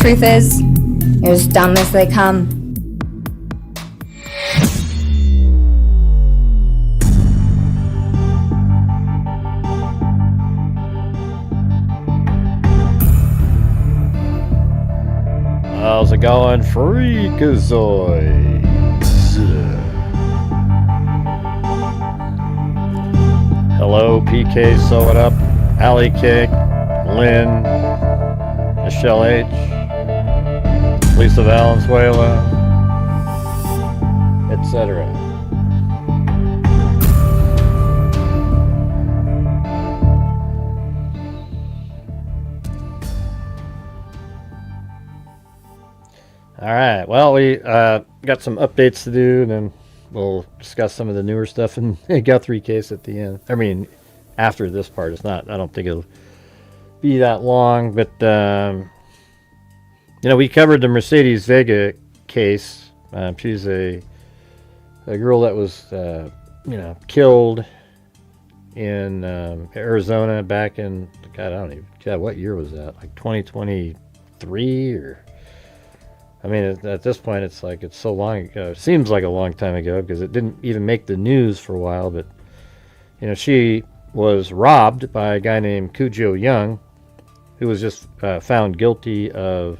truth is, you're as dumb as they come. How's it going, freakazoids? Hello, PK, Sew It Up, Allie K, Lynn, Michelle H, Lisa Valenzuela, etc. All right. Well, we got some updates to do, and then we'll discuss some of the newer stuff in the Guthrie case at the end. I mean, after this part, it's not. I don't think it'll be that long, but we covered the Mercedes Vega case. She's a girl that was killed in Arizona back in what year was that? Like 2023 or. I mean, at this point, it's like it's so long ago. It seems like a long time ago because it didn't even make the news for a while. But, she was robbed by a guy named Cujoe Young, who was just found guilty of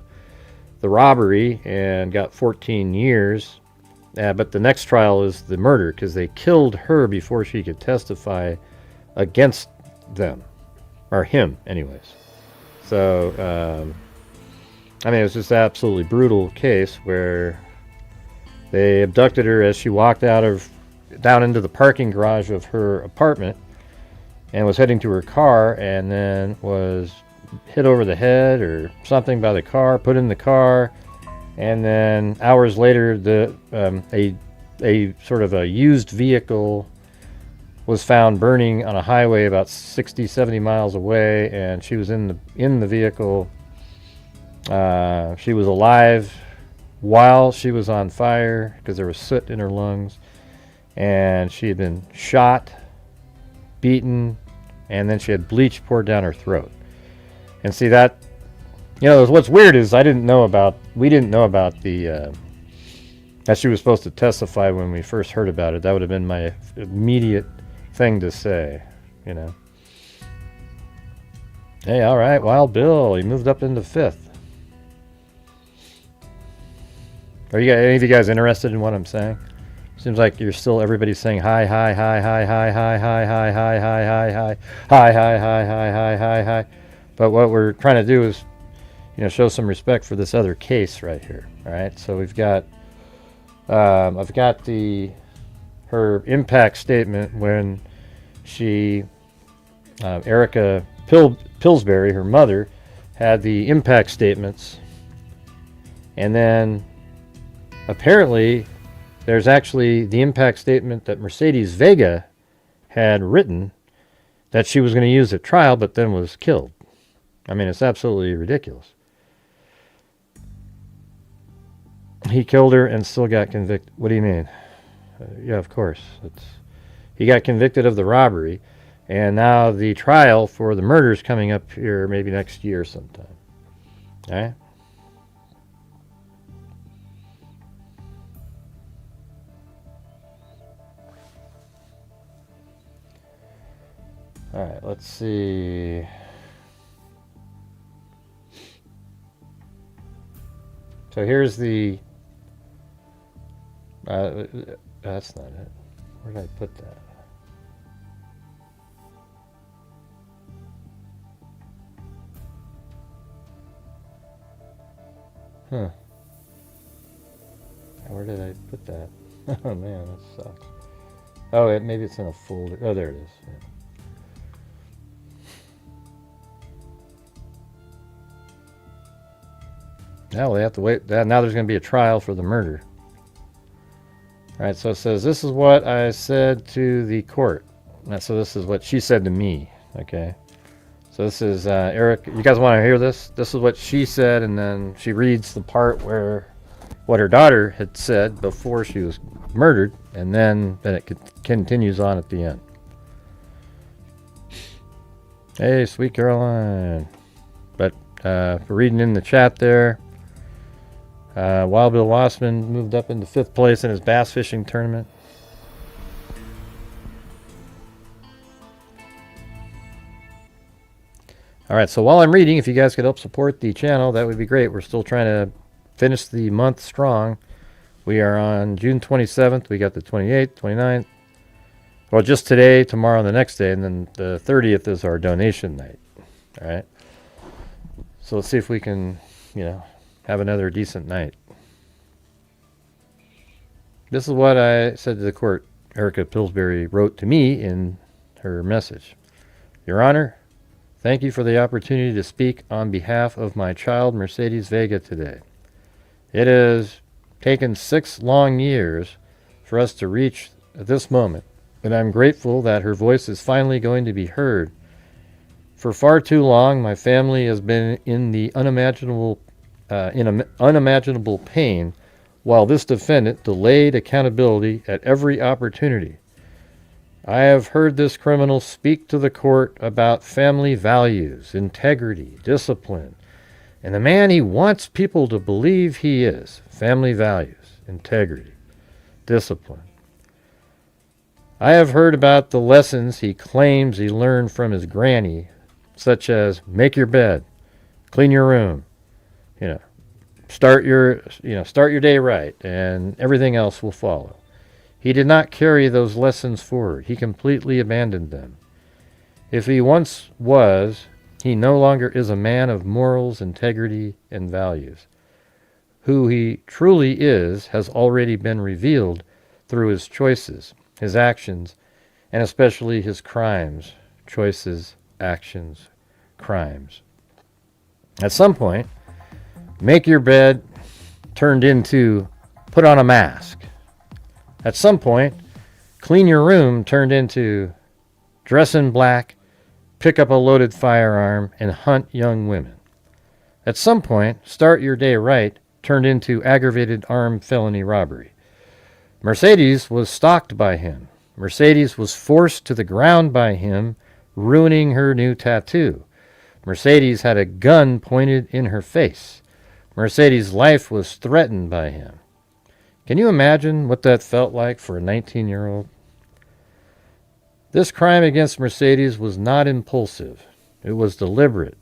the robbery and got 14 years. But the next trial is the murder because they killed her before she could testify against them. Or him, anyways. So... it was just an absolutely brutal case where they abducted her as she walked down into the parking garage of her apartment and was heading to her car, and then was hit over the head or something by the car, put in the car, and then hours later a sort of a used vehicle was found burning on a highway about 60-70 miles away, and she was in the vehicle. She was alive while she was on fire because there was soot in her lungs, and she had been shot, beaten, and then she had bleach poured down her throat. And see that, what's weird is we didn't know about the that she was supposed to testify when we first heard about it. That would have been my immediate thing to say, Hey, all right, Wild Bill, he moved up into 5th. Are any of you guys interested in what I'm saying? Seems like everybody's saying hi, hi, hi, hi, hi, hi, hi, hi, hi, hi, hi, hi, hi, hi, hi, hi, hi, hi, hi. But what we're trying to do is, show some respect for this other case right here. All right, so we've got, I've got her impact statement when she, Erika Pillsbury, her mother, had the impact statements, and then apparently, there's actually the impact statement that Mercedes Vega had written that she was going to use at trial, but then was killed. I mean, it's absolutely ridiculous. He killed her and still got convicted. What do you mean? Yeah, of course. He got convicted of the robbery, and now the trial for the murder is coming up here maybe next year sometime. All right? All right, let's see. So here's the... that's not it. Where did I put that? Huh. Where did I put that? Oh man, that sucks. Oh, maybe it's in a folder. Oh, there it is. Yeah. Now we have to wait. Now there's going to be a trial for the murder. All right, so it says, this is what I said to the court. So this is what she said to me, okay? So this is Eric. You guys want to hear this? This is what she said, and then she reads the part where what her daughter had said before she was murdered, and then it continues on at the end. Hey, sweet Caroline. But reading in the chat there, Wild Bill Wassman moved up into 5th place in his bass fishing tournament. All right, so while I'm reading, if you guys could help support the channel, that would be great. We're still trying to finish the month strong. We are on June 27th. We got the 28th, 29th. Well, just today, tomorrow, and the next day, and then the 30th is our donation night. All right. So let's see if we can, have another decent night. This is what I said to the court. Erika Pillsbury wrote to me in her message. Your Honor, thank you for the opportunity to speak on behalf of my child, Mercedes Vega, today. It has taken 6 long years for us to reach this moment, and I'm grateful that her voice is finally going to be heard. For far too long, my family has been in the unimaginable pain, while this defendant delayed accountability at every opportunity. I have heard this criminal speak to the court about family values, integrity, discipline, and the man he wants people to believe he is. Family values, integrity, discipline. I have heard about the lessons he claims he learned from his granny, such as make your bed, clean your room, start your day right, and everything else will follow. He did not carry those lessons forward. He completely abandoned them. If he once was, he no longer is a man of morals, integrity, and values. Who he truly is has already been revealed through his choices, his actions, and especially his crimes. Choices, actions, crimes. At some point, make your bed turned into put on a mask. At some point, clean your room turned into dress in black, pick up a loaded firearm, and hunt young women. At some point, start your day right turned into aggravated armed felony robbery. Mercedes was stalked by him. Mercedes was forced to the ground by him, ruining her new tattoo. Mercedes had a gun pointed in her face. Mercedes' life was threatened by him. Can you imagine what that felt like for a 19-year-old? This crime against Mercedes was not impulsive. It was deliberate.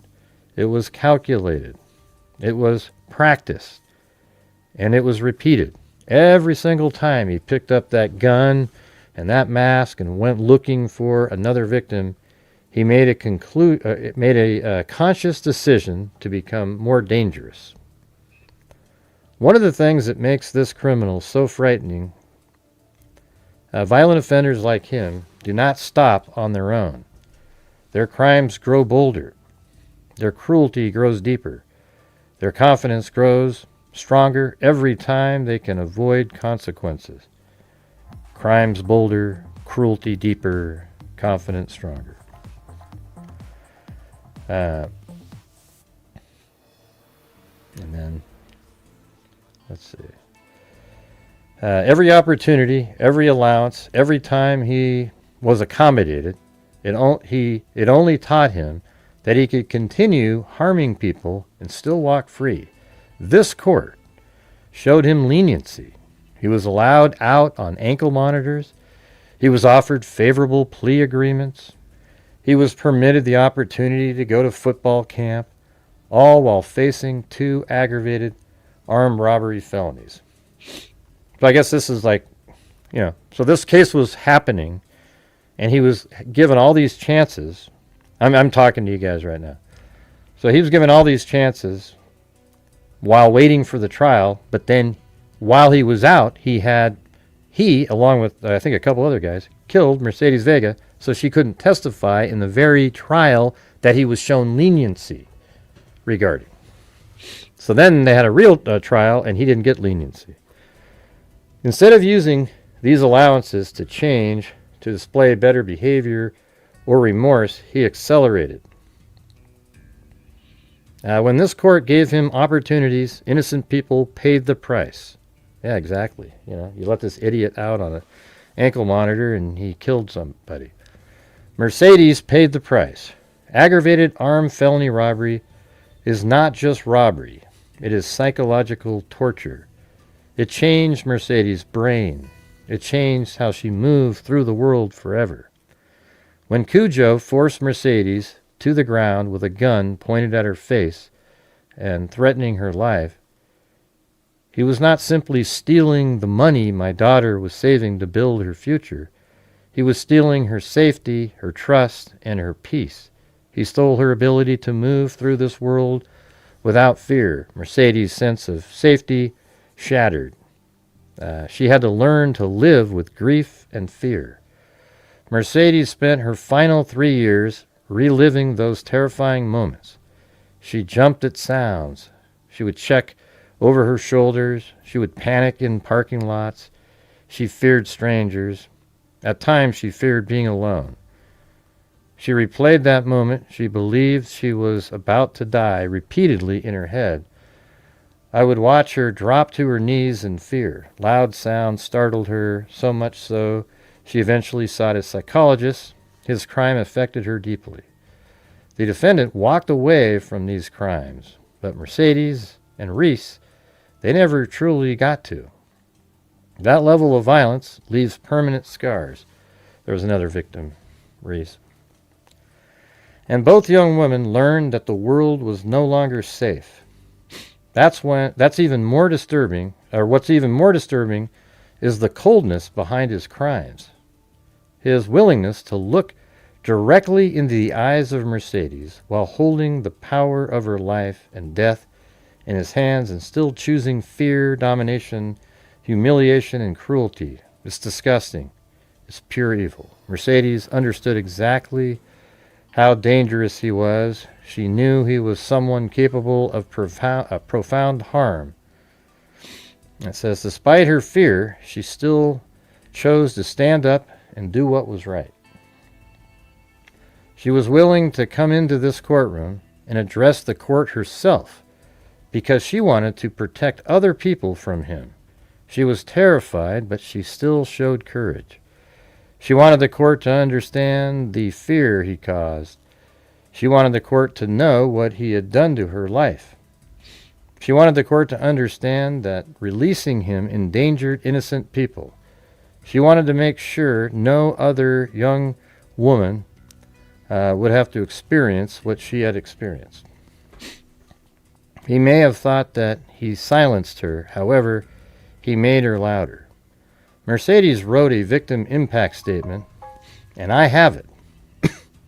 It was calculated. It was practiced. And it was repeated. Every single time he picked up that gun and that mask and went looking for another victim, he made a conscious decision to become more dangerous. One of the things that makes this criminal so frightening, violent offenders like him do not stop on their own. Their crimes grow bolder. Their cruelty grows deeper. Their confidence grows stronger every time they can avoid consequences. Crimes bolder, cruelty deeper, confidence stronger. And then, let's see. Every opportunity, every allowance, every time he was accommodated, it only taught him that he could continue harming people and still walk free. This court showed him leniency. He was allowed out on ankle monitors. He was offered favorable plea agreements. He was permitted the opportunity to go to football camp, all while facing 2 aggravated armed robbery felonies. So I guess this is like, so this case was happening, and he was given all these chances. I'm talking to you guys right now. So he was given all these chances while waiting for the trial, but then while he was out, he, along with I think a couple other guys, killed Mercedes Vega so she couldn't testify in the very trial that he was shown leniency regarding. So then they had a real trial, and he didn't get leniency. Instead of using these allowances to change, to display better behavior or remorse, he accelerated. When this court gave him opportunities, innocent people paid the price. Yeah, exactly. You let this idiot out on an ankle monitor and he killed somebody. Mercedes paid the price. Aggravated armed felony robbery is not just robbery. It is psychological torture. It changed Mercedes' brain. It changed how she moved through the world forever. When Cujoe forced Mercedes to the ground with a gun pointed at her face and threatening her life, he was not simply stealing the money my daughter was saving to build her future. He was stealing her safety, her trust, and her peace. He stole her ability to move through this world without fear. Mercedes' sense of safety shattered. She had to learn to live with grief and fear. Mercedes spent her final 3 years reliving those terrifying moments. She jumped at sounds. She would check over her shoulders. She would panic in parking lots. She feared strangers. At times she feared being alone. She replayed that moment. She believed she was about to die repeatedly in her head. I would watch her drop to her knees in fear. Loud sounds startled her, so much so she eventually sought a psychologist. His crime affected her deeply. The defendant walked away from these crimes, but Mercedes and Reese, they never truly got to. That level of violence leaves permanent scars. There was another victim, Reese. And both young women learned that the world was no longer safe. What's even more disturbing is the coldness behind his crimes. His willingness to look directly into the eyes of Mercedes while holding the power of her life and death in his hands and still choosing fear, domination, humiliation, and cruelty. It's disgusting. It's pure evil. Mercedes understood exactly how dangerous he was. She knew he was someone capable of profound harm. It says, despite her fear, she still chose to stand up and do what was right. She was willing to come into this courtroom and address the court herself because she wanted to protect other people from him. She was terrified, but she still showed courage. She wanted the court to understand the fear he caused. She wanted the court to know what he had done to her life. She wanted the court to understand that releasing him endangered innocent people. She wanted to make sure no other young woman would have to experience what she had experienced. He may have thought that he silenced her. However, he made her louder. Mercedes wrote a victim impact statement, and I have it.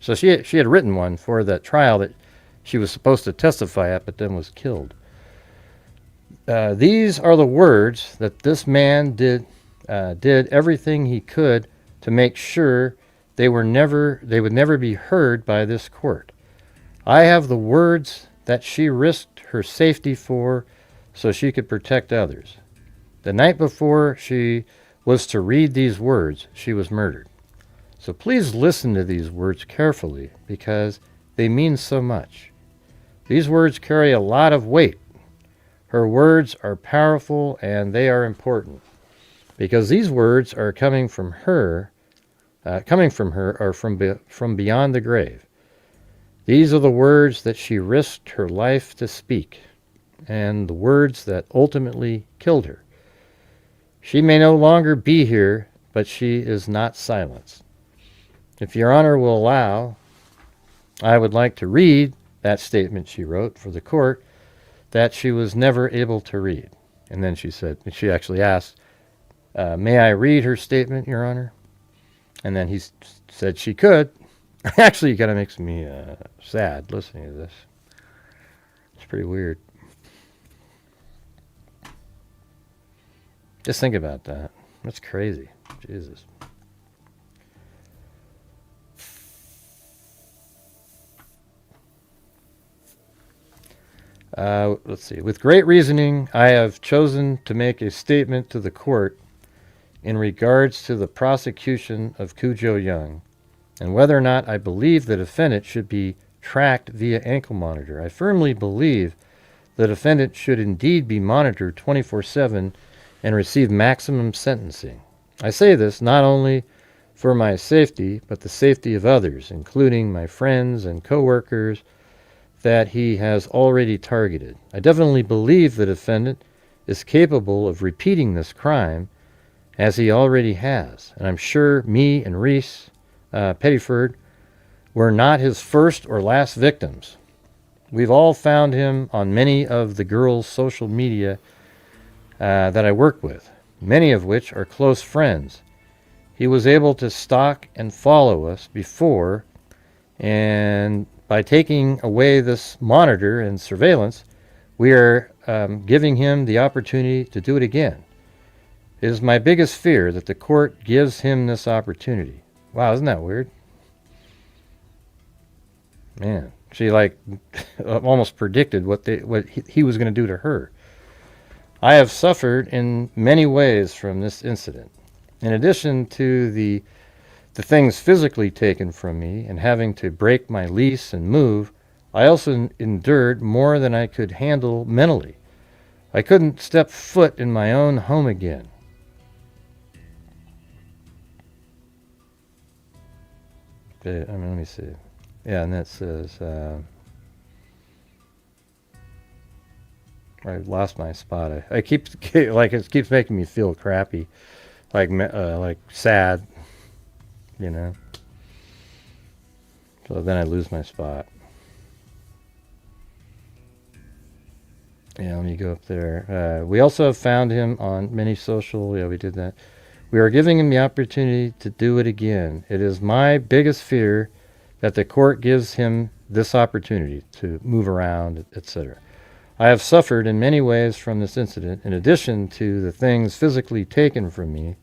So she had written one for that trial that she was supposed to testify at, but then was killed. These are the words that this man did everything he could to make sure they would never be heard by this court. I have the words that she risked her safety for so she could protect others. The night before she was to read these words, she was murdered. So please listen to these words carefully because they mean so much. These words carry a lot of weight. Her words are powerful and they are important because these words are coming from her or from beyond the grave. These are the words that she risked her life to speak and the words that ultimately killed her. She may no longer be here, but she is not silenced. If Your Honor will allow, I would like to read that statement she wrote for the court that she was never able to read. And then she actually asked, may I read her statement, Your Honor? And then he said she could. Actually, it kind of makes me sad listening to this. It's pretty weird. Just think about that. That's crazy. Jesus. Let's see. With great reasoning, I have chosen to make a statement to the court in regards to the prosecution of Cujoe Young and whether or not I believe the defendant should be tracked via ankle monitor. I firmly believe the defendant should indeed be monitored 24/7 and receive maximum sentencing. I say this not only for my safety, but the safety of others, including my friends and coworkers that he has already targeted. I definitely believe the defendant is capable of repeating this crime, as he already has. And I'm sure me and Reese Pettiford were not his first or last victims. We've all found him on many of the girls' social media that I work with, many of which are close friends. He was able to stalk and follow us before, and by taking away this monitor and surveillance, we are giving him the opportunity to do it again. It is my biggest fear that the court gives him this opportunity. Wow, isn't that weird? Man, she almost predicted what he was going to do to her. I have suffered in many ways from this incident. In addition to the things physically taken from me and having to break my lease and move, I also endured more than I could handle mentally. I couldn't step foot in my own home again. Let me see. Yeah, and that says, I lost my spot. I keep it keeps making me feel crappy, like sad, you know. So then I lose my spot. Yeah, let me go up there. We also have found him on many social. Yeah, we did that. We are giving him the opportunity to do it again. It is my biggest fear that the court gives him this opportunity to move around, etc. I have suffered in many ways from this incident, in addition to the things physically taken from me,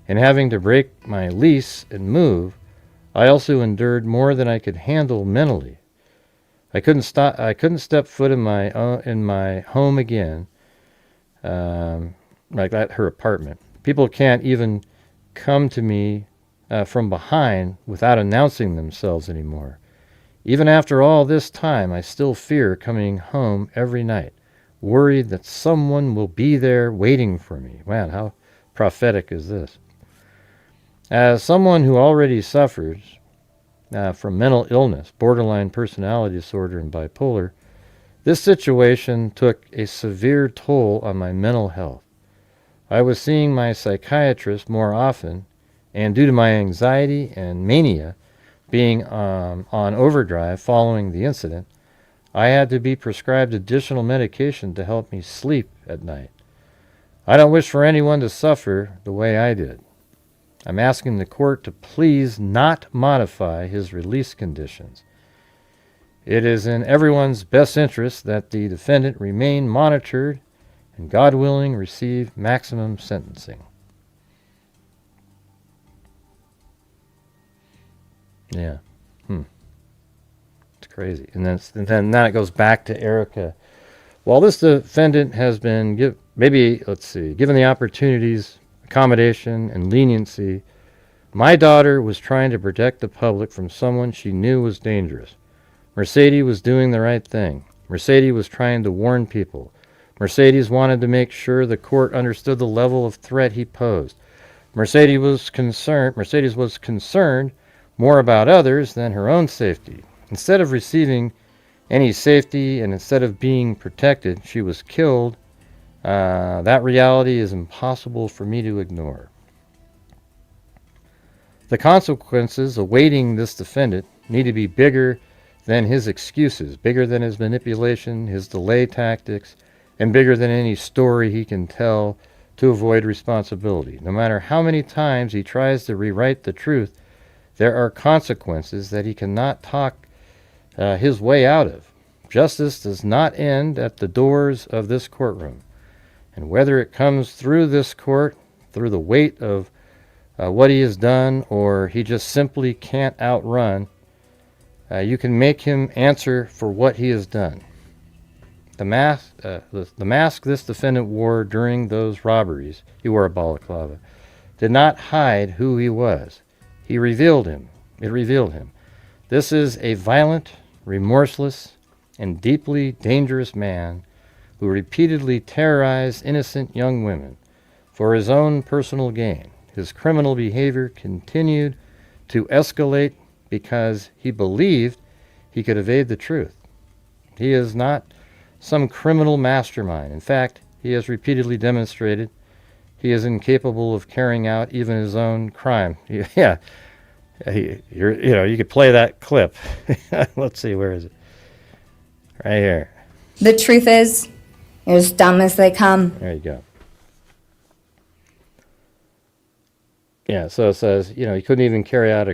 and having to break my lease and move. I also endured more than I could handle mentally. I couldn't step foot in my home again, like at her apartment. People can't even come to me from behind without announcing themselves anymore. Even after all this time, I still fear coming home every night, worried that someone will be there waiting for me. Man, how prophetic is this? As someone who already suffers from mental illness, borderline personality disorder, and bipolar, this situation took a severe toll on my mental health. I was seeing my psychiatrist more often, and due to my anxiety and mania being on overdrive following the incident, I had to be prescribed additional medication to help me sleep at night. I don't wish for anyone to suffer the way I did. I'm asking the court to please not modify his release conditions. It is in everyone's best interest that the defendant remain monitored and, God willing, receive maximum sentencing. Yeah. It's crazy. And then it goes back to Erika. While this defendant has been given the opportunities, accommodation, and leniency, my daughter was trying to protect the public from someone she knew was dangerous. Mercedes was doing the right thing. Mercedes was trying to warn people. Mercedes wanted to make sure the court understood the level of threat he posed. Mercedes was concerned more about others than her own safety. Instead of receiving any safety and instead of being protected, she was killed. That reality is impossible for me to ignore. The consequences awaiting this defendant need to be bigger than his excuses, bigger than his manipulation, his delay tactics, and bigger than any story he can tell to avoid responsibility. No matter how many times he tries to rewrite the truth, there are consequences that he cannot talk his way out of. Justice does not end at the doors of this courtroom. And whether it comes through this court, through the weight of what he has done, or he just simply can't outrun, you can make him answer for what he has done. The mask this defendant wore during those robberies, he wore a balaclava, did not hide who he was. It revealed him. This is a violent, remorseless, and deeply dangerous man who repeatedly terrorized innocent young women for his own personal gain. His criminal behavior continued to escalate because he believed he could evade the truth. He is not some criminal mastermind. In fact, he has repeatedly demonstrated he is incapable of carrying out even his own crime. Yeah, you could play that clip. Let's see, where is it? Right here. The truth is, you're as dumb as they come. There you go. Yeah, so it says, he couldn't even carry out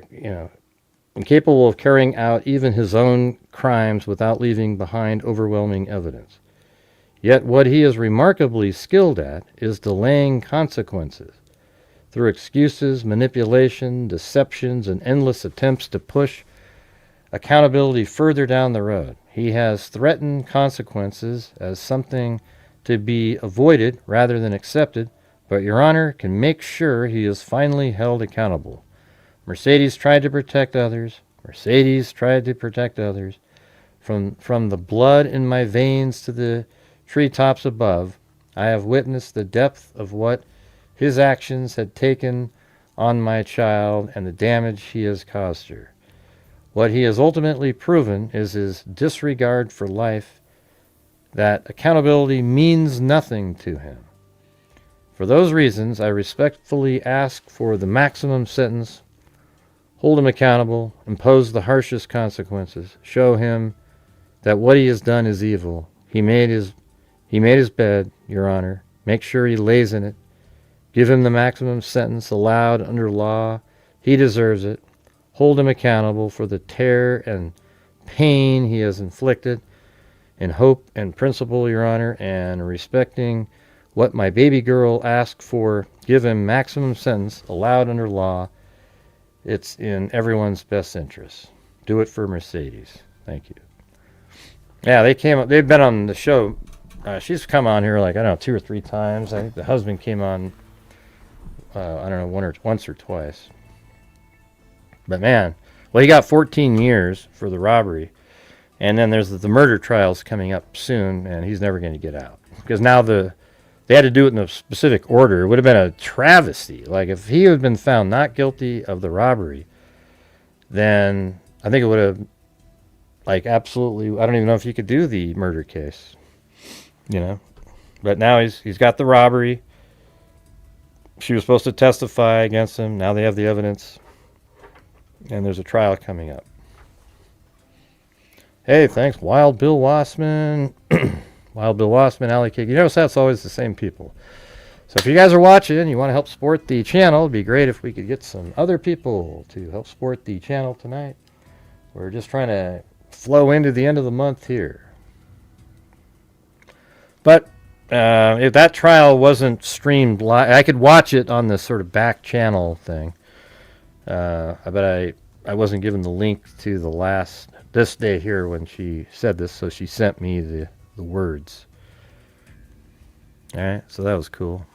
incapable of carrying out even his own crimes without leaving behind overwhelming evidence. Yet what he is remarkably skilled at is delaying consequences through excuses, manipulation, deceptions, and endless attempts to push accountability further down the road. He has threatened consequences as something to be avoided rather than accepted, but Your Honor can make sure he is finally held accountable. Mercedes tried to protect others. From the blood in my veins to the treetops above, I have witnessed the depth of what his actions had taken on my child and the damage he has caused her. What he has ultimately proven is his disregard for life, that accountability means nothing to him. For those reasons, I respectfully ask for the maximum sentence, hold him accountable, impose the harshest consequences, show him that what he has done is evil. He made his bed, Your Honor. Make sure he lays in it. Give him the maximum sentence allowed under law. He deserves it. Hold him accountable for the terror and pain he has inflicted. In hope and principle, Your Honor, and respecting what my baby girl asked for, give him maximum sentence allowed under law. It's in everyone's best interest. Do it for Mercedes. Thank you. Yeah, they've been on the show. She's come on here 2 or 3 times. I think the husband came on, once or twice. But man, he got 14 years for the robbery. And then there's the murder trials coming up soon, and he's never going to get out. Because now they had to do it in a specific order. It would have been a travesty. Like, if he had been found not guilty of the robbery, then I think it would have, absolutely, I don't even know if you could do the murder case. But now he's got the robbery. She was supposed to testify against him. Now they have the evidence. And there's a trial coming up. Hey, thanks, Wild Bill Wassman. Wild Bill Wassman, Alley Cake. You notice that's always the same people. So if you guys are watching and you want to help support the channel, it'd be great if we could get some other people to help support the channel tonight. We're just trying to flow into the end of the month here. But if that trial wasn't streamed live, I could watch it on this sort of back channel thing. But I wasn't given the link to this day here when she said this, so she sent me the words. All right, so that was cool.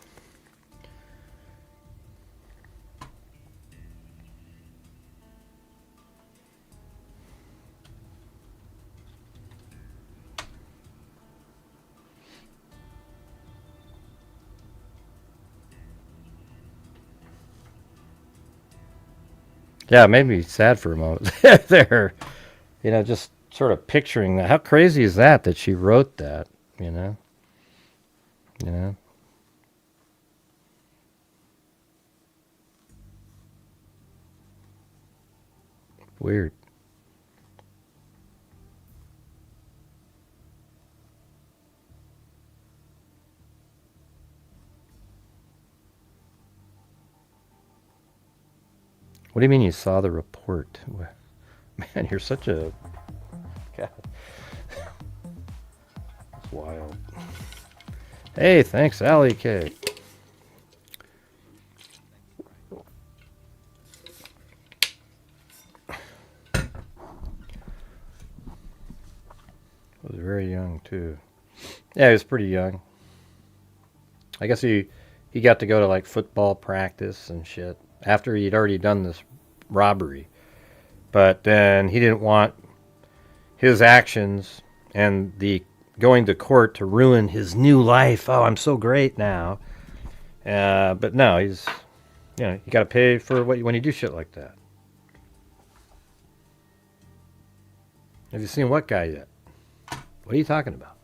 Yeah, it made me sad for a moment there. Just sort of picturing that. How crazy is that she wrote that, Weird. What do you mean you saw the report? Man, you're such a... God. That's wild. Hey, thanks, Alley Cake. Was very young, too. Yeah, he was pretty young. I guess he got to go to, football practice and shit after he'd already done this robbery. But then he didn't want his actions and the going to court to ruin his new life. Oh, I'm so great now. But no, he's, you got to pay for when you do shit like that. Have you seen what guy yet? What are you talking about?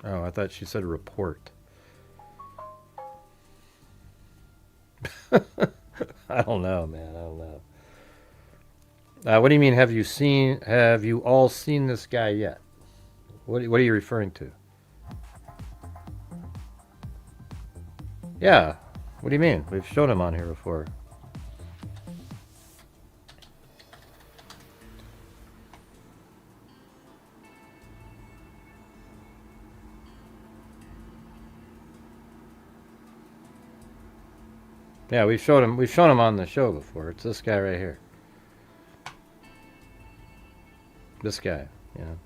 Oh, I thought she said report. I don't know, man. I don't know. What do you mean? Have you all seen this guy yet? What are you referring to? Yeah. What do you mean? We've shown him on here before. Yeah, we've shown him on the show before. It's this guy right here. This guy, you know.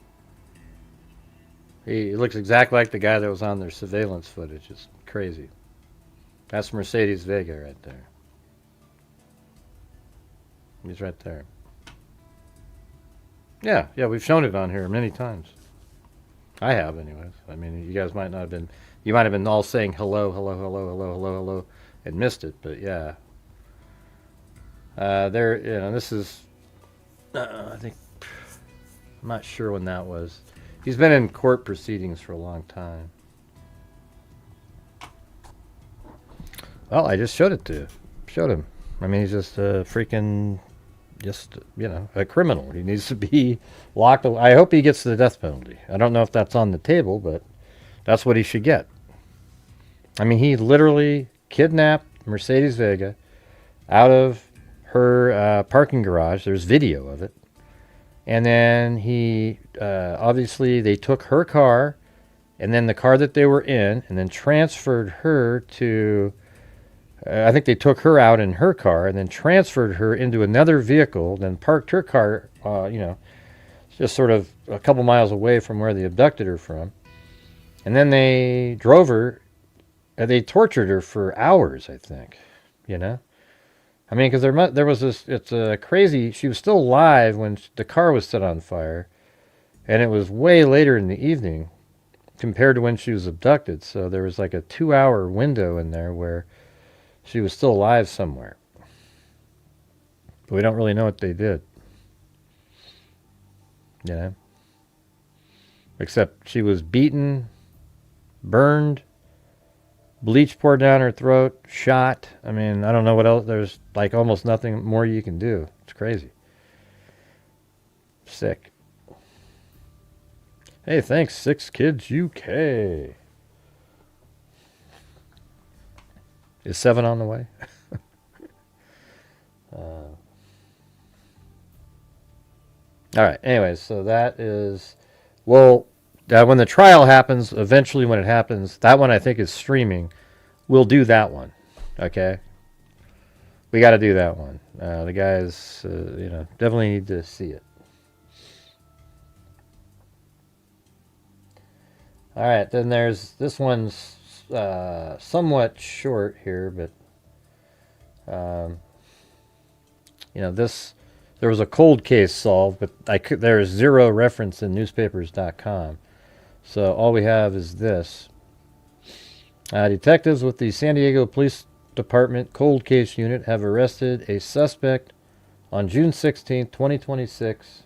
He looks exactly like the guy that was on their surveillance footage. It's crazy. That's Mercedes Vega right there. He's right there. Yeah, we've shown it on here many times. I have, anyways. I mean, you guys might not have been. You might have been all saying hello, hello, hello, hello, hello, hello, and missed it. But yeah, there. You know, this is. I think. I'm not sure when that was. He's been in court proceedings for a long time. Well, I just showed him. I mean, he's just a freaking, a criminal. He needs to be locked. I hope he gets the death penalty. I don't know if that's on the table, but that's what he should get. I mean, he literally kidnapped Mercedes Vega out of her parking garage. There's video of it. And then he, obviously, they took her car and then the car that they were in and then transferred her to, I think they took her out in her car and then transferred her into another vehicle, then parked her car, just sort of a couple miles away from where they abducted her from. And then they drove her, they tortured her for hours, I think, you know. I mean, because there was this, it's crazy, she was still alive when the car was set on fire, and it was way later in the evening compared to when she was abducted, so there was like a 2-hour window in there where she was still alive somewhere. But we don't really know what they did. You know? Except she was beaten, burned, bleach poured down her throat, shot. I mean, I don't know what else. There's like almost nothing more you can do. It's crazy. Sick. Hey, thanks, 6 Kids UK. Is 7 on the way? All right. Anyways, so that is, well, when the trial happens, eventually when it happens, that one I think is streaming. We'll do that one. Okay? We got to do that one. The guys, definitely need to see it. All right. Then there's, this one's somewhat short here, but, this, there was a cold case solved, but there is zero reference in newspapers.com. So all we have is this. Detectives with the San Diego Police Department Cold Case Unit have arrested a suspect on June 16, 2026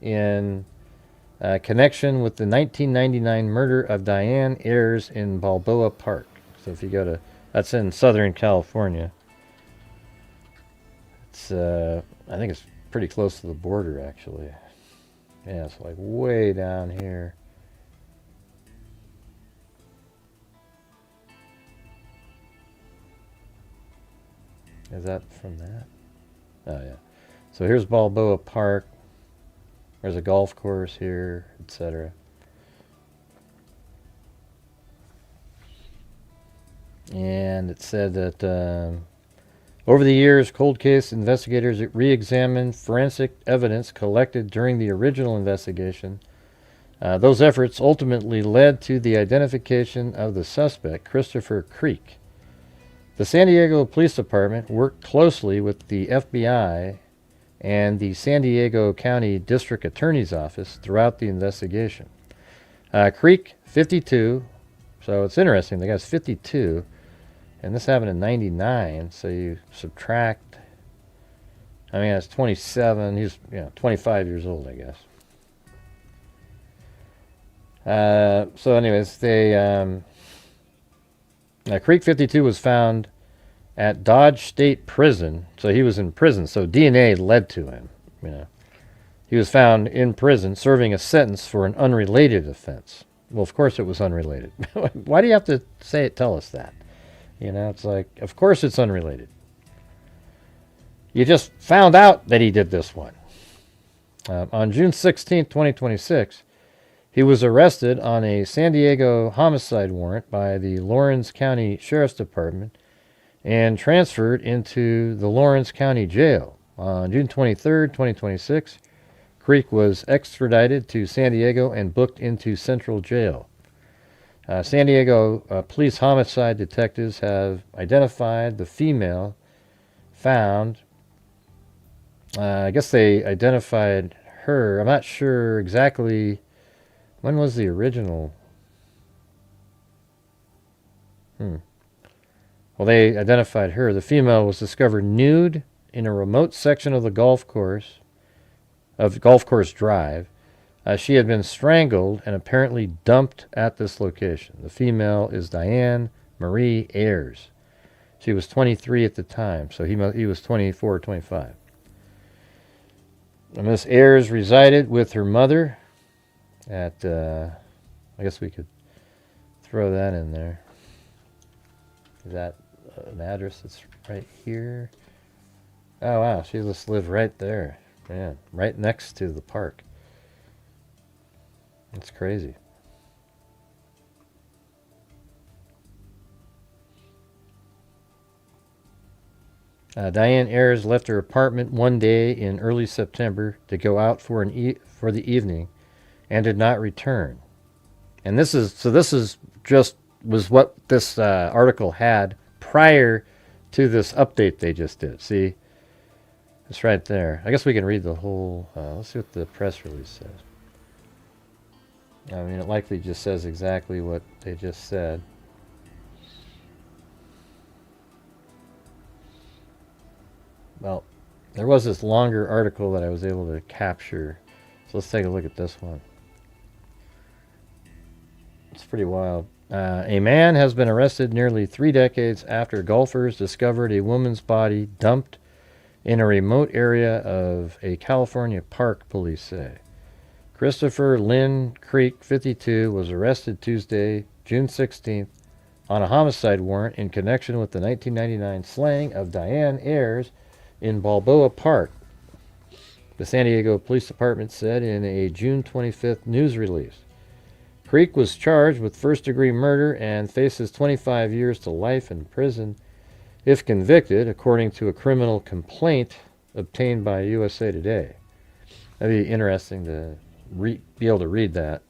in connection with the 1999 murder of Diane Ayers in Balboa Park. So if you go to, that's in Southern California. It's, I think it's pretty close to the border, actually. Yeah, it's like way down here. Is that from that? Oh, yeah. So here's Balboa Park. There's a golf course here, etc. And it said that over the years, cold case investigators re-examined forensic evidence collected during the original investigation. Those efforts ultimately led to the identification of the suspect, Christopher Creek. The San Diego Police Department worked closely with the FBI and the San Diego County District Attorney's Office throughout the investigation. Creek, 52, so it's interesting, the guy's 52, and this happened in 99, so you subtract, I mean, it's 27. He's 25 years old, I guess. So anyways, Creek 52 was found at Dodge State Prison. So he was in prison. So DNA led to him. He was found in prison serving a sentence for an unrelated offense. Well, of course it was unrelated. Why do you have to tell us that? It's like, of course it's unrelated. You just found out that he did this one. On June 16, 2026, he was arrested on a San Diego homicide warrant by the Lawrence County Sheriff's Department and transferred into the Lawrence County Jail. On June 23, 2026, Creek was extradited to San Diego and booked into Central Jail. San Diego police homicide detectives have identified the female found. I guess they identified her. I'm not sure exactly when was the original. Well, they identified her. The female was discovered nude in a remote section of the Golf Course Drive. She had been strangled and apparently dumped at this location. The female is Diane Marie Ayers. She was 23 at the time, so he was 24 or 25. And Miss Ayers resided with her mother at, I guess we could throw that in there. Is that an address that's right here? Oh, wow, she just lived right there. Man, right next to the park. It's crazy. Diane Ayers left her apartment one day in early September to go out for the evening, and did not return. And this was what this article had prior to this update they just did. See, it's right there. I guess we can read the whole. Let's see what the press release says. I mean, it likely just says exactly what they just said. Well, there was this longer article that I was able to capture. So let's take a look at this one. It's pretty wild. A man has been arrested nearly 3 decades after golfers discovered a woman's body dumped in a remote area of a California park, police say. Christopher Lynn Creek, 52, was arrested Tuesday, June 16th, on a homicide warrant in connection with the 1999 slaying of Diane Ayers in Balboa Park, the San Diego Police Department said in a June 25th news release. Creek was charged with first-degree murder and faces 25 years to life in prison if convicted, according to a criminal complaint obtained by USA Today. That'd be interesting to be able to read that.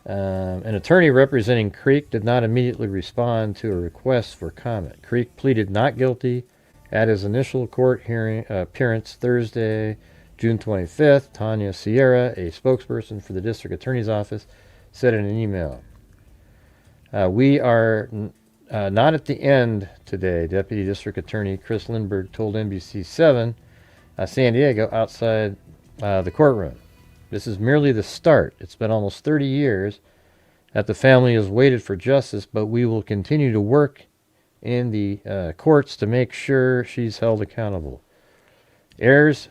An attorney representing Creek did not immediately respond to a request for comment. Creek pleaded not guilty at his initial court hearing appearance Thursday, June 25th. Tanya Sierra, a spokesperson for the district attorney's office, said in an email, "We are not at the end today," Deputy District Attorney Chris Lindbergh told NBC7 San Diego outside the courtroom. "This is merely the start. It's been almost 30 years that the family has waited for justice, but we will continue to work in the courts to make sure she's held accountable." Ayers'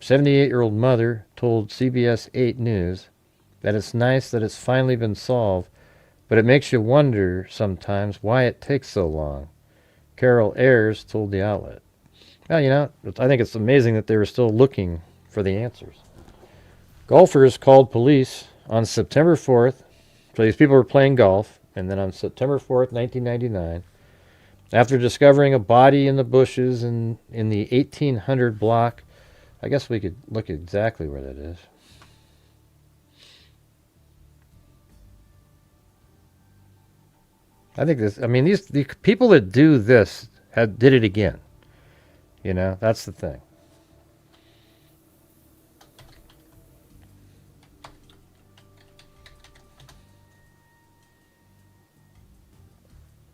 78-year-old mother told CBS 8 News that it's nice that it's finally been solved, but it makes you wonder sometimes why it takes so long. Carol Ayers told the outlet. Well, I think it's amazing that they were still looking for the answers. Golfers called police on September 4th. So these people were playing golf, and then on September 4th, 1999, after discovering a body in the bushes in the 1800 block. I guess we could look exactly where that is. I think the people that do this did it again. That's the thing.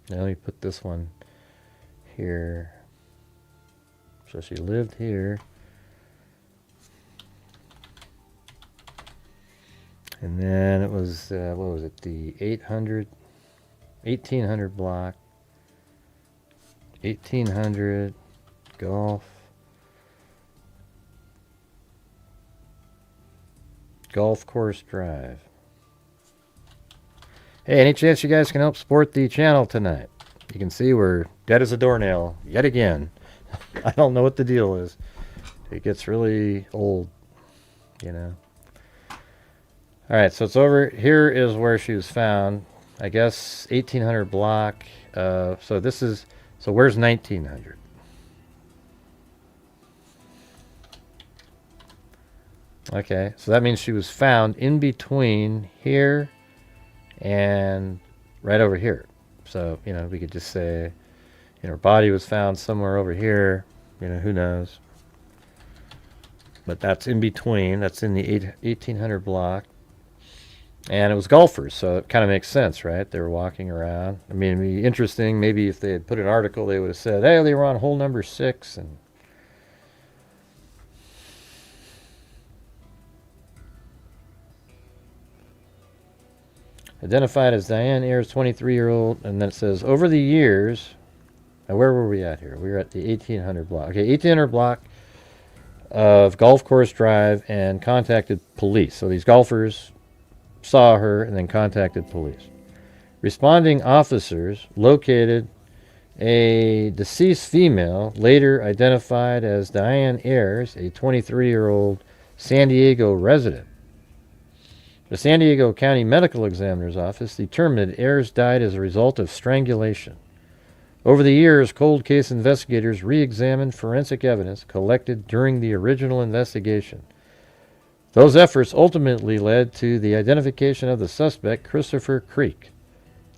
Now let me put this one here. So she lived here. And then it was, what was it, the 1800 block. 1800 golf course drive. Hey, any chance you guys can help support the channel tonight? You can see we're dead as a doornail yet again. I don't know what the deal is. It gets really old, you know. All right, so it's over here is where she was found. I guess 1800 block. So this is, so where's 1900? Okay, so that means she was found in between here and right over here. So, you know, we could just say, you know, her body was found somewhere over here. You know, who knows? But that's in between. That's in the 1800 block. And it was golfers, so it kind of makes sense, right? They were walking around. I mean, it'd be interesting. Maybe if they had put an article, they would have said, hey, they were on hole number 6. And identified as Diane Ayers, 23-year-old. And then it says, over the years, now where were we at here? We were at the 1800 block. Okay, 1800 block of Golf Course Drive, and contacted police. So these golfers saw her and then contacted police. Responding officers located a deceased female, later identified as Diane Ayers, a 23-year-old San Diego resident. The San Diego County Medical Examiner's Office determined that Ayers died as a result of strangulation. Over the years, cold case investigators re-examined forensic evidence collected during the original investigation. Those efforts ultimately led to the identification of the suspect, Christopher Creek.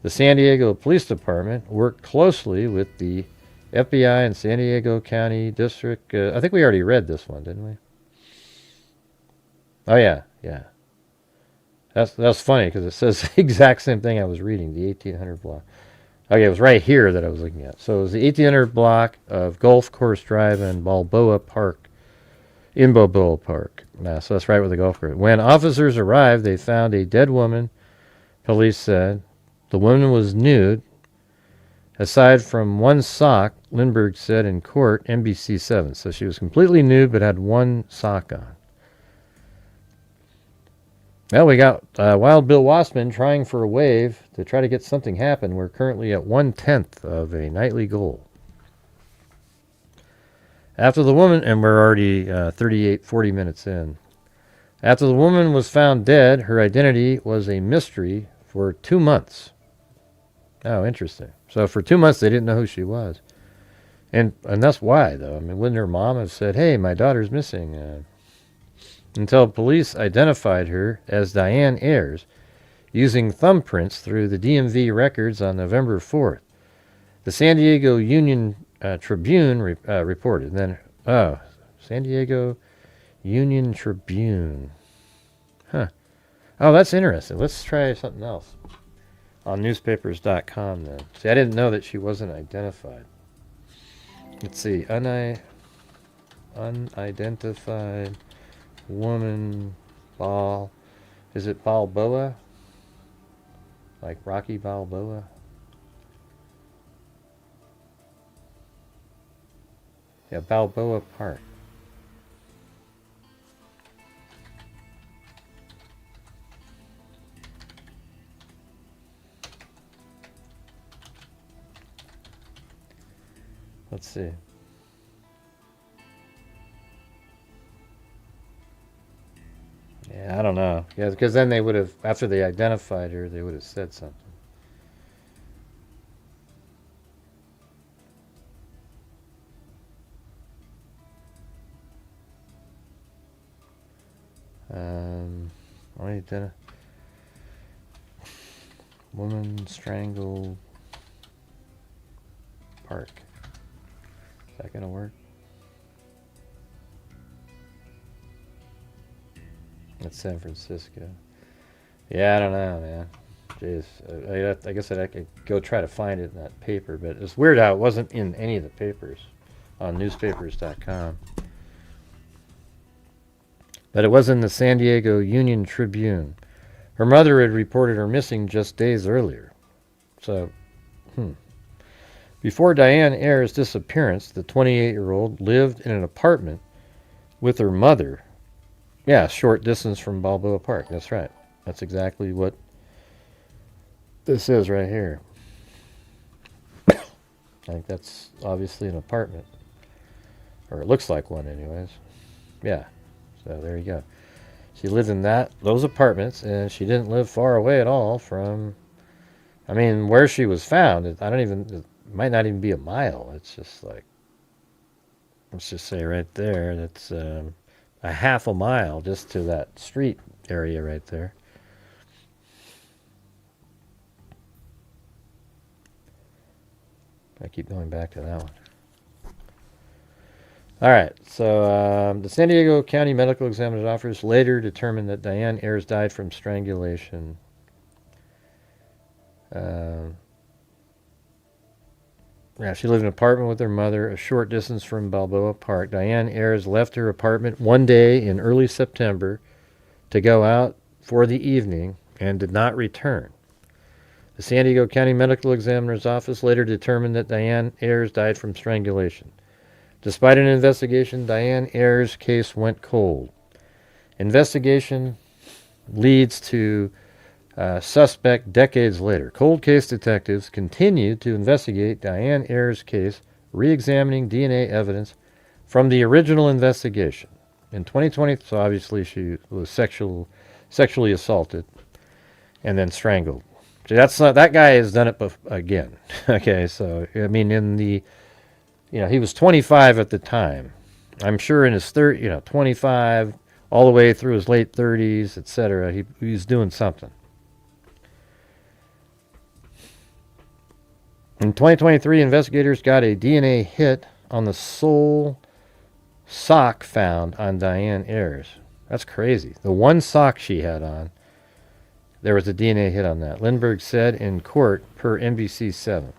The San Diego Police Department worked closely with the FBI and San Diego County District. I think we already read this one, didn't we? Oh, yeah. That's funny because it says the exact same thing I was reading, the 1800 block. Okay, it was right here that I was looking at. So it was the 1800 block of Golf Course Drive in Balboa Park. So that's right with the golf course. When officers arrived, they found a dead woman, police said. The woman was nude. Aside from one sock, Lindbergh said in court, NBC7. So she was completely nude but had one sock on. Well, we got Wild Bill Wassman trying for a wave to try to get something happen. We're currently at 1/10 of a nightly goal. After the woman, and we're already 40 minutes in. After the woman was found dead, her identity was a mystery for 2 months. Oh, interesting. So for 2 months, they didn't know who she was. And that's why, though. I mean, wouldn't her mom have said, hey, my daughter's missing? Until police identified her as Diane Ayers using thumbprints through the DMV records on November 4th. The San Diego Union Tribune reported. Then, San Diego Union Tribune. Huh. Oh, that's interesting. Let's try something else on newspapers.com then. See, I didn't know that she wasn't identified. Let's see. Unidentified woman ball. Is it Balboa? Like Rocky Balboa? Yeah, Balboa Park. Let's see. Yeah, I don't know. Yeah, because then they would have, after they identified her, they would have said something. Woman strangled park. Is that gonna work? That's San Francisco. Yeah, I don't know, man. Jeez, I guess I could go try to find it in that paper, but it's weird how it wasn't in any of the papers on newspapers.com. But it was in the San Diego Union Tribune. Her mother had reported her missing just days earlier. So, Before Diane Ayers' disappearance, the 28-year-old lived in an apartment with her mother. Yeah, short distance from Balboa Park. That's right. That's exactly what this is right here. I think that's obviously an apartment. Or it looks like one anyways. Yeah. So there you go. She lived in those apartments, and she didn't live far away at all from, I mean, where she was found. It might not even be a mile. It's just like, let's just say right there, that's a half a mile just to that street area right there. I keep going back to that one. All right, so the San Diego County Medical Examiner's Office later determined that Diane Ayers died from strangulation. She lived in an apartment with her mother a short distance from Balboa Park. Diane Ayers left her apartment one day in early September to go out for the evening and did not return. The San Diego County Medical Examiner's Office later determined that Diane Ayers died from strangulation. Despite an investigation, Diane Ayers' case went cold. Investigation leads to suspect decades later. Cold case detectives continued to investigate Diane Ayers' case, re-examining DNA evidence from the original investigation. In 2020, so obviously she was sexually assaulted and then strangled. See, that guy has done it again. Okay, so I mean, he was 25 at the time. I'm sure in his 25 all the way through his late 30s, etc. He's doing something. In 2023, investigators got a DNA hit on the sole sock found on Diane Ayers. That's crazy. The one sock she had on, there was a DNA hit on that. Lindbergh said in court per NBC7.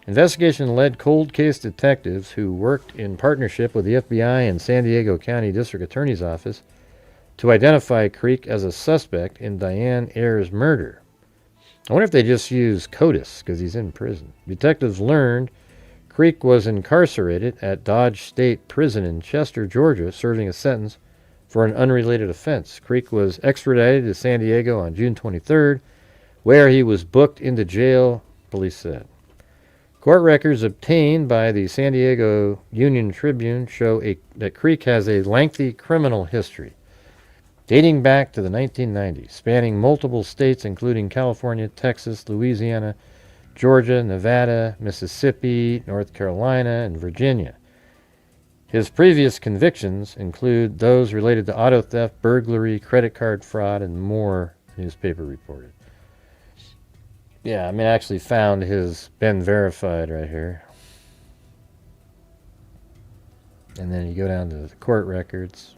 Investigation led cold case detectives who worked in partnership with the FBI and San Diego County District Attorney's Office to identify Creek as a suspect in Diane Ayers' murder. I wonder if they just use CODIS because he's in prison. Detectives learned Creek was incarcerated at Dodge State Prison in Chester, Georgia, serving a sentence for an unrelated offense. Creek was extradited to San Diego on June 23rd, where he was booked into jail, police said. Court records obtained by the San Diego Union Tribune show that Creek has a lengthy criminal history dating back to the 1990s, spanning multiple states including California, Texas, Louisiana, Georgia, Nevada, Mississippi, North Carolina, and Virginia. His previous convictions include those related to auto theft, burglary, credit card fraud, and more, the newspaper reported. Yeah, I actually found his been verified right here. And then you go down to the court records.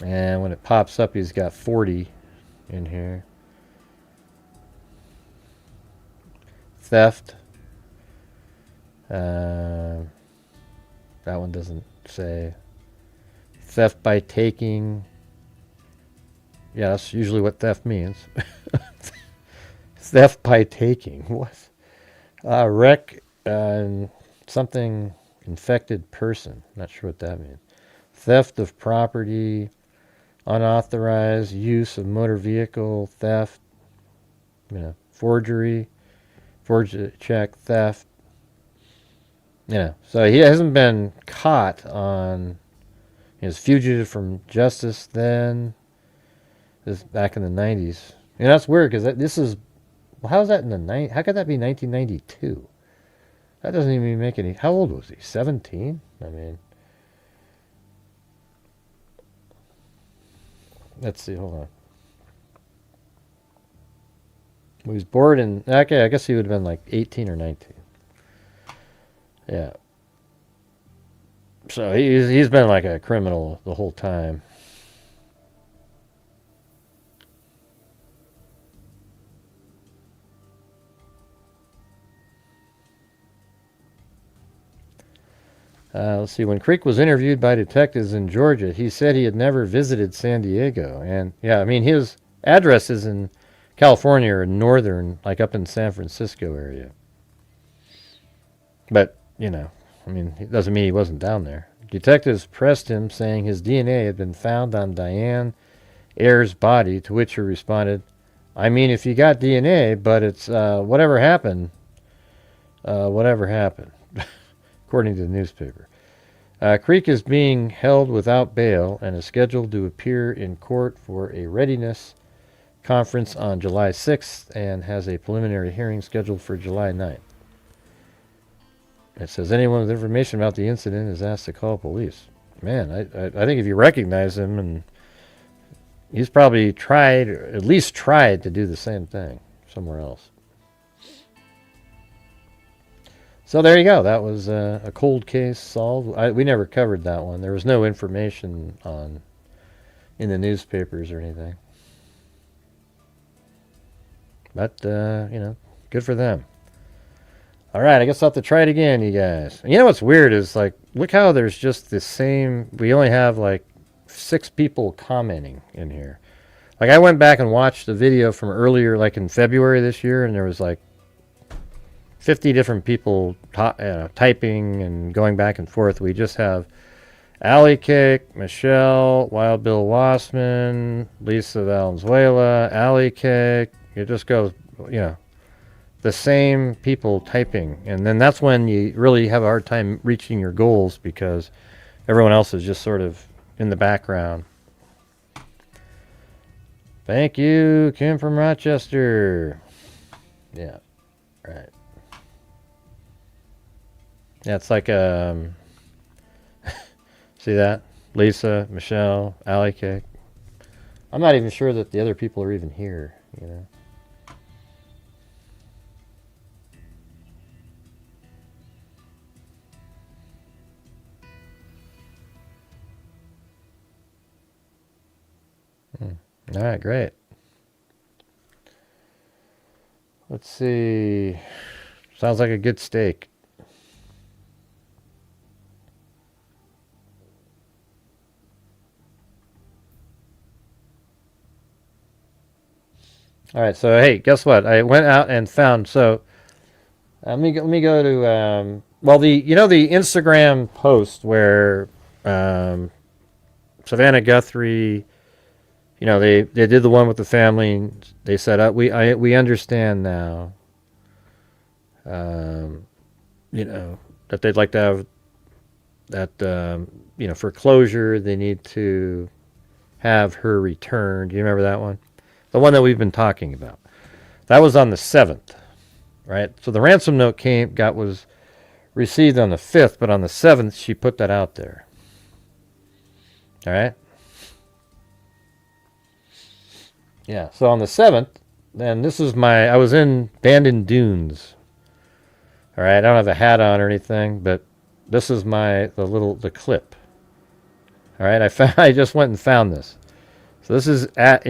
And when it pops up, he's got 40 in here. Theft. That one doesn't say. Theft by taking. Yeah, that's usually what theft means. Theft by taking. What? Wreck something infected person. Not sure what that means. Theft of property. Unauthorized use of motor vehicle, theft, forgery, forged check, theft. So he hasn't been caught on. He was fugitive from justice then. This back in the 90s. That's weird because this is. Well, how's that in the 90s? How could that be 1992? That doesn't even make any. How old was he? 17? Let's see, hold on. He was born in, okay, I guess he would have been like 18 or 19. Yeah. So he's been like a criminal the whole time. Let's see. When Creek was interviewed by detectives in Georgia, he said he had never visited San Diego. And yeah, I mean, his address is in California or northern, like up in San Francisco area. But, you know, I mean, it doesn't mean he wasn't down there. Detectives pressed him, saying his DNA had been found on Diane Ayers' body, to which he responded, I mean, if you got DNA, but it's whatever happened, according to the newspaper. Creek is being held without bail and is scheduled to appear in court for a readiness conference on July 6th and has a preliminary hearing scheduled for July 9th. It says anyone with information about the incident is asked to call police. Man, I think if you recognize him, and he's probably tried, or at least tried to do the same thing somewhere else. So there you go. That was a cold case solved. We never covered that one. There was no information in the newspapers or anything. But, you know, good for them. All right, I guess I'll have to try it again, you guys. You know what's weird is, like, look how there's just the same... We only have, like, 6 people commenting in here. Like, I went back and watched the video from earlier, like in February this year, and there was, like, 50 different people typing and going back and forth. We just have Allie Cake, Michelle, Wild Bill Wassman, Lisa Valenzuela, Allie Cake. It just goes, you know, the same people typing. And then that's when you really have a hard time reaching your goals because everyone else is just sort of in the background. Thank you, Kim from Rochester. Yeah, right. Yeah, it's like, see that? Lisa, Michelle, Allie Cake. I'm not even sure that the other people are even here, you know. All right, great. Let's see. Sounds like a good steak. All right, so hey, guess what? I went out and found. So let me go to well, the Instagram post where Savannah Guthrie, they did the one with the family. They said we understand now, that they'd like to have that for closure they need to have her returned. Do you remember that one? The one that we've been talking about. That was on the 7th, right? So the ransom note was received on the 5th, but on the 7th she put that out there. All right? Yeah, so on the 7th, then this is I was in Bandon Dunes. All right, I don't have a hat on or anything, but this is the clip. All right, I just went and found this. So this is at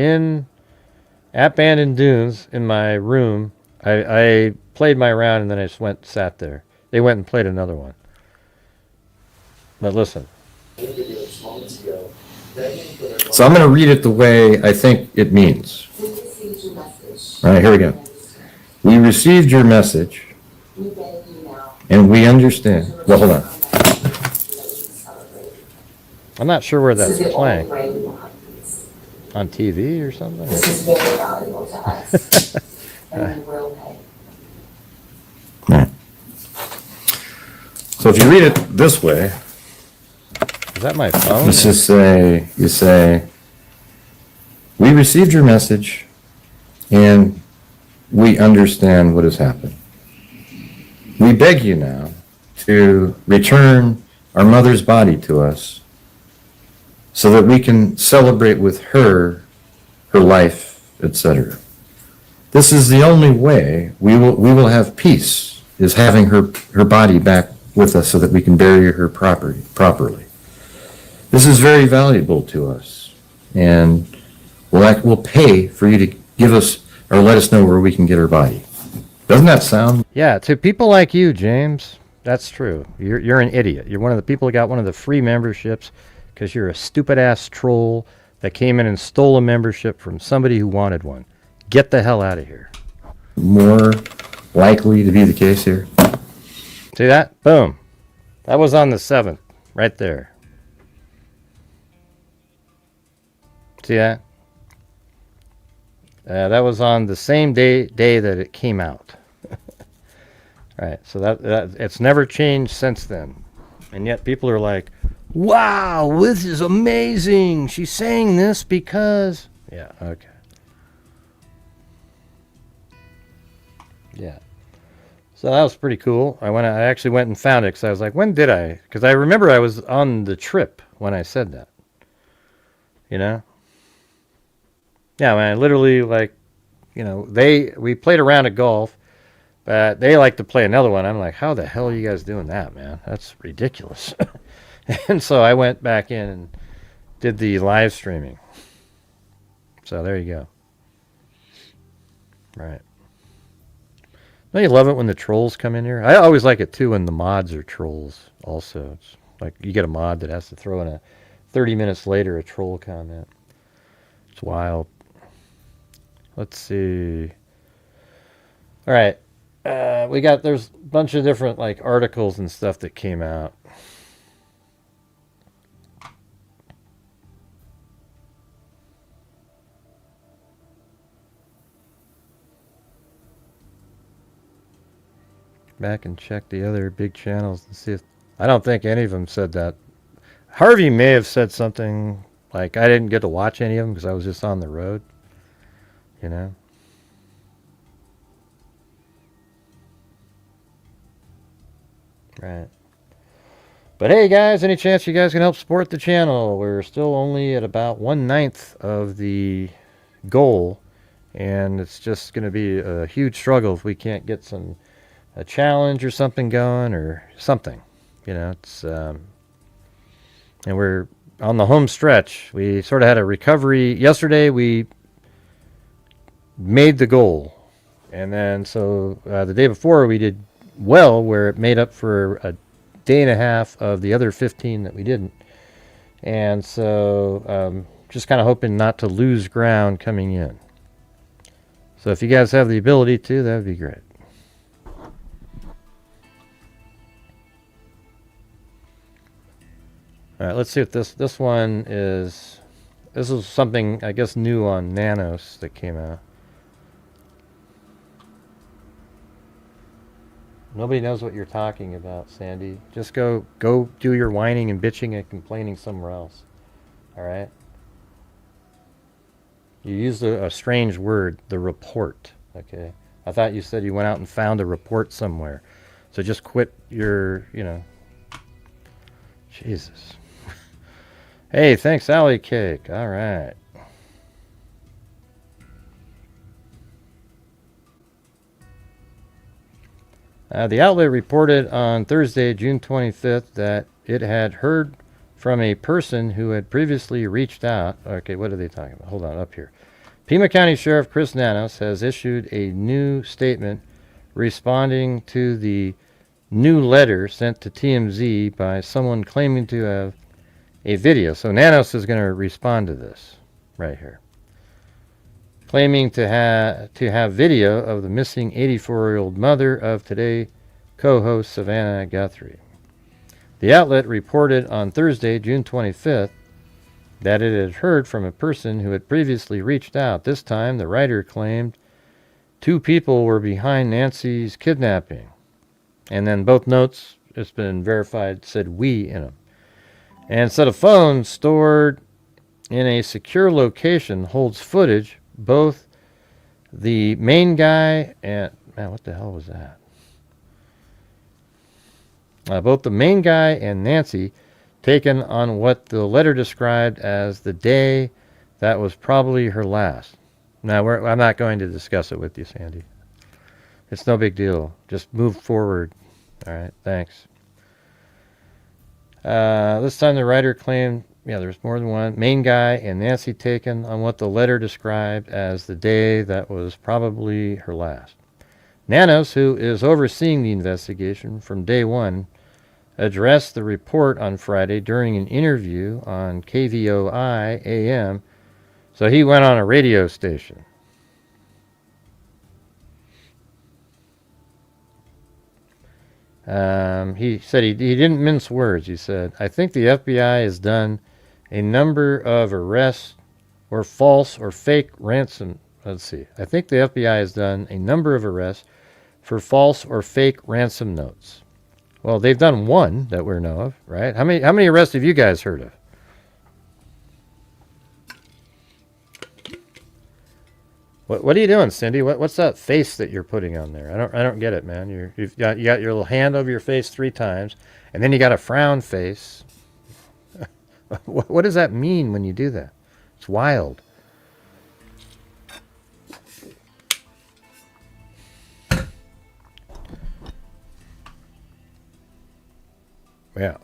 Bandon Dunes in my room. I played my round and then I just went and sat there. They went and played another one. But listen. So I'm going to read it the way I think it means. All right, here we go. We received your message and we understand. Well, hold on. I'm not sure where that's playing. On TV or something? This is very valuable to us, and we will pay. Right. So if you read it this way, is that my phone? Let's just say, you say, we received your message and we understand what has happened. We beg you now to return our mother's body to us so that we can celebrate with her life, etc. This is the only way we will have peace, is having her body back with us so that we can bury her properly. This is very valuable to us, and we'll pay for you to give us or let us know where we can get her body. Doesn't that sound? Yeah, to people like you, James, that's true. You're an idiot. You're one of the people who got one of the free memberships because you're a stupid-ass troll that came in and stole a membership from somebody who wanted one. Get the hell out of here. More likely to be the case here? See that? Boom. That was on the 7th, right there. See that? That was on the same day that it came out. Right, so that it's never changed since then. And yet people are like, wow, this is amazing. She's saying this because... Yeah, okay. Yeah. So that was pretty cool. I actually went and found it because I was like, when did I? Because I remember I was on the trip when I said that. You know? Yeah, man, I literally, like, you know, we played around at golf, but they like to play another one. I'm like, how the hell are you guys doing that, man? That's ridiculous. And so I went back in and did the live streaming. So there you go. Right. Don't you love it when the trolls come in here? I always like it, too, when the mods are trolls also. It's like you get a mod that has to throw in 30 minutes later, a troll comment. It's wild. Let's see. All right. There's a bunch of different, like, articles and stuff that came out. Back and check the other big channels and see if... I don't think any of them said that. Harvey may have said something, like, I didn't get to watch any of them because I was just on the road. You know? Right. But hey, guys, any chance you guys can help support the channel? We're still only at about 1/9 of the goal, and it's just going to be a huge struggle if we can't get a challenge or something going or something. You know, it's and we're on the home stretch. We sort of had a recovery. Yesterday, we made the goal. And then, so the day before, we did well, where it made up for a day and a half of the other 15 that we didn't. And so, just kind of hoping not to lose ground coming in. So if you guys have the ability to, that would be great. All right, let's see what this one is. This is something, I guess, new on Nanos that came out. Nobody knows what you're talking about, Sandy. Just go do your whining and bitching and complaining somewhere else. All right? You used a strange word, the report, okay? I thought you said you went out and found a report somewhere. So just quit your, you know. Jesus. Hey, thanks, Alley Cake. All right. The outlet reported on Thursday, June 25th, that it had heard from a person who had previously reached out. Okay, what are they talking about? Hold on, up here. Pima County Sheriff Chris Nanos has issued a new statement responding to the new letter sent to TMZ by someone claiming to have a video. So Nanos is going to respond to this right here. Claiming to have video of the missing 84-year-old mother of Today co-host Savannah Guthrie. The outlet reported on Thursday, June 25th, that it had heard from a person who had previously reached out. This time, the writer claimed 2 people were behind Nancy's kidnapping. And then both notes, it's been verified, said "we" in them. And said a phone stored in a secure location holds footage. Both the main guy and... Man, what the hell was that? Both the main guy and Nancy taken on what the letter described as the day that was probably her last. Now, I'm not going to discuss it with you, Sandy. It's no big deal. Just move forward. All right, thanks. This time the writer claimed, there's more than one, main guy and Nancy taken on what the letter described as the day that was probably her last. Nanos, who is overseeing the investigation from day one, addressed the report on Friday during an interview on KVOI AM. So he went on a radio station. He said he didn't mince words. He said, I think the FBI has done a number of arrests or false or fake ransom. Let's see. I think the FBI has done a number of arrests for false or fake ransom notes. Well, they've done one that we know of, right? How many arrests have you guys heard of? What are you doing, Cindy? What's that face that you're putting on there? I don't get it, man. You got your little hand over your face 3 times, and then you got a frown face. What does that mean when you do that? It's wild. Yeah.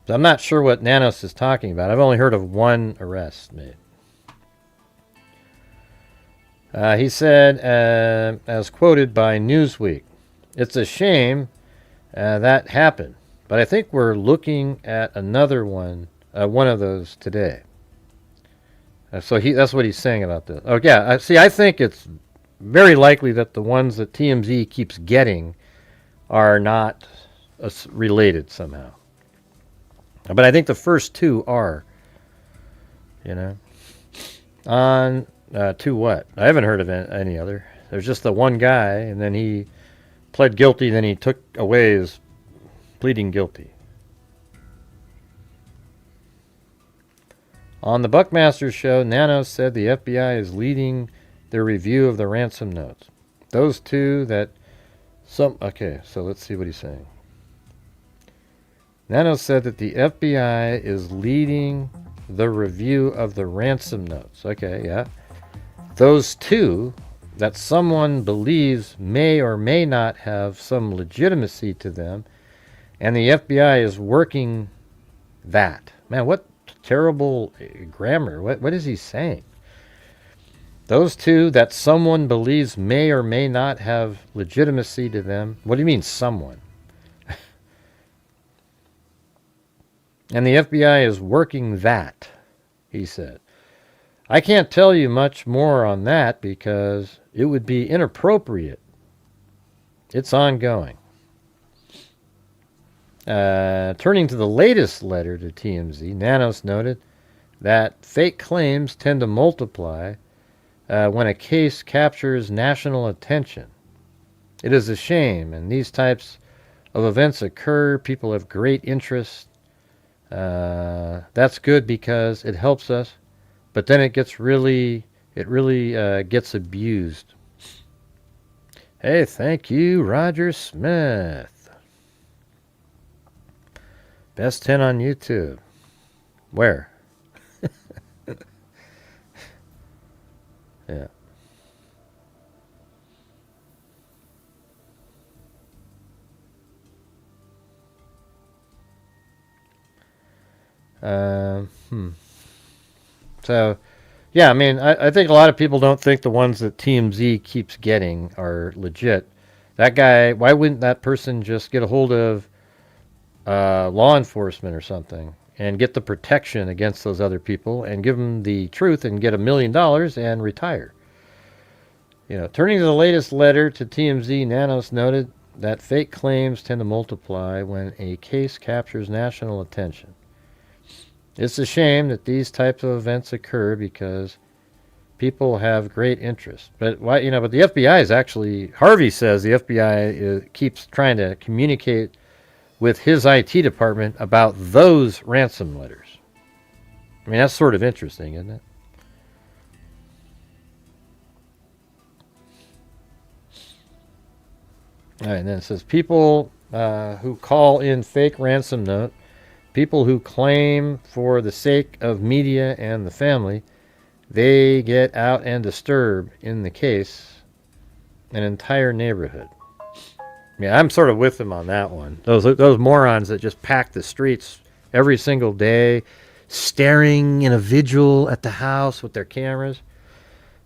So I'm not sure what Nanos is talking about. I've only heard of one arrest made. He said, as quoted by Newsweek, it's a shame that happened, but I think we're looking at another one of those today. So that's what he's saying about this. Oh, yeah. I think it's very likely that the ones that TMZ keeps getting are not related somehow. But I think the first 2 are, On to what? I haven't heard of any other. There's just the one guy, and then he pled guilty, then he took away his pleading guilty. On the Buckmaster show, Nanos said the FBI is leading their review of the ransom notes. Those 2 that okay, so let's see what he's saying. Nanos said that the FBI is leading the review of the ransom notes. Okay, yeah. Those 2 that someone believes may or may not have some legitimacy to them, and the FBI is working that. Man, what terrible grammar. What is he saying? Those 2 that someone believes may or may not have legitimacy to them. What do you mean, someone? And the FBI is working that, he said. I can't tell you much more on that because it would be inappropriate. It's ongoing. Turning to the latest letter to TMZ, Nanos noted that fake claims tend to multiply when a case captures national attention. It is a shame, and these types of events occur. People have great interest. That's good because it helps us, but then it really gets abused. Hey, thank you, Roger Smith. Best 10 on YouTube. Where? Yeah. So, yeah, I mean, I think a lot of people don't think the ones that TMZ keeps getting are legit. That guy, why wouldn't that person just get a hold of law enforcement or something and get the protection against those other people and give them the truth and get $1 million and retire? Turning to the latest letter to TMZ, Nanos noted that fake claims tend to multiply when a case captures national attention. It's a shame that these types of events occur because people have great interest. But why? But the FBI is actually, Harvey says the FBI keeps trying to communicate with his IT department about those ransom letters. I mean, that's sort of interesting, isn't it? All right, and then it says people who call in fake ransom note, people who claim for the sake of media and the family, they get out and disturb, in the case, an entire neighborhood. Yeah, I'm sort of with them on that one. Those morons that just pack the streets every single day, staring in a vigil at the house with their cameras.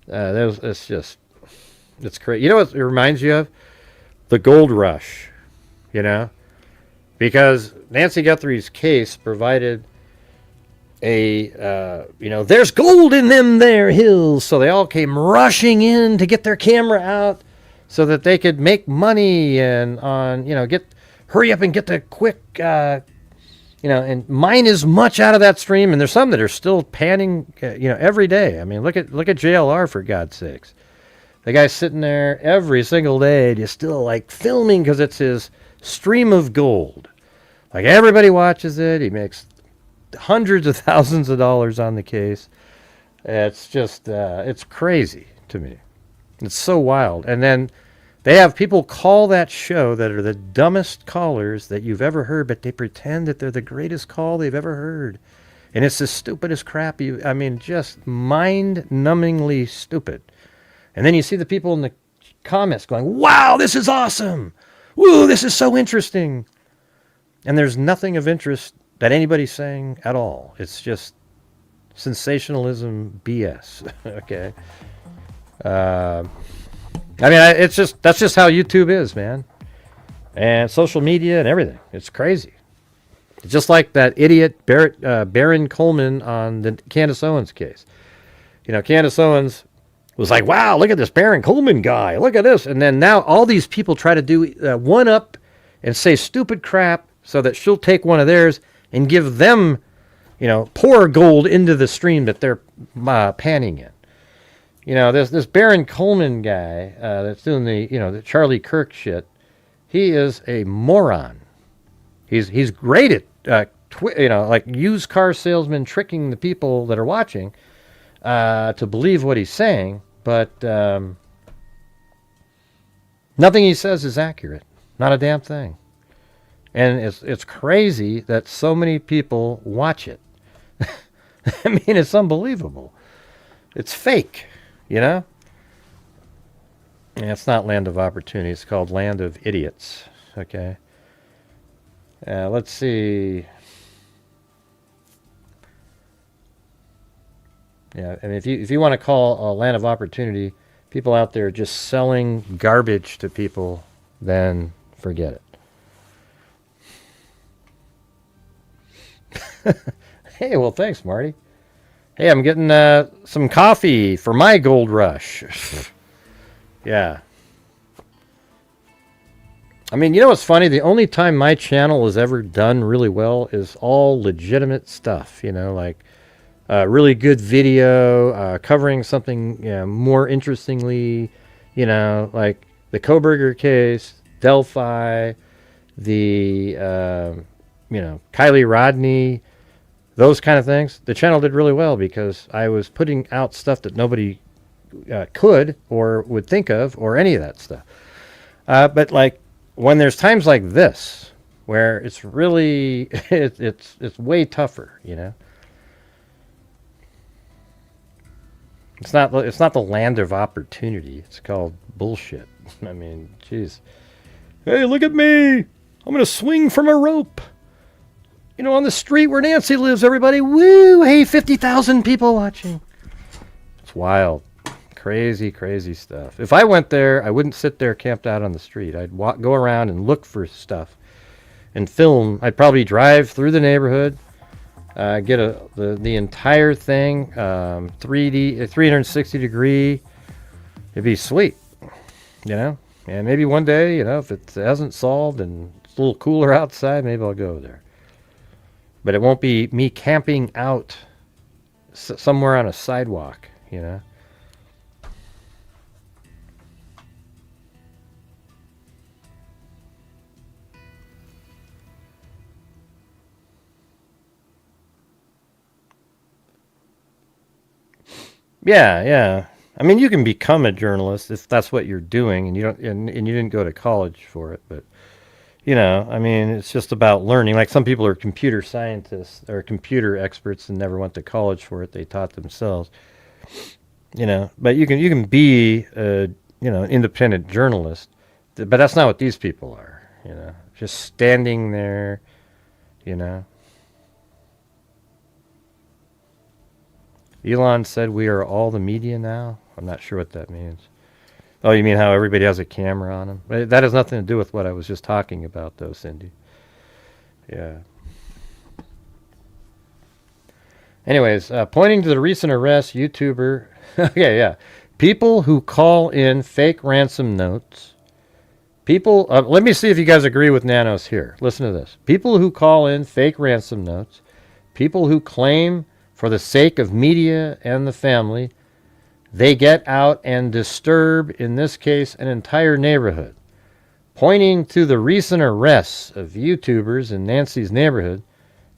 It's crazy. You know what it reminds you of? The gold rush, you know? Because Nancy Guthrie's case provided there's gold in them there hills. So they all came rushing in to get their camera out so that they could make money and hurry up and get the quick, and mine as much out of that stream. And there's some that are still panning, every day. I mean, look at JLR, for God's sakes. The guy's sitting there every single day, just still like filming because it's his stream of gold. Like everybody watches it. He makes hundreds of thousands of dollars on the case. It's just, it's crazy to me. It's so wild. And then they have people call that show that are the dumbest callers that you've ever heard, but they pretend that they're the greatest call they've ever heard. And it's the stupidest crap just mind-numbingly stupid. And then you see the people in the comments going, wow, this is awesome. Woo, this is so interesting. And there's nothing of interest that anybody's saying at all. It's just sensationalism BS. Okay. That's just how YouTube is, man. And social media and everything. It's crazy. It's just like that idiot Baron Coleman on the Candace Owens case. Candace Owens was like, wow, look at this Baron Coleman guy. Look at this. And then now all these people try to do one up and say stupid crap so that she'll take one of theirs and give them, pour gold into the stream that they're panning in. This Baron Coleman guy that's doing the Charlie Kirk shit, he is a moron. He's great at, like used car salesman tricking the people that are watching to believe what he's saying, but nothing he says is accurate. Not a damn thing. And it's crazy that so many people watch it. I mean, it's unbelievable. It's fake, And it's not Land of Opportunity. It's called Land of Idiots, okay? Let's see. Yeah, I mean, if you want to call a Land of Opportunity people out there just selling garbage to people, then forget it. Hey, well, thanks, Marty. Hey, I'm getting some coffee for my gold rush. Yeah. I mean, what's funny? The only time my channel has ever done really well is all legitimate stuff, like really good video, covering something more interestingly, like the Koberger case, Delphi, the, Kylie Rodney, those kind of things. The channel did really well because I was putting out stuff that nobody could or would think of or any of that stuff. But like when there's times like this where it's really, it's way tougher, It's not the Land of Opportunity. It's called bullshit. I mean, jeez. Hey, look at me. I'm going to swing from a rope. On the street where Nancy lives, everybody. Woo! Hey, 50,000 people watching. It's wild. Crazy, crazy stuff. If I went there, I wouldn't sit there camped out on the street. I'd go around and look for stuff and film. I'd probably drive through the neighborhood, get the entire thing, 3D, 360 degree. It'd be sweet, And maybe one day, if it hasn't solved and it's a little cooler outside, maybe I'll go there. But it won't be me camping out somewhere on a sidewalk, Yeah. I mean, you can become a journalist if that's what you're doing, and you don't, and you didn't go to college for it. But I mean, it's just about learning. Like some people are computer scientists or computer experts and never went to college for it. They taught themselves. But you can be an independent journalist, but that's not what these people are. Just standing there, Elon said we are all the media now. I'm not sure what that means. Oh, you mean how everybody has a camera on them? That has nothing to do with what I was just talking about, though, Cindy. Yeah. Anyways, pointing to the recent arrest, YouTuber... okay, yeah. People who call in fake ransom notes. People... let me see if you guys agree with Nanos here. Listen to this. People who call in fake ransom notes. People who claim for the sake of media and the family, they get out and disturb, in this case, an entire neighborhood. Pointing to the recent arrests of YouTubers in Nancy's neighborhood,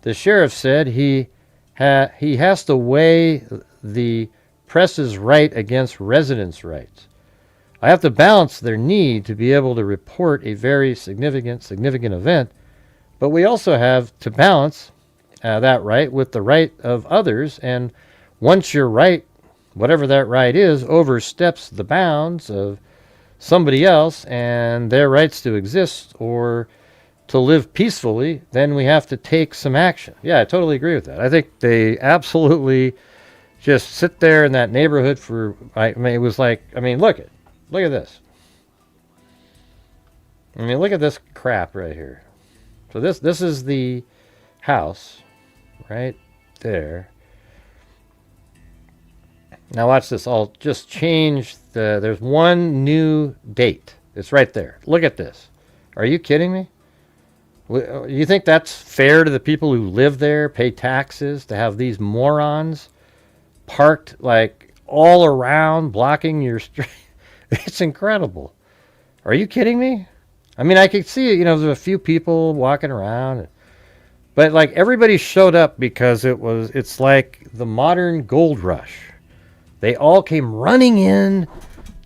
the sheriff said he has to weigh the press's right against residents' rights. I have to balance their need to be able to report a very significant event, but we also have to balance that right with the right of others, and once your right, whatever that right is, oversteps the bounds of somebody else and their rights to exist or to live peacefully, then we have to take some action. Yeah, I totally agree with that. I think they absolutely just sit there in that neighborhood for, I mean, it was like, I mean, look at this. I mean, look at this crap right here. So this is the house right there. Now watch this. I'll just change there's one new date. It's right there. Look at this. Are you kidding me? You think that's fair to the people who live there, pay taxes, to have these morons parked like all around, blocking your street? It's incredible. Are you kidding me? I mean, I could see, there's a few people walking around, but like everybody showed up because it's like the modern gold rush. They all came running in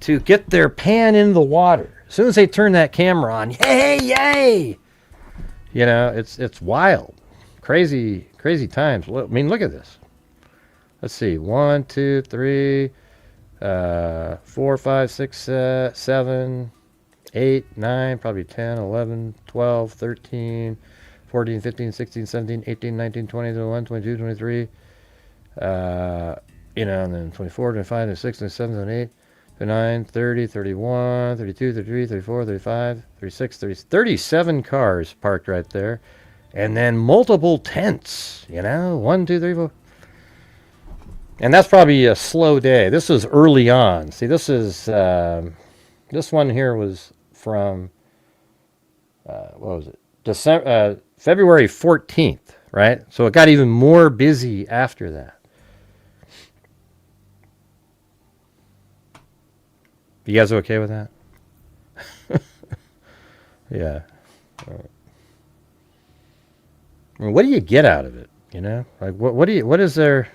to get their pan in the water. As soon as they turn that camera on, yay! It's wild. Crazy times. I mean, look at this. Let's see. 1, 2, 3, 4, 5, 6, 7, 8, 9, probably 10, 11, 12, 13, 14, 15, 16, 17, 18, 19, 20, 21, 22, 23, and then 24, 25, 26, 27, 28, 29, 30, 31, 32, 33, 34, 35, 36, 37 cars parked right there. And then multiple tents, 1, 2, 3, 4. And that's probably a slow day. This is early on. See, this one here was from, what was it? February 14th, right? So it got even more busy after that. You guys okay with that? Yeah. I mean, what do you get out of it? Like what is there?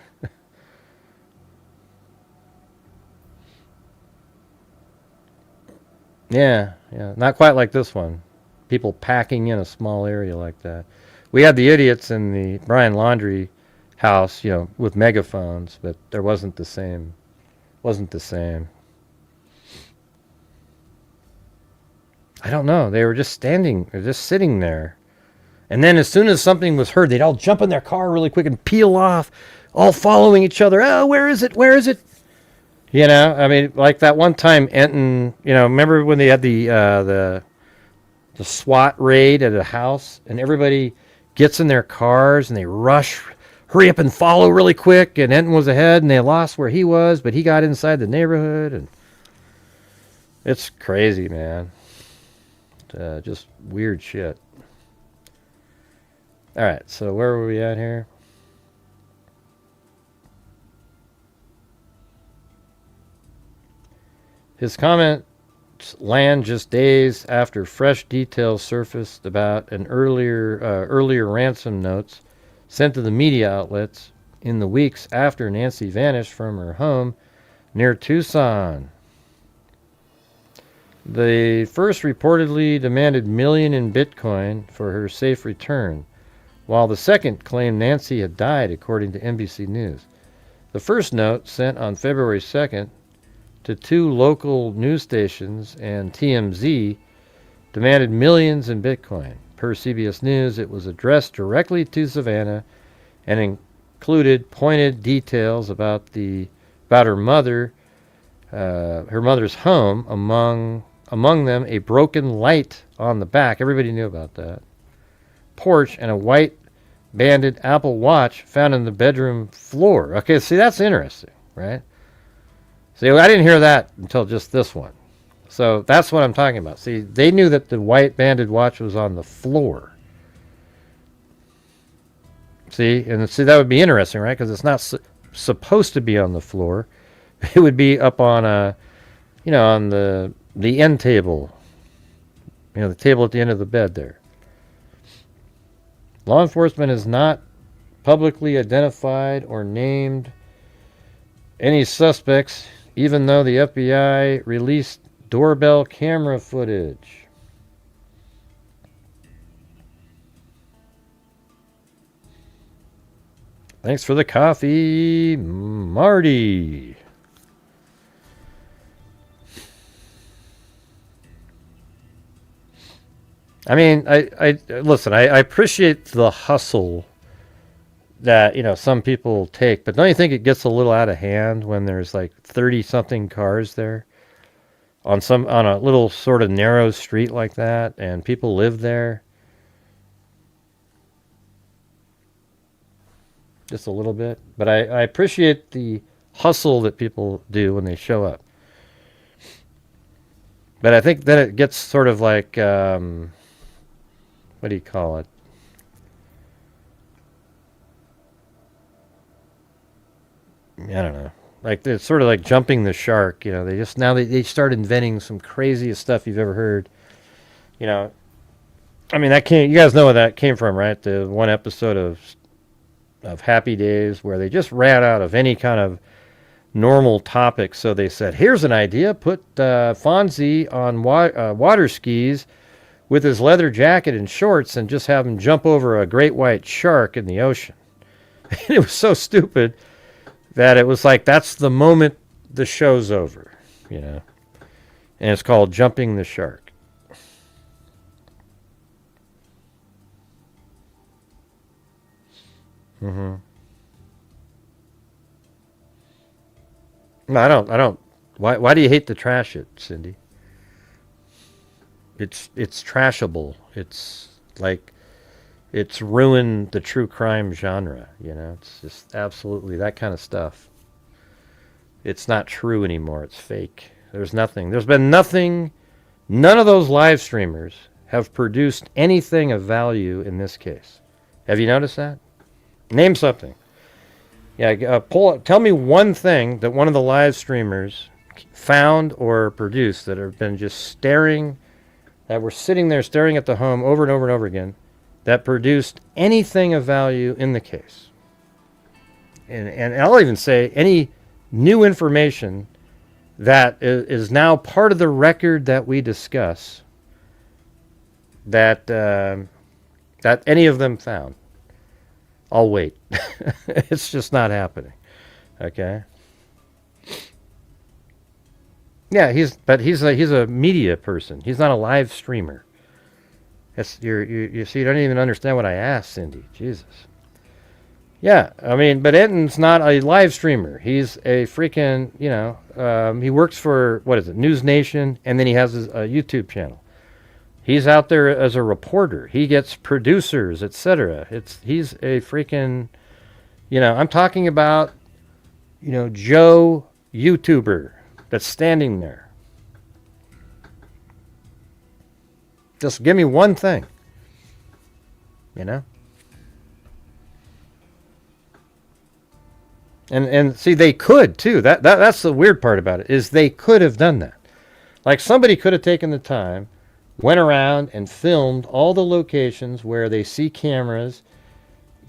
Yeah. Not quite like this one. People packing in a small area like that. We had the idiots in the Brian Laundrie house, with megaphones, but there wasn't the same. I don't know. They were just sitting there. And then as soon as something was heard, they'd all jump in their car really quick and peel off, all following each other. Oh, where is it? Where is it? I mean, like that one time Enton, remember when they had the SWAT raid at a house and everybody gets in their cars and they rush, hurry up and follow really quick, and Enton was ahead and they lost where he was, but he got inside the neighborhood, and it's crazy, man. Just weird shit. All right, so where were we at here? His comments land just days after fresh details surfaced about an earlier ransom notes sent to the media outlets in the weeks after Nancy vanished from her home near Tucson. The first reportedly demanded $1 million in Bitcoin for her safe return, while the second claimed Nancy had died, according to NBC News. The first note, sent on February 2nd to 2 local news stations and TMZ, demanded millions in Bitcoin. Per CBS News, it was addressed directly to Savannah and included pointed details about her mother's home. Among them, a broken light on the back. Everybody knew about that. Porch and a white banded Apple Watch found in the bedroom floor. Okay, see, that's interesting, right? See, I didn't hear that until just this one. So that's what I'm talking about. See, they knew that the white banded watch was on the floor. See, that would be interesting, right? Because it's not supposed to be on the floor. It would be up on on the end table. The table at the end of the bed there. Law enforcement has not publicly identified or named any suspects, even though the FBI released doorbell camera footage. Thanks for the coffee, Marty. I mean, I listen, I appreciate the hustle that, some people take, but don't you think it gets a little out of hand when there's like 30-something cars there on a little sort of narrow street like that, and people live there? Just a little bit. But I appreciate the hustle that people do when they show up. But I think then it gets sort of like, what do you call it? I don't know. Like, it's sort of like jumping the shark. They start inventing some craziest stuff you've ever heard. I mean, you guys know where that came from, right? The one episode of Happy Days where they just ran out of any kind of normal topic. So they said, here's an idea. Put Fonzie on water skis with his leather jacket and shorts and just have him jump over a great white shark in the ocean. And it was so stupid that it was like, that's the moment the show's over, And it's called Jumping the Shark. Mm-hmm. No, I don't. Why do you hate to trash it, Cindy? It's trashable. It's like, it's ruined the true crime genre, It's just absolutely that kind of stuff. It's not true anymore. It's fake. There's been nothing. None of those live streamers have produced anything of value in this case. Have you noticed that? Name something. Yeah, tell me one thing that one of the live streamers found or produced that have been just that were sitting there staring at the home over and over and over again, that produced anything of value in the case. And I'll even say any new information that is now part of the record that we discuss that any of them found. I'll wait. It's just not happening. Okay? Yeah, he's a media person. He's not a live streamer. You see, you don't even understand what I asked, Cindy. Jesus. Yeah, I mean, but Enton's not a live streamer. He's a freaking, he works for, News Nation, and then he has a YouTube channel. He's out there as a reporter. He gets producers, etc. He's a freaking, I'm talking about, Joe YouTuber that's standing there. Just give me one thing, And see, they could too. That's the weird part about it, is they could have done that. Like, somebody could have taken the time, went around and filmed all the locations where they see cameras,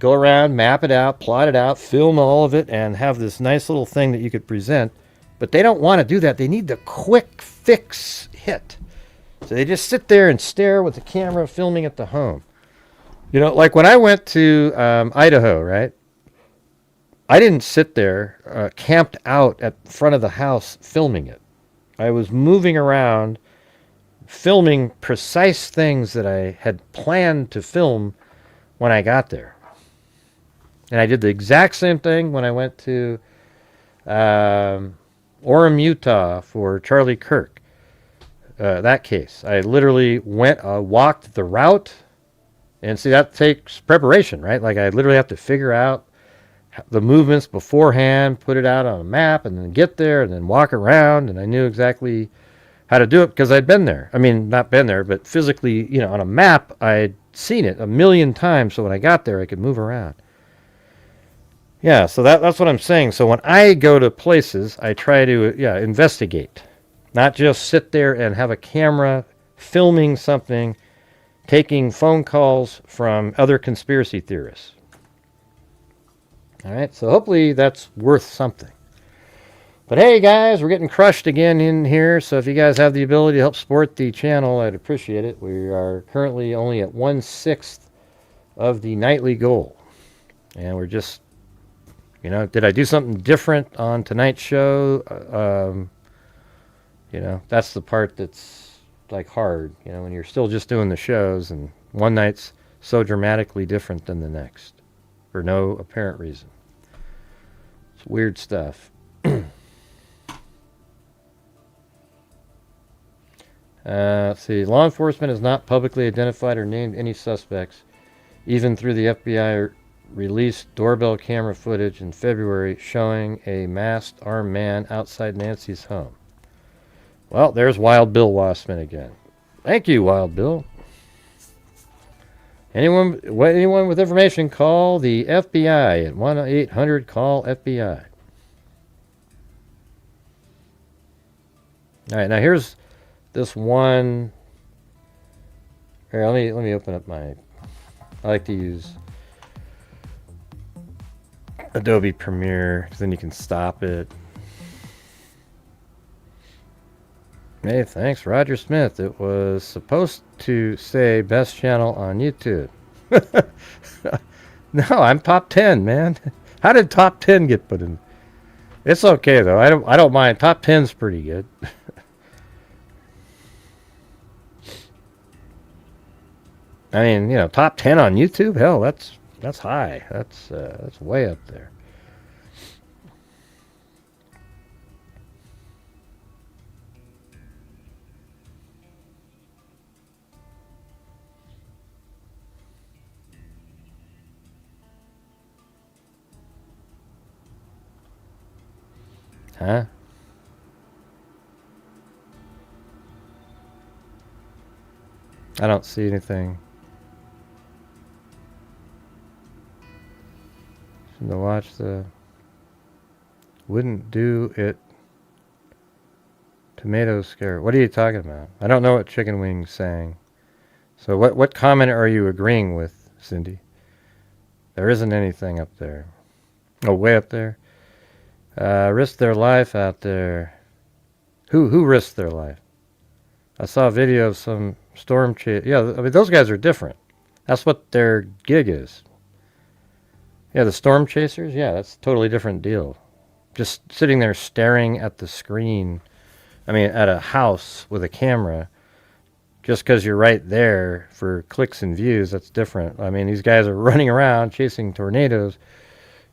go around, map it out, plot it out, film all of it, and have this nice little thing that you could present. But they don't want to do that. They need the quick fix hit. So they just sit there and stare with the camera filming at the home. Like when I went to Idaho, right? I didn't sit there camped out at the front of the house filming it. I was moving around, filming precise things that I had planned to film when I got there. And I did the exact same thing when I went to Orem, Utah for Charlie Kirk. That case. I literally walked the route. And see, that takes preparation, right? Like I literally have to figure out the movements beforehand, put it out on a map, and then get there and then walk around. And I knew exactly how to do it because I'd been there. I mean, not been there, but physically, on a map, I'd seen it a million times. So when I got there, I could move around. Yeah, so that's what I'm saying. So when I go to places, I try to, investigate. Not just sit there and have a camera filming something, taking phone calls from other conspiracy theorists. All right, so hopefully that's worth something. But hey, guys, we're getting crushed again in here. So if you guys have the ability to help support the channel, I'd appreciate it. We are currently only at 1/6 of the nightly goal. And we're just, did I do something different on tonight's show? That's the part that's like hard, when you're still just doing the shows and one night's so dramatically different than the next for no apparent reason. It's weird stuff. Let's see. Law enforcement has not publicly identified or named any suspects, even through the FBI released doorbell camera footage in February showing a masked armed man outside Nancy's home. Well, there's Wild Bill Wassman again. Thank you, Wild Bill. Anyone with information, call the FBI at 1-800-CALL-FBI. All right, now here's this one. Here, let me open up I like to use Adobe Premiere because then you can stop it. Hey, thanks, Roger Smith. It was supposed to say best channel on YouTube. No, I'm top 10, man. How did top 10 get put in? It's okay though. I don't mind. Top 10's pretty good. I mean, top 10 on YouTube. Hell, that's high. That's way up there. Huh? I don't see anything. To watch the wouldn't do it tomato scare. What are you talking about? I don't know what Chicken Wing's saying. So what comment are you agreeing with, Cindy? There isn't anything up there. Oh, way up there. Risk their life out there. Who risked their life? I saw a video of some storm chase. Yeah, I mean those guys are different. That's what their gig is. Yeah, the storm chasers. Yeah, that's a totally different deal. Just sitting there staring at the screen. I mean, at a house with a camera. Just because you're right there for clicks and views, that's different. I mean, these guys are running around chasing tornadoes.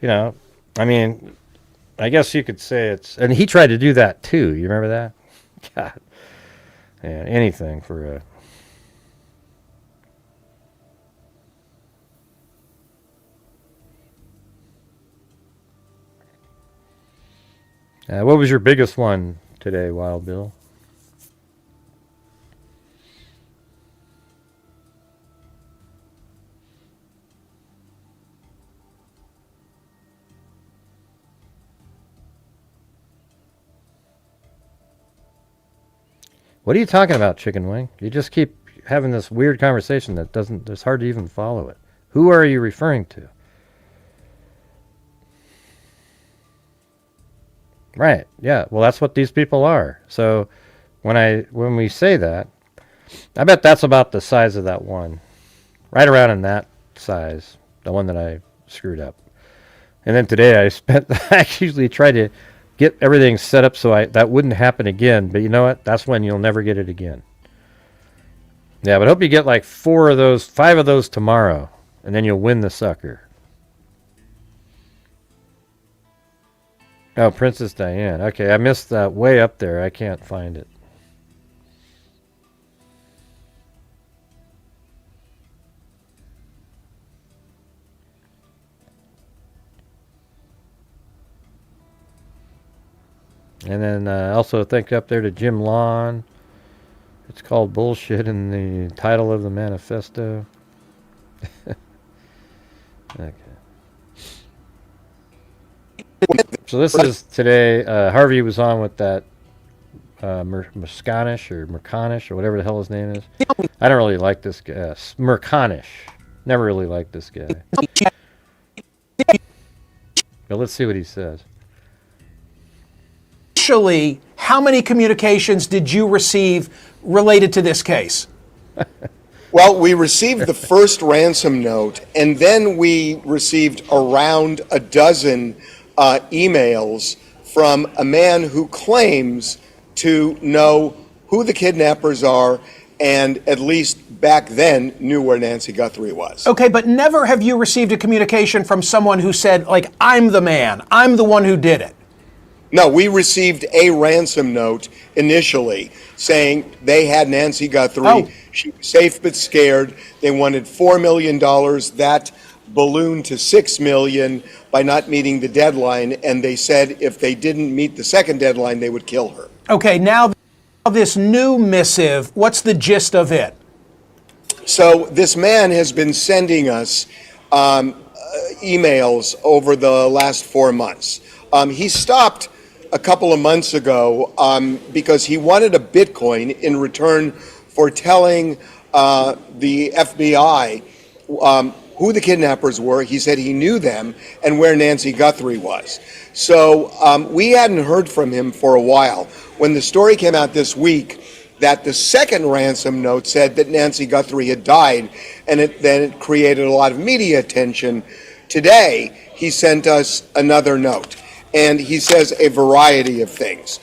I mean, I guess you could say it's... And he tried to do that too. You remember that? God. Yeah, anything for what was your biggest one today, Wild Bill? What are you talking about, Chicken Wing? You just keep having this weird conversation that it's hard to even follow it. Who are you referring to? Right. Yeah. Well, that's what these people are. So when we say that, I bet that's about the size of that one. Right around in that size, the one that I screwed up. And then today I actually tried to get everything set up so that wouldn't happen again. But you know what? That's when you'll never get it again. Yeah, but I hope you get like 5 of those tomorrow, and then you'll win the sucker. Oh, Princess Diane. Okay, I missed that way up there. I can't find it. And then also thank up there to Jim Lawn. It's called Bullshit in the title of the manifesto. Okay. So this is today. Harvey was on with that Mercanish or whatever the hell his name is. I don't really like this guy. Mercanish. Never really liked this guy. But let's see what he says. Initially, how many communications did you receive related to this case? Well, we received the first ransom note, and then we received around a dozen emails from a man who claims to know who the kidnappers are and at least back then knew where Nancy Guthrie was. Okay, but never have you received a communication from someone who said, like, I'm the man, I'm the one who did it. No, we received a ransom note initially saying they had Nancy Guthrie. Oh. She was safe but scared. They wanted $4 million. That ballooned to $6 million by not meeting the deadline. And they said if they didn't meet the second deadline, they would kill her. Okay, now this new missive, what's the gist of it? So this man has been sending us emails over the last 4 months. He stopped a couple of months ago because he wanted a Bitcoin in return for telling the FBI who the kidnappers were. He said he knew them and where Nancy Guthrie was. So we hadn't heard from him for a while. When the story came out this week that the second ransom note said that Nancy Guthrie had died, and it created a lot of media attention, today he sent us another note. And he says a variety of things.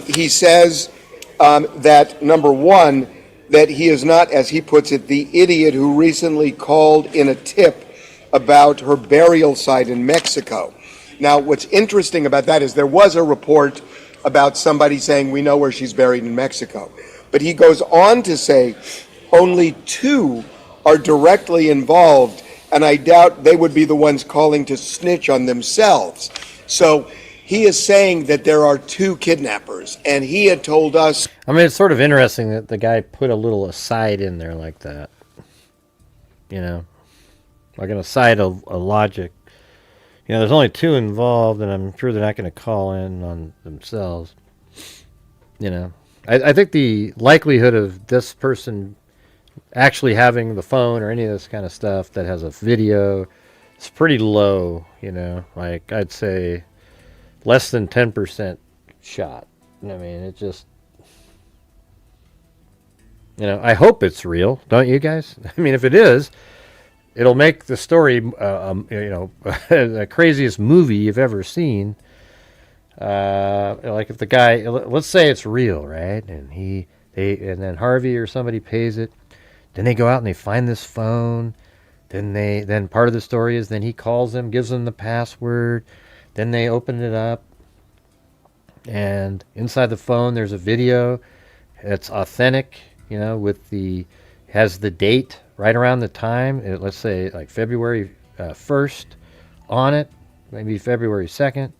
He says that, number one, that he is not, as he puts it, the idiot who recently called in a tip about her burial site in Mexico. Now, what's interesting about that is there was a report about somebody saying we know where she's buried in Mexico. But he goes on to say only 2 are directly involved, and I doubt they would be the ones calling to snitch on themselves. So he is saying that there are 2 kidnappers, and he had told us. I mean, it's sort of interesting that the guy put a little aside in there like that. You know, like an aside of a logic. You know, there's only 2 involved, and I'm sure they're not going to call in on themselves. You know, I think the likelihood of this person actually having the phone or any of this kind of stuff that has a video, it's pretty low, you know, like I'd say less than 10% shot. I mean, it just, you know, I hope it's real, don't you guys? I mean, if it is, it'll make the story, you know, the craziest movie you've ever seen. Like if the guy, let's say it's real, right? And and then Harvey or somebody pays it. Then they go out and they find this phone. Then part of the story is then he calls them, gives them the password. Then they open it up, and inside the phone there's a video. It's authentic, you know, has the date right around the time. Let's say like February 1st on it, maybe February 2nd.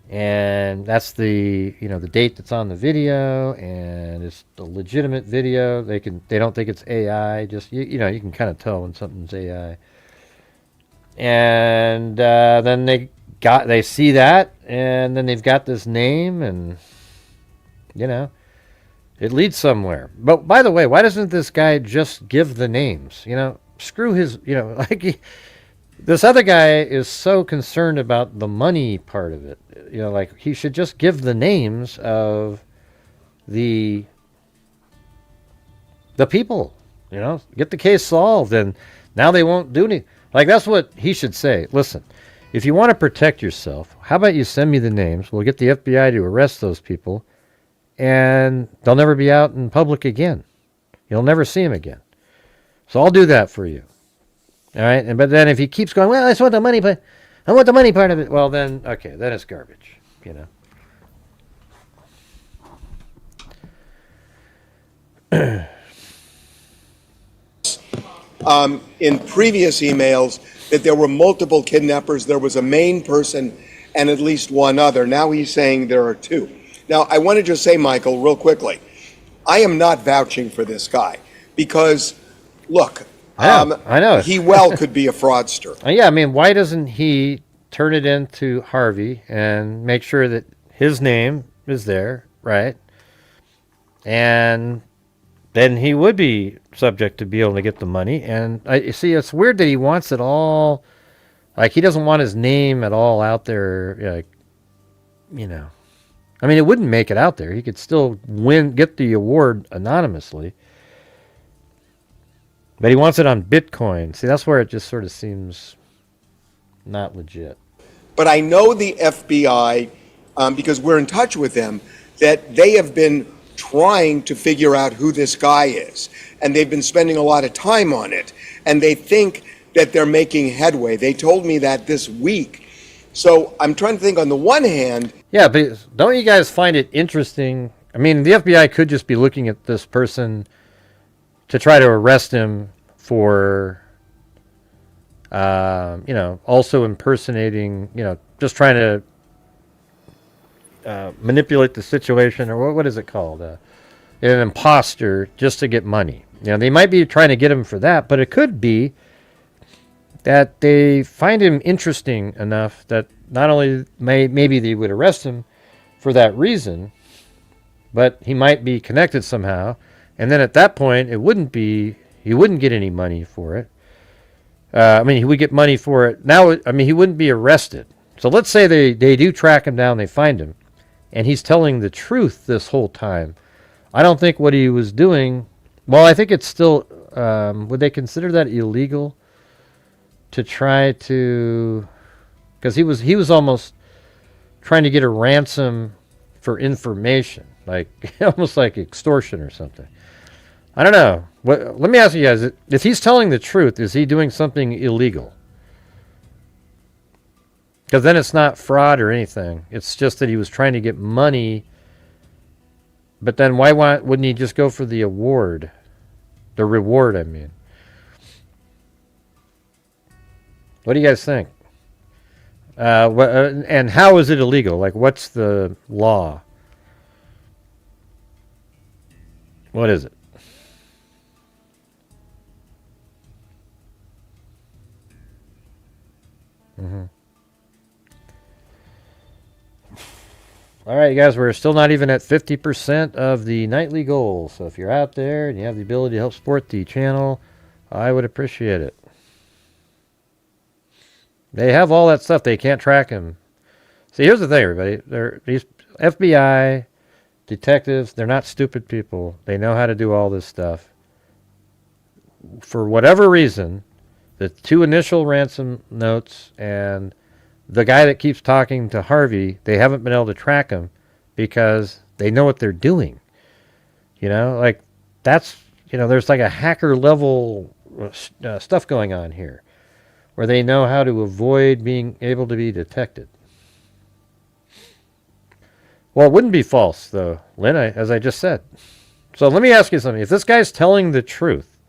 And that's the date that's on the video, and it's a legitimate video. They don't think it's AI. Just you can kind of tell when something's AI. And then they see that, and then they've got this name, and you know, it leads somewhere. But by the way, why doesn't this guy just give the names? You know, screw his. You know, like this other guy is so concerned about the money part of it. You know, like he should just give the names of the people, you know, get the case solved, and now they won't do anything. Like that's what he should say. Listen, if you want to protect yourself, how about you send me the names? We'll get the FBI to arrest those people, and they'll never be out in public again. You'll never see them again. So I'll do that for you. All right, but then if he keeps going, well, I just want the money, but I want the money part of it. Well, then, okay, then it's garbage, you know. In previous emails that there were multiple kidnappers, there was a main person and at least one other. Now he's saying there are two. Now, I want to just say, Michael, real quickly, I am not vouching for this guy because, look, I know. he well could be a fraudster. Yeah, I mean, why doesn't he turn it into Harvey and make sure that his name is there, right? And then he would be subject to be able to get the money. And I see it's weird that he wants it all, like he doesn't want his name at all out there, like, you know. I mean, it wouldn't make it out there. He could still get the award anonymously. But he wants it on Bitcoin. See, that's where it just sort of seems not legit. But I know the FBI, because we're in touch with them, that they have been trying to figure out who this guy is. And they've been spending a lot of time on it. And they think that they're making headway. They told me that this week. So I'm trying to think on the one hand. Yeah, but don't you guys find it interesting? I mean, the FBI could just be looking at this person to try to arrest him for, you know, also impersonating, you know, just trying to manipulate the situation, or what is it called? An imposter just to get money. You know, they might be trying to get him for that, but it could be that they find him interesting enough that not only maybe they would arrest him for that reason, but he might be connected somehow. And then at that point, he wouldn't get any money for it. I mean, he would get money for it. Now, I mean, he wouldn't be arrested. So let's say they do track him down, they find him, and he's telling the truth this whole time. I don't think what he was doing, well, I think it's still, would they consider that illegal to try to, because he was almost trying to get a ransom for information, like almost like extortion or something. I don't know. Let me ask you guys, if he's telling the truth, is he doing something illegal? Because then it's not fraud or anything. It's just that he was trying to get money. But then wouldn't he just go for the award? The reward, I mean. What do you guys think? And how is it illegal? Like, what's the law? What is it? Mm-hmm. All right, you guys, we're still not even at 50% of the nightly goal. So if you're out there and you have the ability to help support the channel, I would appreciate it. They have all that stuff. They can't track him. See, here's the thing, everybody. These FBI detectives, they're not stupid people. They know how to do all this stuff. For whatever reason, the two initial ransom notes and the guy that keeps talking to Harvey, they haven't been able to track him because they know what they're doing. You know, like that's, you know, there's like a hacker level stuff going on here where they know how to avoid being able to be detected. Well, it wouldn't be false, though, Lynn, as I just said. So let me ask you something. If this guy's telling the truth,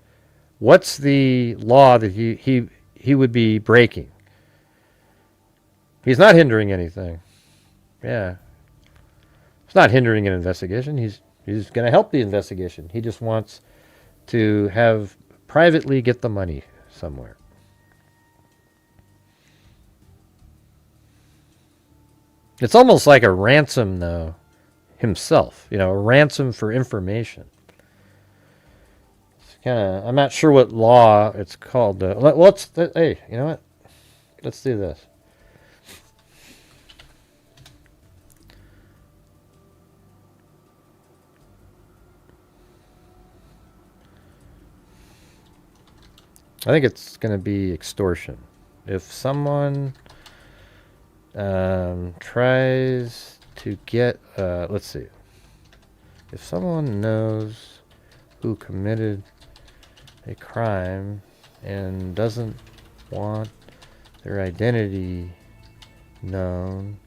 what's the law that he would be breaking? He's not hindering anything. Yeah. It's not hindering an investigation. He's going to help the investigation. He just wants to have privately get the money somewhere. It's almost like a ransom, though, himself. You know, a ransom for information. It's kind of, I'm not sure what law it's called. Hey, you know what? Let's do this. I think it's going to be extortion. If someone tries to get, let's see. If someone knows who committed a crime and doesn't want their identity known,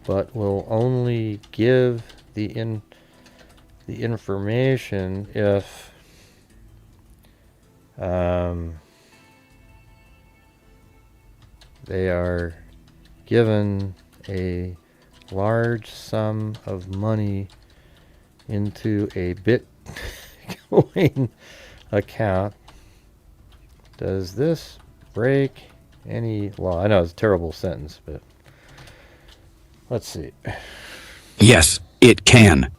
but will only give the information if they are given a large sum of money into a Bitcoin account. Does this break any law? I know it's a terrible sentence, but let's see. Yes, it can.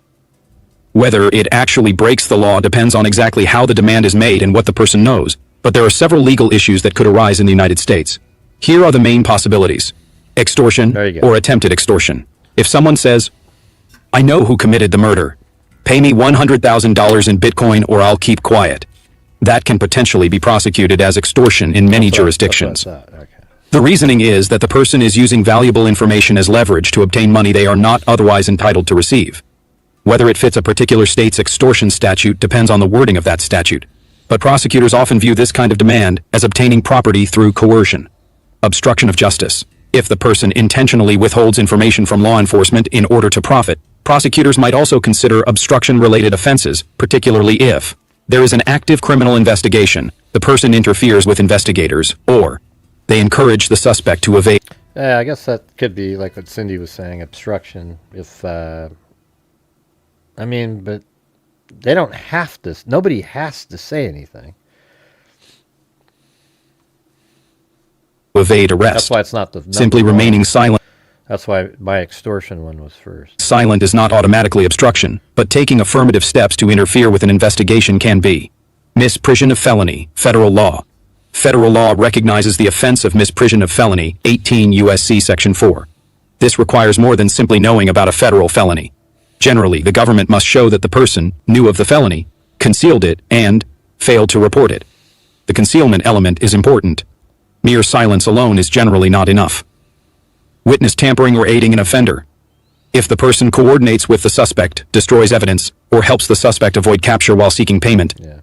Whether it actually breaks the law depends on exactly how the demand is made and what the person knows, but there are several legal issues that could arise in the United States. Here are the main possibilities. Extortion or attempted extortion. If someone says, "I know who committed the murder. Pay me $100,000 in Bitcoin or I'll keep quiet," that can potentially be prosecuted as extortion in many jurisdictions. The reasoning is that the person is using valuable information as leverage to obtain money they are not otherwise entitled to receive. Whether it fits a particular state's extortion statute depends on the wording of that statute, but prosecutors often view this kind of demand as obtaining property through coercion. Obstruction of justice. If the person intentionally withholds information from law enforcement in order to profit, prosecutors might also consider obstruction-related offenses, particularly if there is an active criminal investigation, the person interferes with investigators, or they encourage the suspect to evade. Yeah, I guess that could be like what Cindy was saying, obstruction. If, but they don't have to, nobody has to say anything. Evade arrest. That's why it's not the simply remaining silent. That's why my extortion one was first. Silent is not automatically obstruction, but taking affirmative steps to interfere with an investigation can be. Misprision of felony, federal law. Federal law recognizes the offense of misprision of felony, 18 U.S.C. Section 4. This requires more than simply knowing about a federal felony. Generally, the government must show that the person knew of the felony, concealed it, and failed to report it. The concealment element is important. Mere silence alone is generally not enough. Witness tampering or aiding an offender. If the person coordinates with the suspect, destroys evidence, or helps the suspect avoid capture while seeking payment. Yeah.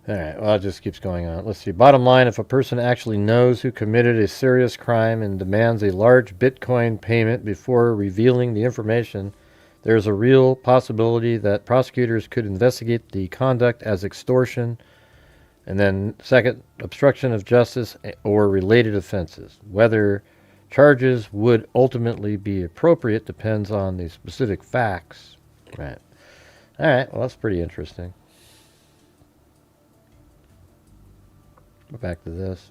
All right, well, it just keeps going on. Let's see. Bottom line, if a person actually knows who committed a serious crime and demands a large Bitcoin payment before revealing the information, there's a real possibility that prosecutors could investigate the conduct as extortion. And then second, obstruction of justice or related offenses. Whether charges would ultimately be appropriate depends on the specific facts. Right. All right, well, that's pretty interesting. Go back to this.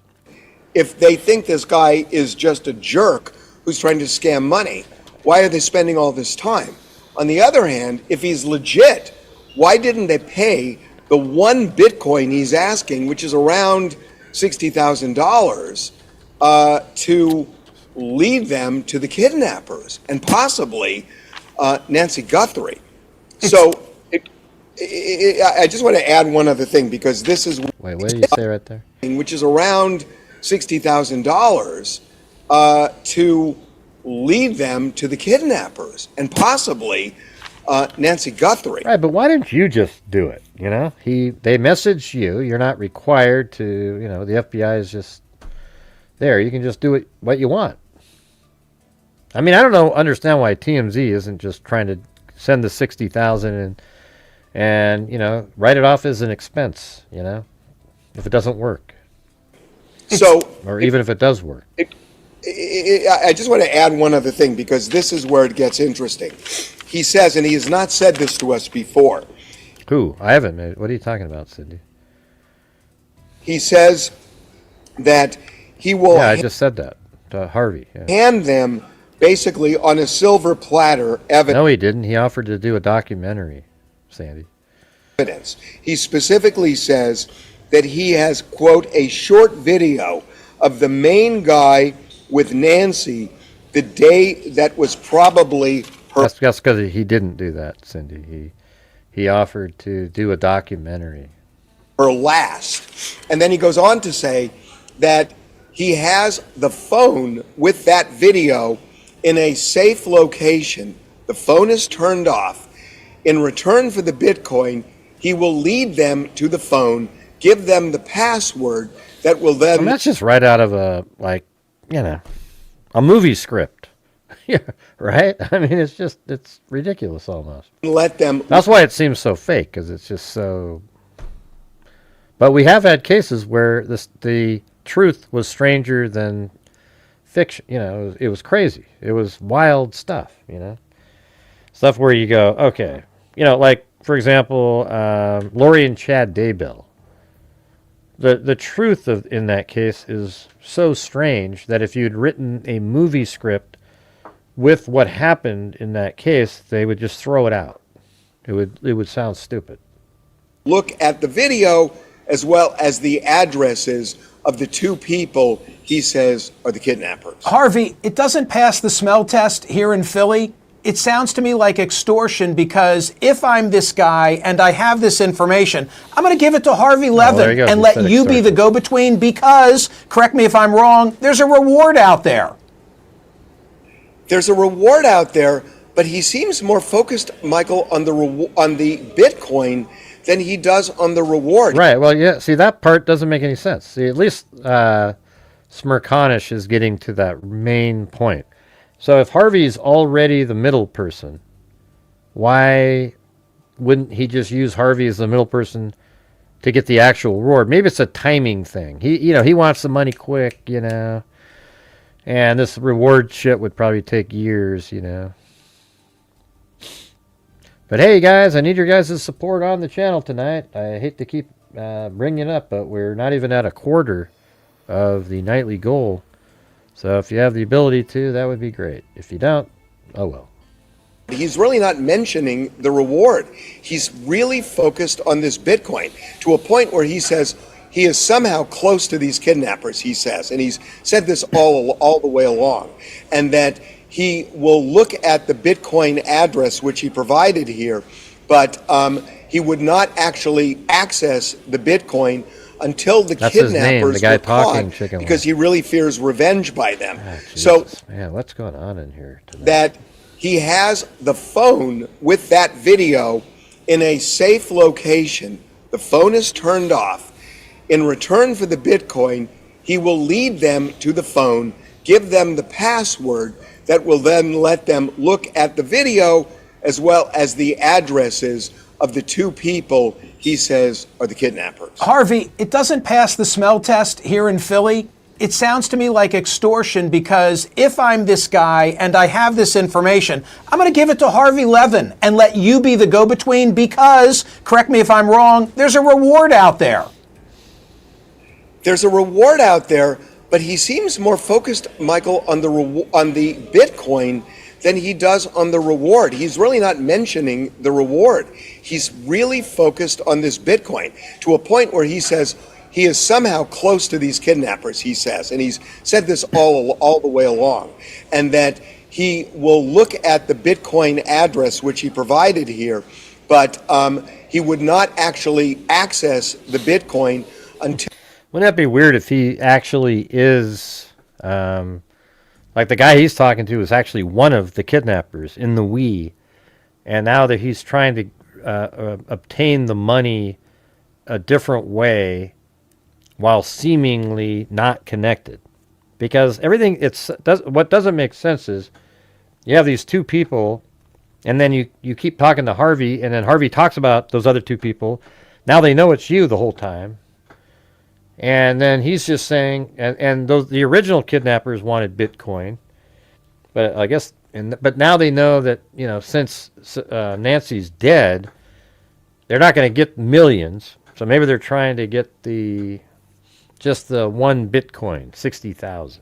If they think this guy is just a jerk who's trying to scam money, why are they spending all this time? On the other hand, if he's legit, why didn't they pay the one Bitcoin he's asking, which is around $60,000, to lead them to the kidnappers and possibly Nancy Guthrie? So I just want to add one other thing, because this is... Wait, what did you say right there? Which is around $60,000 to lead them to the kidnappers and possibly Nancy Guthrie. Right, but why didn't you just do it? You know, they messaged you. You're not required to. You know, the FBI is just there. You can just do it what you want. I mean, I don't understand why TMZ isn't just trying to send the $60,000 and you know, write it off as an expense. You know, if it doesn't work. So, or even if it does work. I just want to add one other thing, because this is where it gets interesting. He says, and he has not said this to us before. Who? I haven't made. What are you talking about, Cindy? He says that he will. Yeah, I just said that to Harvey. Yeah. Hand them basically on a silver platter evidence. No, he didn't. He offered to do a documentary, Sandy. Evidence. He specifically says that he has, quote, a short video of the main guy with Nancy the day that was probably her. That's because he didn't do that, Cindy. He offered to do a documentary. Her last. And then he goes on to say that he has the phone with that video in a safe location. The phone is turned off. In return for the Bitcoin, he will lead them to the phone, give them the password that will then... I mean, that's just right out of a, like, you know, a movie script. Yeah, right? I mean, it's ridiculous almost. Let them. That's why it seems so fake, because it's just so. But we have had cases where the truth was stranger than fiction. You know, it was crazy. It was wild stuff, you know? Stuff where you go, okay. You know, like, for example, Lori and Chad Daybell. The truth in that case is so strange that if you'd written a movie script with what happened in that case, they would just throw it out. It would sound stupid. Look at the video as well as the addresses of the two people he says are the kidnappers. Harvey, it doesn't pass the smell test here in Philly. It sounds to me like extortion, because if I'm this guy and I have this information, I'm going to give it to Harvey Levin and let you be the go-between because, correct me if I'm wrong, there's a reward out there. There's a reward out there, but he seems more focused, Michael, on the Bitcoin than he does on the reward. Right. Well, yeah. See, that part doesn't make any sense. See, at least Smirkanish is getting to that main point. So if Harvey's already the middle person, why wouldn't he just use Harvey as the middle person to get the actual reward? Maybe it's a timing thing. He wants the money quick, you know. And this reward shit would probably take years, you know. But hey, guys, I need your guys' support on the channel tonight. I hate to keep bringing it up, but we're not even at a quarter of the nightly goal. So if you have the ability to, that would be great. If you don't, oh well. He's really not mentioning the reward. He's really focused on this Bitcoin to a point where he says he is somehow close to these kidnappers, he says. And he's said this all the way along. And that he will look at the Bitcoin address, which he provided here, but he would not actually access the Bitcoin until the kidnappers were caught, because he really fears revenge by them. So, man, what's going on in here tonight? That he has the phone with that video in a safe location. The phone is turned off. In return for the Bitcoin, he will lead them to the phone, give them the password that will then let them look at the video as well as the addresses of the two people he says are the kidnappers. Harvey, it doesn't pass the smell test here in Philly. It sounds to me like extortion, because if I'm this guy and I have this information, I'm going to give it to Harvey Levin and let you be the go-between because, correct me if I'm wrong, there's a reward out there. There's a reward out there, but he seems more focused, Michael, on the Bitcoin than he does on the reward. He's really not mentioning the reward. He's really focused on this Bitcoin to a point where he says he is somehow close to these kidnappers, he says. And he's said this all the way along. And that he will look at the Bitcoin address, which he provided here, but he would not actually access the Bitcoin until... Wouldn't that be weird if he actually is, like the guy he's talking to is actually one of the kidnappers in the we, and now that he's trying to obtain the money a different way while seemingly not connected. Because everything, what doesn't make sense is you have these two people, and then you keep talking to Harvey, and then Harvey talks about those other two people. Now they know it's you the whole time. And then he's just saying, and the original kidnappers wanted Bitcoin, but I guess, but now they know that, you know, since Nancy's dead, they're not going to get millions. So maybe they're trying to get just the one Bitcoin, 60,000,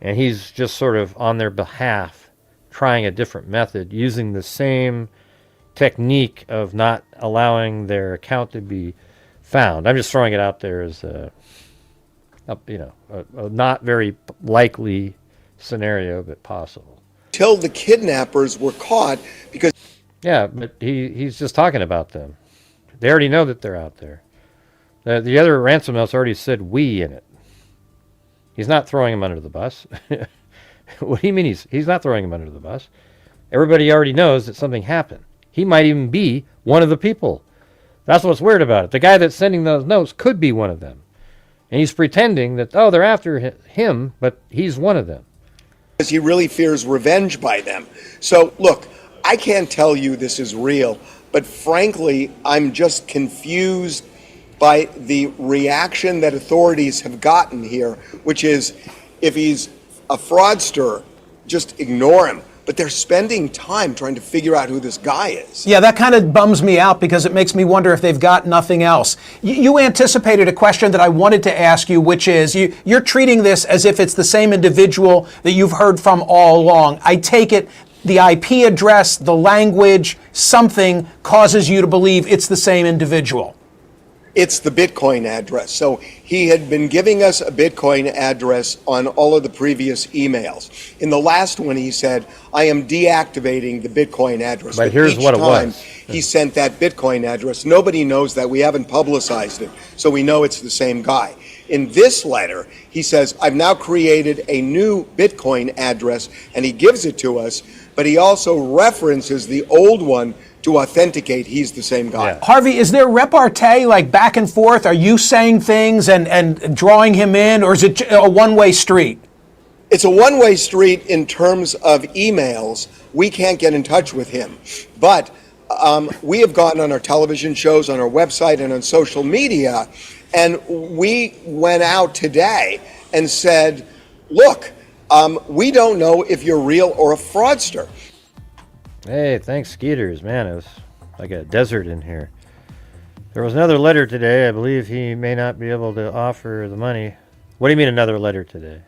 and he's just sort of on their behalf, trying a different method, using the same technique of not allowing their account to be found. I'm just throwing it out there as a not very likely scenario, but possible. Till the kidnappers were caught, because... Yeah, but he's just talking about them. They already know that they're out there. The other ransom notes already said "we" in it. He's not throwing them under the bus. What do you mean he's not throwing them under the bus? Everybody already knows that something happened. He might even be one of the people. That's what's weird about it. The guy that's sending those notes could be one of them. And he's pretending that, oh, they're after him, but he's one of them. because he really fears revenge by them. So, look, I can't tell you this is real, but frankly, I'm just confused by the reaction that authorities have gotten here, which is, if he's a fraudster, just ignore him. But they're spending time trying to figure out who this guy is. Yeah, that kind of bums me out because it makes me wonder if they've got nothing else. You anticipated a question that I wanted to ask you, which is, you're treating this as if it's the same individual that you've heard from all along. I take it the IP address, the language, something causes you to believe it's the same individual. It's the Bitcoin address. So he had been giving us a Bitcoin address on all of the previous emails. In the last one, he said, I am deactivating the Bitcoin address. But here's what it was. He sent that Bitcoin address. Nobody knows that. We haven't publicized it, so we know it's the same guy. In this letter, he says, I've now created a new Bitcoin address, and he gives it to us, but he also references the old one to authenticate he's the same guy. Yeah. Harvey, is there repartee, like back and forth? Are you saying things and drawing him in, or is it a one-way street? It's a one-way street in terms of emails. We can't get in touch with him. But we have gone on our television shows, on our website, and on social media, and we went out today and said, look, we don't know if you're real or a fraudster. Hey, thanks, Skeeters. Man, it was like a desert in here. There was another letter today. I believe he may not be able to offer the money. What do you mean another letter today?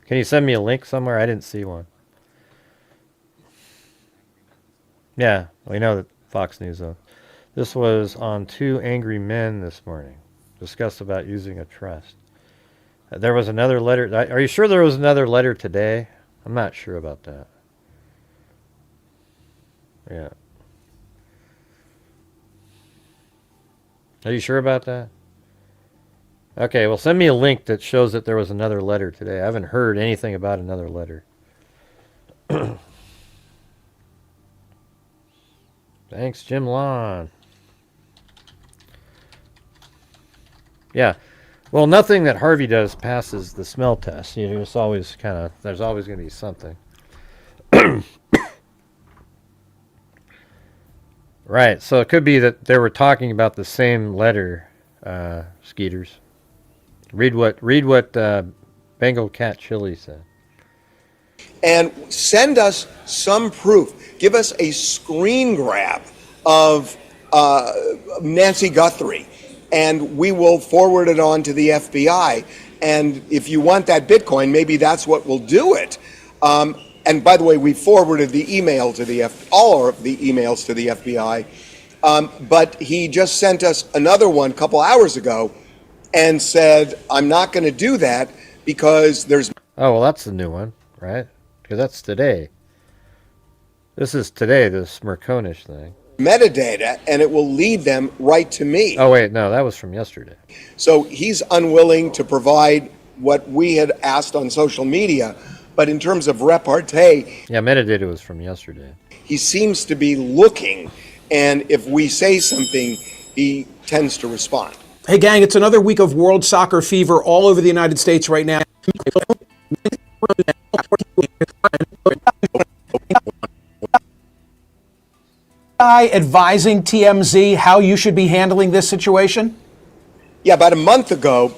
Can you send me a link somewhere? I didn't see one. Yeah, we know that Fox News, though. This was on Two Angry Men this morning. Discussed about using a trust. There was another letter. Are you sure there was another letter today? I'm not sure about that. Yeah. Are you sure about that? Okay, well, send me a link that shows that there was another letter today. I haven't heard anything about another letter. Thanks, Jim Lawn. Yeah. Well, nothing that Harvey does passes the smell test. You know, it's always there's always going to be something. Right, so it could be that they were talking about the same letter, Skeeters. Read what Bengal Cat Chili said. And send us some proof. Give us a screen grab of Nancy Guthrie, and we will forward it on to the FBI. And if you want that Bitcoin, maybe that's what will do it. And by the way, we forwarded the email to all of the emails to the FBI. But he just sent us another one a couple hours ago and said, I'm not going to do that because there's... Oh, well, that's the new one, right? Because that's today. This is today, this Merconish thing. metadata, and it will lead them right to me. Oh, wait, no, that was from yesterday. So he's unwilling to provide what we had asked on social media. But in terms of repartee, yeah, metadata was from yesterday. He seems to be looking, and if we say something, he tends to respond. Hey, gang, it's another week of world soccer fever all over the United States right now. Advising TMZ how you should be handling this situation? Yeah, about a month ago,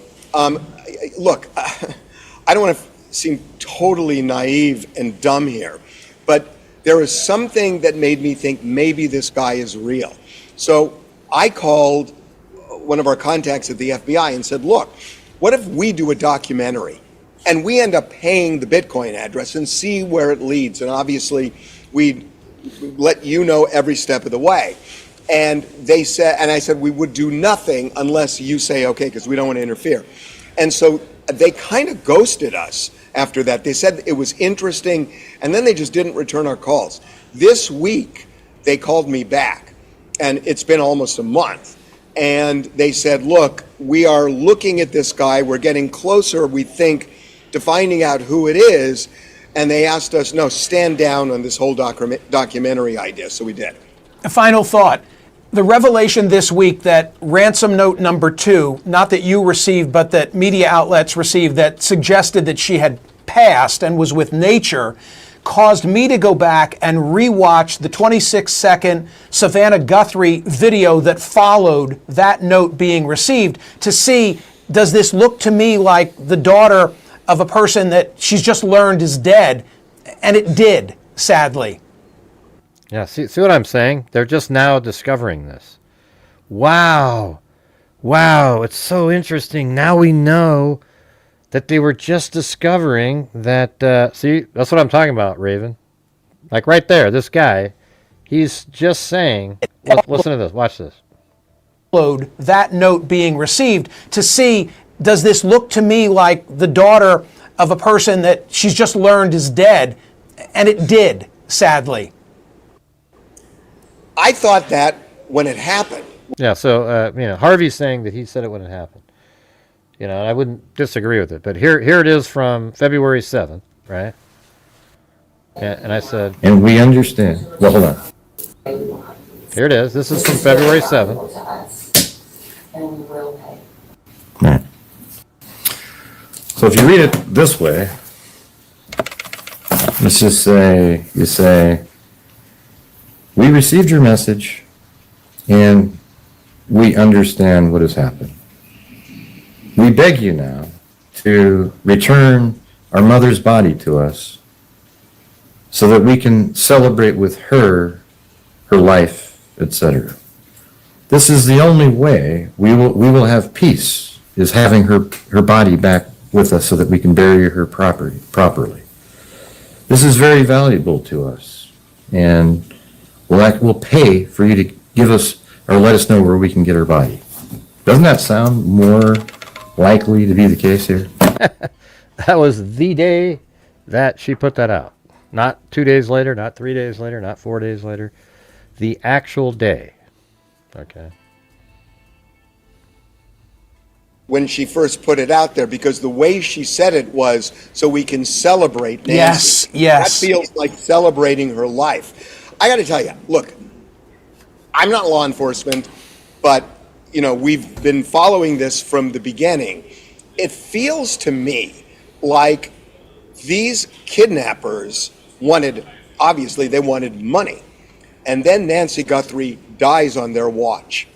look, I don't want to seem totally naive and dumb here, but there was something that made me think maybe this guy is real. So I called one of our contacts at the FBI and said, look, what if we do a documentary and we end up paying the Bitcoin address and see where it leads? And obviously we'd let you know every step of the way. And they said, and I said, we would do nothing unless you say, okay, because we don't want to interfere. And so they kind of ghosted us after that. They said it was interesting, and then they just didn't return our calls. This week, they called me back, and it's been almost a month. And they said, look, we are looking at this guy. We're getting closer, we think, to finding out who it is. And they asked us, no, stand down on this whole documentary idea. So we did. A final thought. The revelation this week that ransom note number 2, not that you received, but that media outlets received, that suggested that she had passed and was with nature caused me to go back and rewatch the 26-second Savannah Guthrie video that followed that note being received to see, does this look to me like the daughter of a person that she's just learned is dead? And it did, sadly. Yeah, see what I'm saying? They're just now discovering this. Wow. Wow, it's so interesting. Now we know that they were just discovering that, see, that's what I'm talking about, Raven. Like right there, this guy, he's just saying, listen to this, watch this. That note being received to see, does this look to me like the daughter of a person that she's just learned is dead? And it did, sadly. I thought that when it happened. Yeah, so, Harvey's saying that he said it when it happened. And I wouldn't disagree with it. But here it is from February 7th, right? And I said... And we understand. Well, hold on. Here it is. This is from February 7th. And we will pay. Right. So if you read it this way, let's just say, you say, we received your message and we understand what has happened. We beg you now to return our mother's body to us so that we can celebrate with her life, etc. This is the only way we will have peace, is having her body back with us so that we can bury her properly. This is very valuable to us, and we'll pay for you to give us or let us know where we can get her body. Doesn't that sound more likely to be the case here? That was the day that she put that out. Not 2 days later, not 3 days later, not 4 days later. The actual day. Okay. When she first put it out there, because the way she said it was so we can celebrate Nancy. Yes, yes. That feels like celebrating her life. I got to tell you, look, I'm not law enforcement, but we've been following this from the beginning. It feels to me like these kidnappers obviously they wanted money. And then Nancy Guthrie dies on their watch.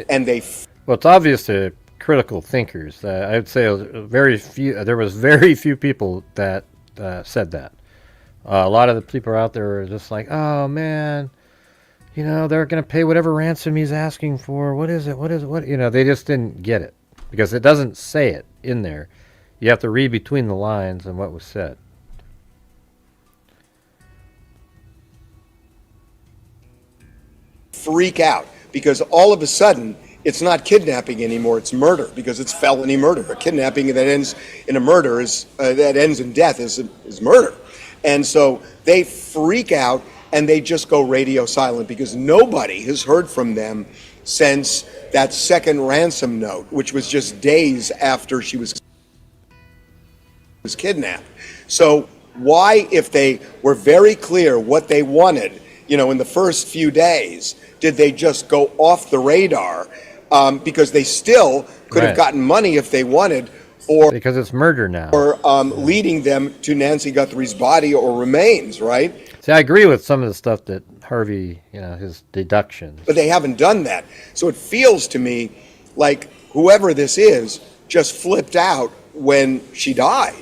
And well, it's obvious to critical thinkers. I would say there was very few people that said that. A lot of the people out there are just like, oh man, they're going to pay whatever ransom he's asking for. What is it? They just didn't get it because it doesn't say it in there. You have to read between the lines and what was said. freak out because all of a sudden it's not kidnapping anymore, it's murder, because it's felony murder. A kidnapping that ends in a murder that ends in death is murder. And so they freak out and they just go radio silent because nobody has heard from them since that second ransom note, which was just days after she was kidnapped. So why, if they were very clear what they wanted, in the first few days, did they just go off the radar? Because they still could have gotten money if they wanted, because it's murder now, or leading them to Nancy Guthrie's body or remains, right? See, I agree with some of the stuff that Harvey, his deductions. But they haven't done that. So it feels to me like whoever this is just flipped out when she died,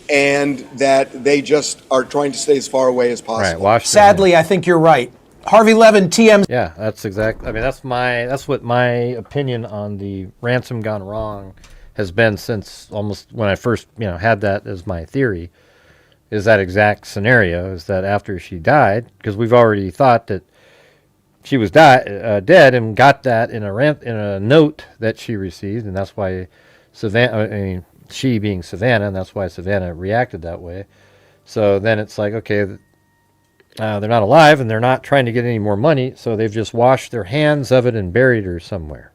and that they just are trying to stay as far away as possible. Right. Sadly, I think you're right. Harvey Levin, TM. Yeah, that's exactly. I mean, that's what my opinion on the ransom gone wrong has been since almost when I first, had that as my theory. Is that exact scenario? Is that after she died, because we've already thought that she was dead, and got that in a note that she received, and that's why Savannah. She being Savannah, and that's why Savannah reacted that way. So then it's like, okay, they're not alive, and they're not trying to get any more money, so they've just washed their hands of it and buried her somewhere.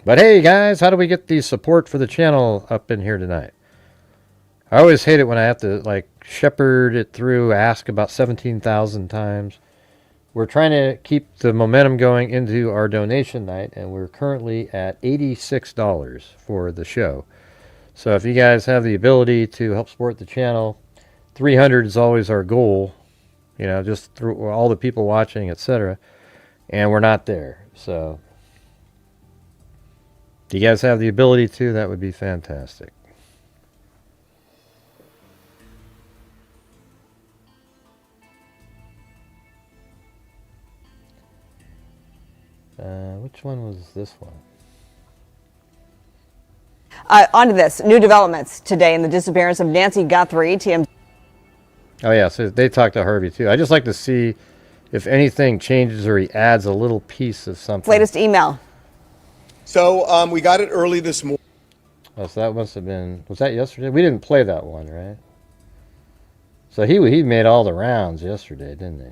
But hey, guys, how do we get the support for the channel up in here tonight? I always hate it when I have to, shepherd it through, ask about 17,000 times. We're trying to keep the momentum going into our donation night, and we're currently at $86 for the show. So if you guys have the ability to help support the channel, 300 is always our goal, you know, just through all the people watching, etc. And we're not there. So if you guys have the ability to, that would be fantastic. Which one was this one? On to this. New developments today in the disappearance of Nancy Guthrie. TMZ. Oh, yeah. So they talked to Harvey, too. I just like to see if anything changes or he adds a little piece of something. Latest email. So we got it early this morning. Oh, so that must have been... Was that yesterday? We didn't play that one, right? So he made all the rounds yesterday, didn't he?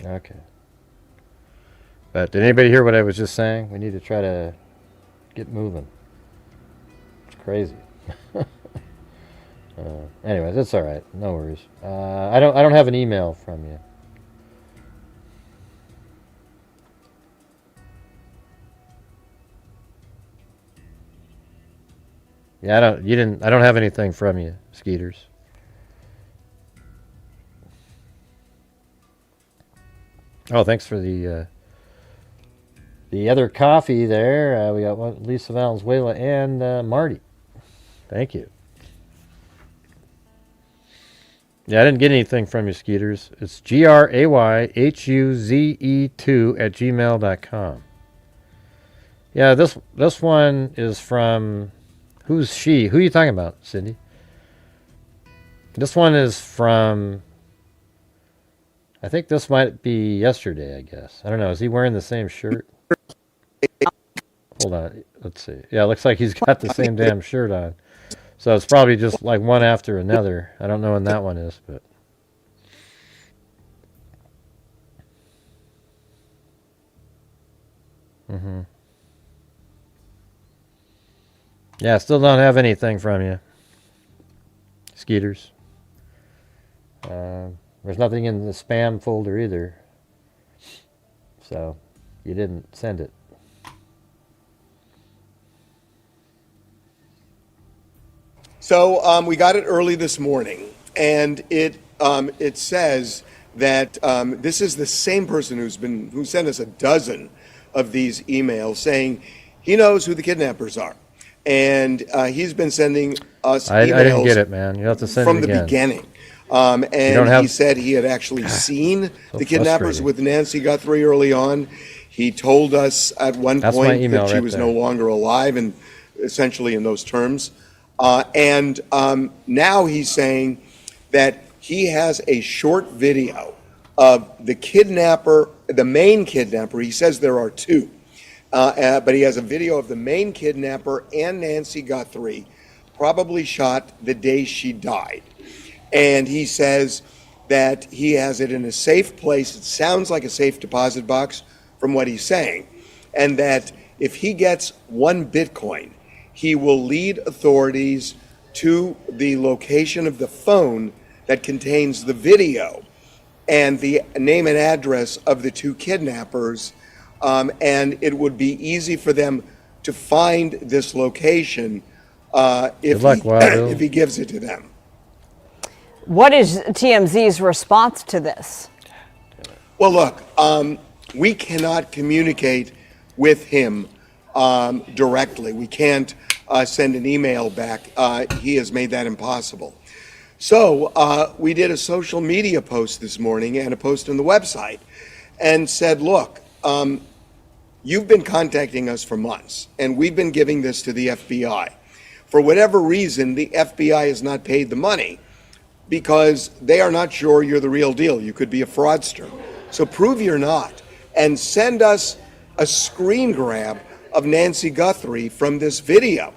Okay. But did anybody hear what I was just saying? We need to try to get moving. It's crazy. Anyways, it's all right. No worries. I don't have an email from you. Yeah, I don't have anything from you, Skeeters. Oh, thanks for the other coffee there. We got Lisa Valenzuela and Marty. Thank you. Yeah, I didn't get anything from you, Skeeters. It's grayhuze2@gmail.com. Yeah, this one is from... Who's she? Who are you talking about, Cindy? This one is from... I think this might be yesterday, I guess. I don't know. Is he wearing the same shirt? Hold on. Let's see. Yeah, it looks like he's got the same damn shirt on. So it's probably just like one after another. I don't know when that one is, but... Yeah, still don't have anything from you, Skeeters. There's nothing in the spam folder either. So, you didn't send it. So we got it early this morning, and it says that this is the same person who sent us a dozen of these emails saying he knows who the kidnappers are, and he's been sending us emails. I didn't get it, man. You have to send it again. From the beginning. And he said he had actually seen the kidnappers with Nancy Guthrie early on. He told us at one point that she was no longer alive, and essentially in those terms. And now he's saying that he has a short video of the kidnapper, the main kidnapper. He says there are two, but he has a video of the main kidnapper and Nancy Guthrie, probably shot the day she died. And he says that he has it in a safe place. It sounds like a safe deposit box from what he's saying. And that if he gets 1 Bitcoin, he will lead authorities to the location of the phone that contains the video and the name and address of the 2 kidnappers. And it would be easy for them to find this location if he gives it to them. What is TMZ's response to this? Well, look, we cannot communicate with him directly. We can't send an email back. He has made that impossible. So we did a social media post this morning and a post on the website and said, look, you've been contacting us for months, and we've been giving this to the FBI. For whatever reason, the FBI has not paid the money, because they are not sure you're the real deal. You could be a fraudster. So prove you're not, and send us a screen grab of Nancy Guthrie from this video.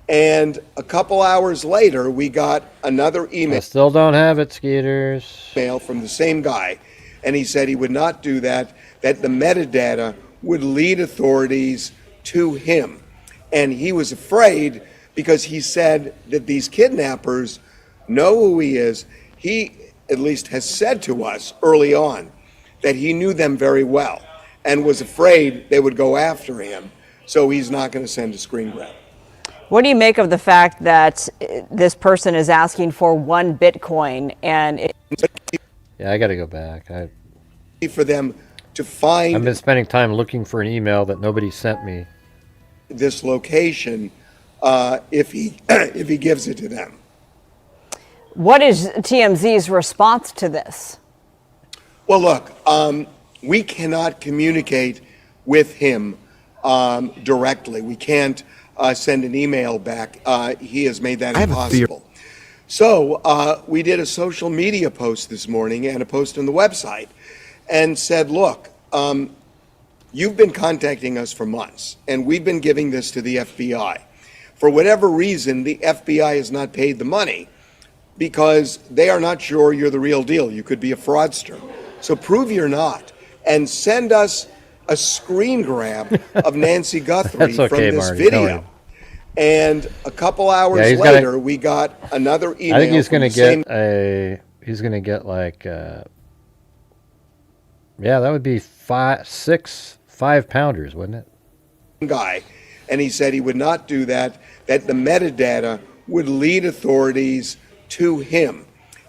And a couple hours later, we got another email. I still don't have it, Skeeters. Mail from the same guy, and he said he would not do that, that the metadata would lead authorities to him. And he was afraid because he said that these kidnappers know who he is. He at least has said to us early on that he knew them very well, and was afraid they would go after him, so he's not going to send a screen grab. What do you make of the fact that this person is asking for 1 Bitcoin and Yeah, I got to go back. For them to find I've been spending time looking for an email that nobody sent me. this location if he if he gives it to them. what is TMZ's response to this? Well, look, we cannot communicate with him directly. We can't send an email back. He has made that impossible. So we did a social media post this morning and a post on the website and said, look, you've been contacting us for months, and we've been giving this to the FBI. For whatever reason, the FBI has not paid the money because they are not sure you're the real deal. You could be a fraudster. So prove you're not, and send us a screen grab of Nancy Guthrie okay, from this Marty, video. And a couple hours later, we got another email. I think he's going to get same he's going to get like, yeah, that would be 5 pounders, wouldn't it? guy, and he said he would not do that, that the metadata would lead authorities to him.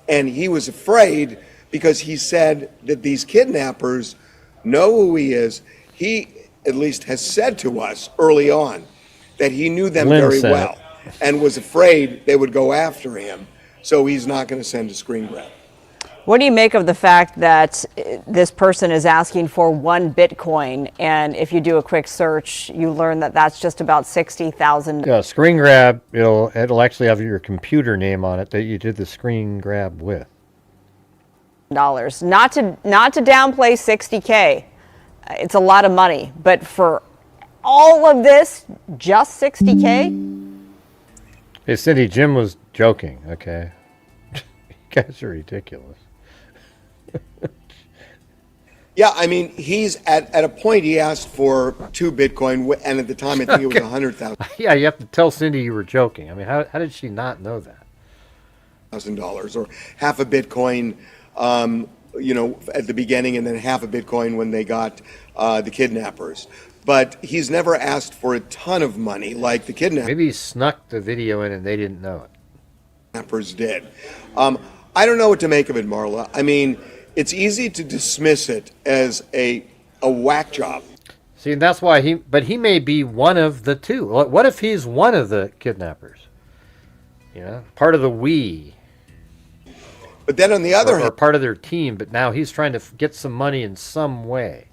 And he was afraid because he said that these kidnappers know who he is. He at least has said to us early on that he knew them very well and was afraid they would go after him. So he's not going to send a screen grab. What do you make of the fact that this person is asking for 1 Bitcoin, and if you do a quick search, you learn that that's just about $60,000? Yeah, screen grab, it'll actually have your computer name on it that you did the screen grab with. Not to downplay $60K. It's a lot of money, but for all of this, just $60K? Hey, Cindy, Jim was joking, okay? You guys are ridiculous. Yeah, I mean, he's at a point he asked for 2 Bitcoin, and at the time I think it was 100,000. Yeah, you have to tell Cindy you were joking. I mean, how did she not know that? $1,000 or half a Bitcoin, at the beginning, and then half a Bitcoin when they got the kidnappers. But he's never asked for a ton of money like the Maybe he snuck the video in and they didn't know it. kidnappers did. I don't know what to make of it, Marla. I mean, it's easy to dismiss it as a whack job. See, that's why he may be one of the two. What if he's one of the kidnappers? Part of the we. But then on the other hand, or part of their team, but now he's trying to get some money in some way.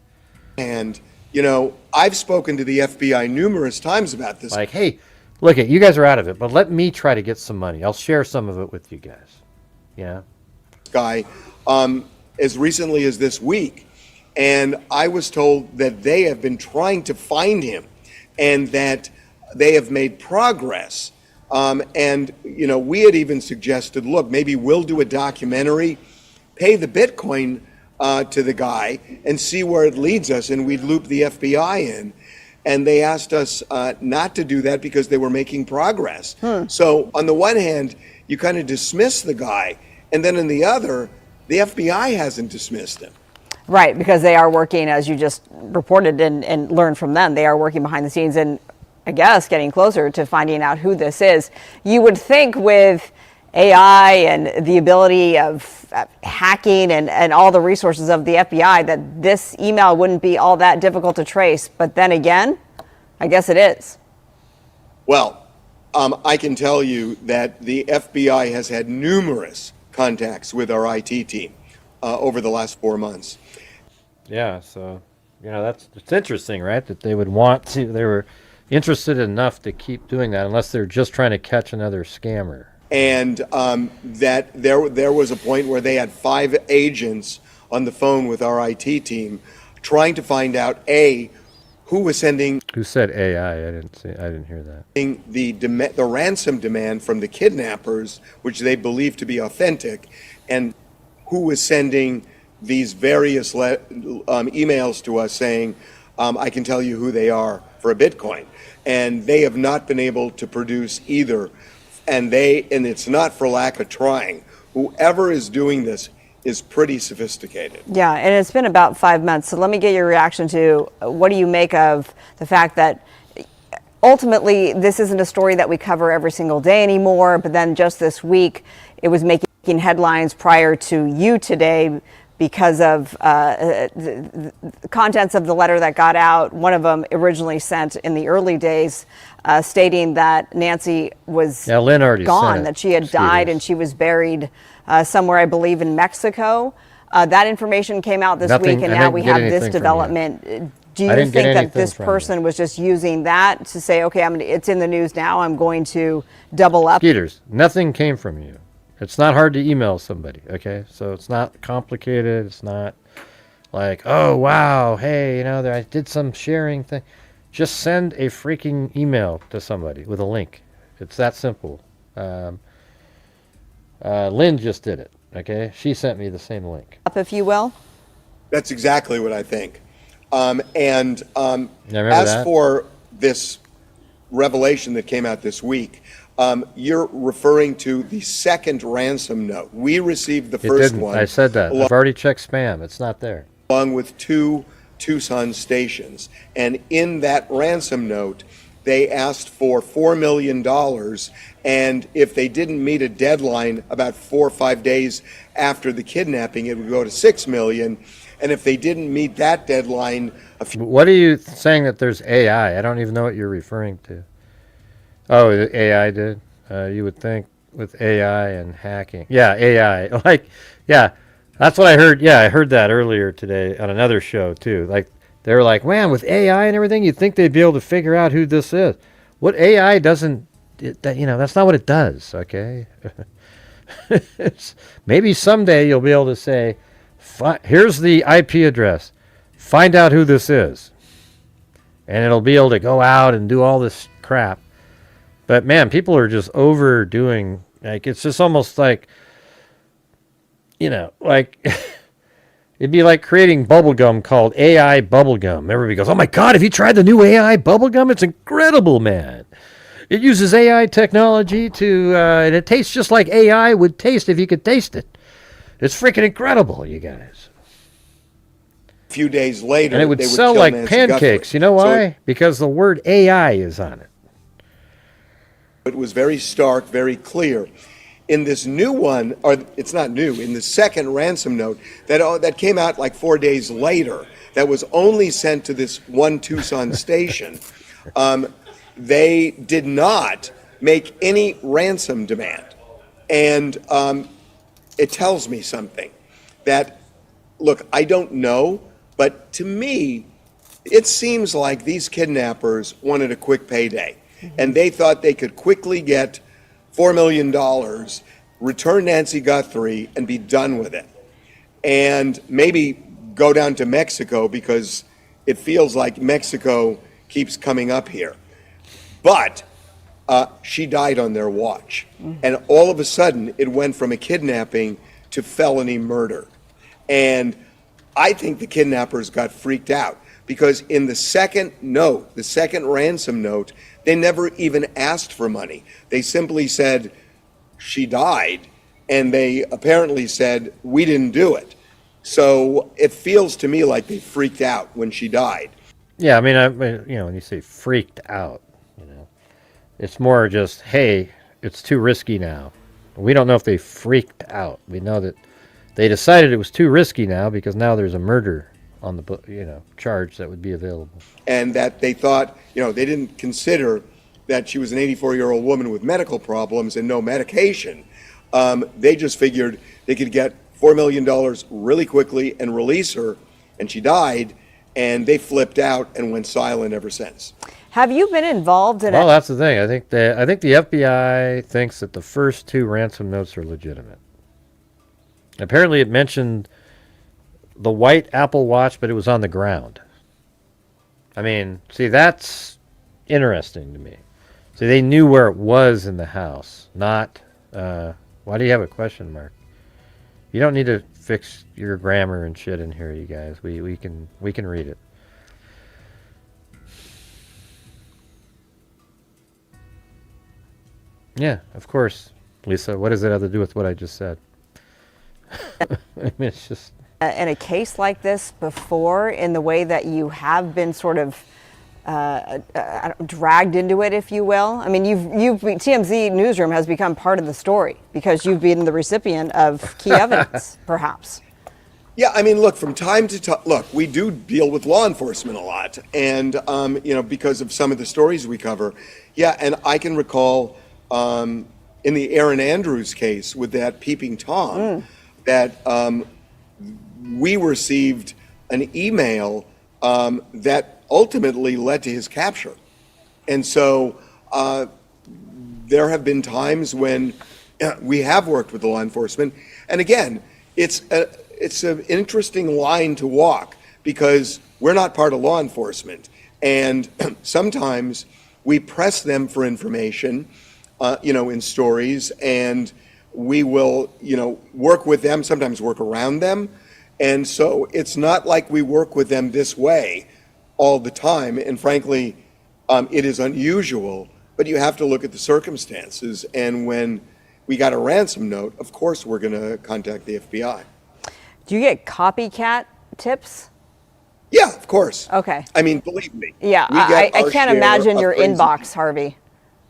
And, I've spoken to the FBI numerous times about this. Like, hey, look, you guys are out of it, but let me try to get some money. I'll share some of it with you guys. Yeah. Guy, as recently as this week, and I was told that they have been trying to find him and that they have made progress. And we had even suggested, look, maybe we'll do a documentary, pay the Bitcoin to the guy and see where it leads us, and we'd loop the FBI in. And they asked us not to do that because they were making progress. So on the one hand, you kind of dismiss the guy, and then on the other, the FBI hasn't dismissed him. Right, because they are working, as you just reported and learned from them, they are working behind the scenes and, I guess, getting closer to finding out who this is. You would think with AI and the ability of hacking and all the resources of the FBI that this email wouldn't be all that difficult to trace. But then again, I guess it is. Well, I can tell you that the FBI has had numerous contacts with our IT team over the last 4 months. Yeah, so, it's interesting, right? That they would want to, they were interested enough to keep doing that unless they're just trying to catch another scammer. And that there was a point where they had 5 agents on the phone with our IT team trying to find out, who was sending... Who said AI? I didn't hear that. The ransom demand from the kidnappers, which they believed to be authentic, and who was sending these various emails to us saying, I can tell you who they are for a Bitcoin. And they have not been able to produce either. And it's not for lack of trying. Whoever is doing this is pretty sophisticated. Yeah, and it's been about 5 months. So let me get your reaction to what do you make of the fact that ultimately this isn't a story that we cover every single day anymore, but then just this week it was making headlines prior to you today because of the contents of the letter that got out. One of them originally sent in the early days stating that Nancy was Lynn already gone, sent it, that she had died and she was buried somewhere, I believe, in Mexico. That information came out this Nothing- week, and I now didn't we get have anything this from you. development. Do I you didn't get think that anything this from person was just using that to say, okay, it's in the news now, I'm going to double up? Skeeters, nothing came from you. It's not hard to email somebody, okay? So it's not complicated. It's not like, oh, wow, hey, you know, I did some sharing thing. Just send a freaking email to somebody with a link. It's that simple. Lynn just did it, okay? She sent me the same link. Up, if you will. That's exactly what I think. As that. for this revelation that came out this week, you're referring to the second ransom note. We received the It first didn't. one. I said that. I've already checked spam. It's not there. Along with 2 Tucson stations. And in that ransom note, they asked for $4 million. And if they didn't meet a deadline about 4 or 5 days after the kidnapping, it would go to $6 million. And if they didn't meet that deadline, What are you saying that there's AI? I don't even know what you're referring to. Oh, the AI did? You would think with AI and hacking. Yeah, AI. Like, yeah, that's what I heard. Yeah, I heard that earlier today on another show, too. Like, they were like, man, with AI and everything, you'd think they'd be able to figure out who this is. What AI doesn't, that's not what it does, okay? Maybe someday you'll be able to say, here's the IP address. Find out who this is. And it'll be able to go out and do all this crap. But, man, people are just overdoing. Like, it's just almost like, like, it'd be like creating bubblegum called AI bubblegum. Everybody goes, oh, my God, have you tried the new AI bubblegum? It's incredible, man. It uses AI technology and it tastes just like AI would taste if you could taste it. It's freaking incredible, you guys. a few days later, And it would they sell kill like Nancy pancakes. Guthrie. You know So why? Because the word AI is on it. it was very stark, very clear. In this new one, or it's not new, in the second ransom note that came out like 4 days later, that was only sent to this one Tucson station, they did not make any ransom demand. And it tells me something that, look, I don't know, but to me, it seems like these kidnappers wanted a quick payday. And they thought they could quickly get $4 million, return Nancy Guthrie, and be done with it. And maybe go down to Mexico because it feels like Mexico keeps coming up here. But she died on their watch. And all of a sudden, it went from a kidnapping to felony murder. And I think the kidnappers got freaked out because in the second note, the second ransom note, they never even asked for money. They simply said, she died, and they apparently said, we didn't do it. So it feels to me like they freaked out when she died. Yeah, I mean, when you say freaked out, it's more just, hey, it's too risky now. We don't know if they freaked out. We know that they decided it was too risky now because now there's a murder on the charge that would be available. And that they thought, they didn't consider that she was an 84-year-old woman with medical problems and no medication. They just figured they could get $4 million really quickly and release her, and she died, and they flipped out and went silent ever since. Have you been involved in Well, that's the thing. I think the FBI thinks that the first 2 ransom notes are legitimate. Apparently, it mentioned the white Apple Watch, but it was on the ground. I mean, see, that's interesting to me. See, they knew where it was in the house, not. Why do you have a question mark? You don't need to fix your grammar and shit in here, you guys. We can read it. Yeah, of course, Lisa. What does it have to do with what I just said? I mean, it's just in a case like this before, in the way that you have been sort of dragged into it, if you will? I mean, TMZ Newsroom has become part of the story because you've been the recipient of key evidence, perhaps. Yeah, I mean, look, from time to time, look, we do deal with law enforcement a lot, and because of some of the stories we cover. Yeah, and I can recall in the Aaron Andrews case with that peeping Tom, that we received an email that ultimately led to his capture. And so there have been times when we have worked with the law enforcement. And again, it's an interesting line to walk because we're not part of law enforcement. And sometimes we press them for information, in stories, and we will, work with them, sometimes work around them. And so it's not like we work with them this way all the time. And frankly, it is unusual, but you have to look at the circumstances. And when we got a ransom note, of course, we're going to contact the FBI. Do you get copycat tips? Yeah, of course. Okay. I mean, believe me. Yeah, I can't imagine your inbox, Harvey.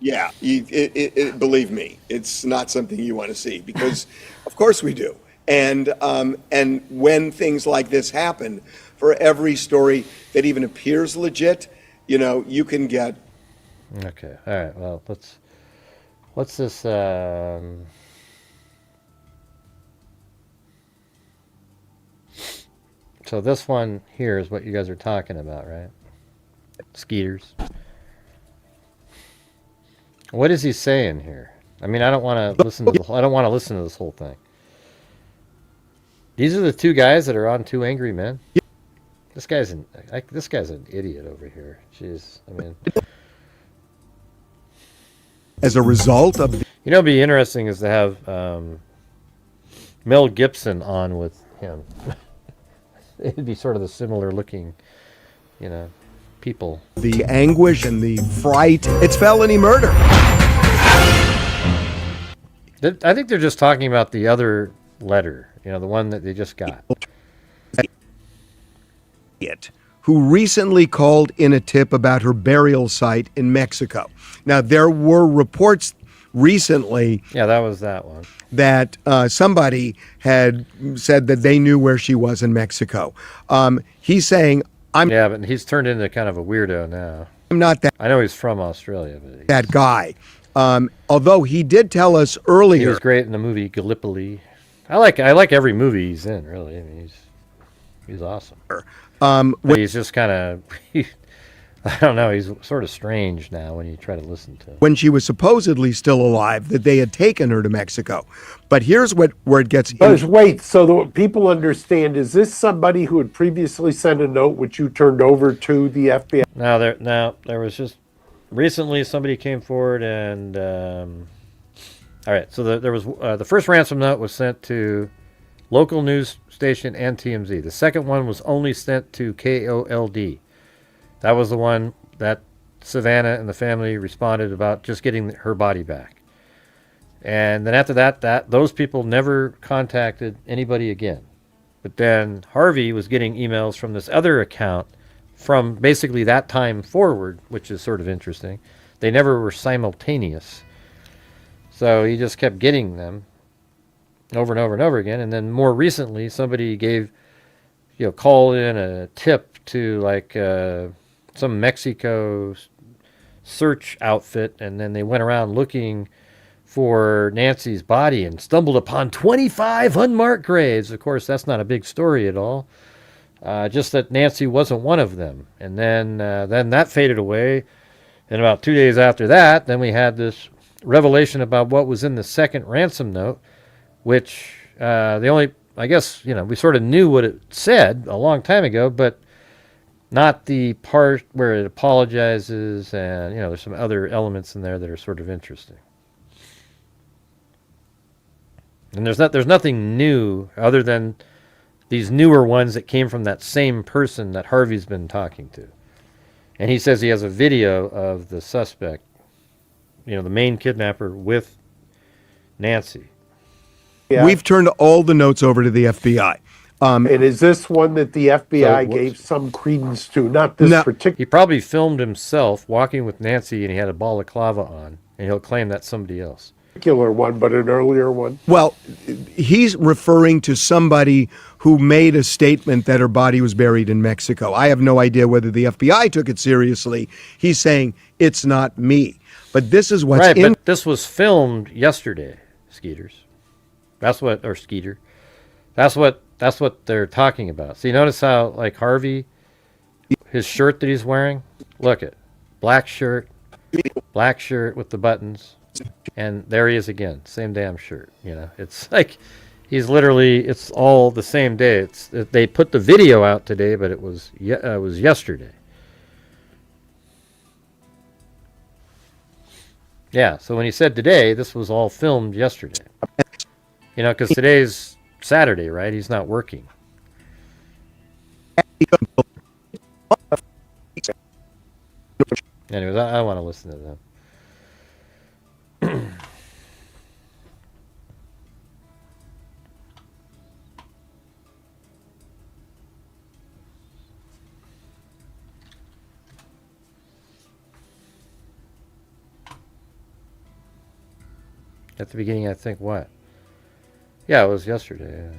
Yeah, believe me, it's not something you want to see because, of course, we do. And when things like this happen, for every story that even appears legit, you can get. okay. All right. Well, what's this? So this one here is what you guys are talking about, right? Skeeters. What is he saying here? I mean, I don't want to listen to. I don't want to listen to this whole thing. These are the two guys that are on Two Angry Men. This guy's an idiot over here. Jeez, I mean. As a result of, it'd be interesting is to have Mel Gibson on with him. It'd be sort of the similar looking, people. The anguish and the fright, it's felony murder. I think they're just talking about the other letter, the one that they just got. Who recently called in a tip about her burial site in Mexico. Now, there were reports recently. Yeah, that was that one. That somebody had said that they knew where she was in Mexico. He's saying, Yeah, but he's turned into kind of a weirdo now. I'm not that. I know he's from Australia, but that guy. Although he did tell us earlier. He was great in the movie Gallipoli. I like every movie he's in, really. I mean, he's awesome. But he's just kind of, I don't know, he's sort of strange now when you try to listen to him. When she was supposedly still alive, that they had taken her to Mexico. But here's where it gets... Wait, so that people understand, is this somebody who had previously sent a note which you turned over to the FBI? Now there was just, recently somebody came forward and, all right, so there was, the first ransom note was sent to local news station and TMZ. The second one was only sent to KOLD. That was the one that Savannah and the family responded about just getting her body back. And then after that those people never contacted anybody again. But then Harvey was getting emails from this other account from basically that time forward, which is sort of interesting. They never were simultaneous. So he just kept getting them over and over and over again. And then more recently, somebody called in a tip to like some Mexico search outfit, and then they went around looking for Nancy's body and stumbled upon 25 unmarked graves. Of course, that's not a big story at all. Just that Nancy wasn't one of them. And then that faded away. And about 2 days after that, then we had this revelation about what was in the second ransom note, which I guess, we sort of knew what it said a long time ago, but not the part where it apologizes, and, there's some other elements in there that are sort of interesting. And there's nothing new other than these newer ones that came from that same person that Harvey's been talking to. And he says he has a video of the suspect, the main kidnapper with Nancy. We've turned all the notes over to the FBI. And is this one that the FBI gave some credence to? Not this particular. He probably filmed himself walking with Nancy, and he had a balaclava on, and he'll claim that's somebody else. Particular one, but an earlier one. Well, he's referring to somebody who made a statement that her body was buried in Mexico. I have no idea whether the FBI took it seriously. He's saying it's not me. But this is what's in. But this was filmed yesterday, Skeeters. That's what they're talking about. So you notice how, like, Harvey, his shirt that he's wearing, look at black shirt with the buttons, and there he is again, same damn shirt. You know, it's like he's literally, it's all the same day. They put the video out today, but it was yesterday. Yeah, so when he said today, this was all filmed yesterday. You know, because today's Saturday, right? He's not working. Anyways, I want to listen to them. At the beginning, I think, what? Yeah, it was yesterday. Yeah.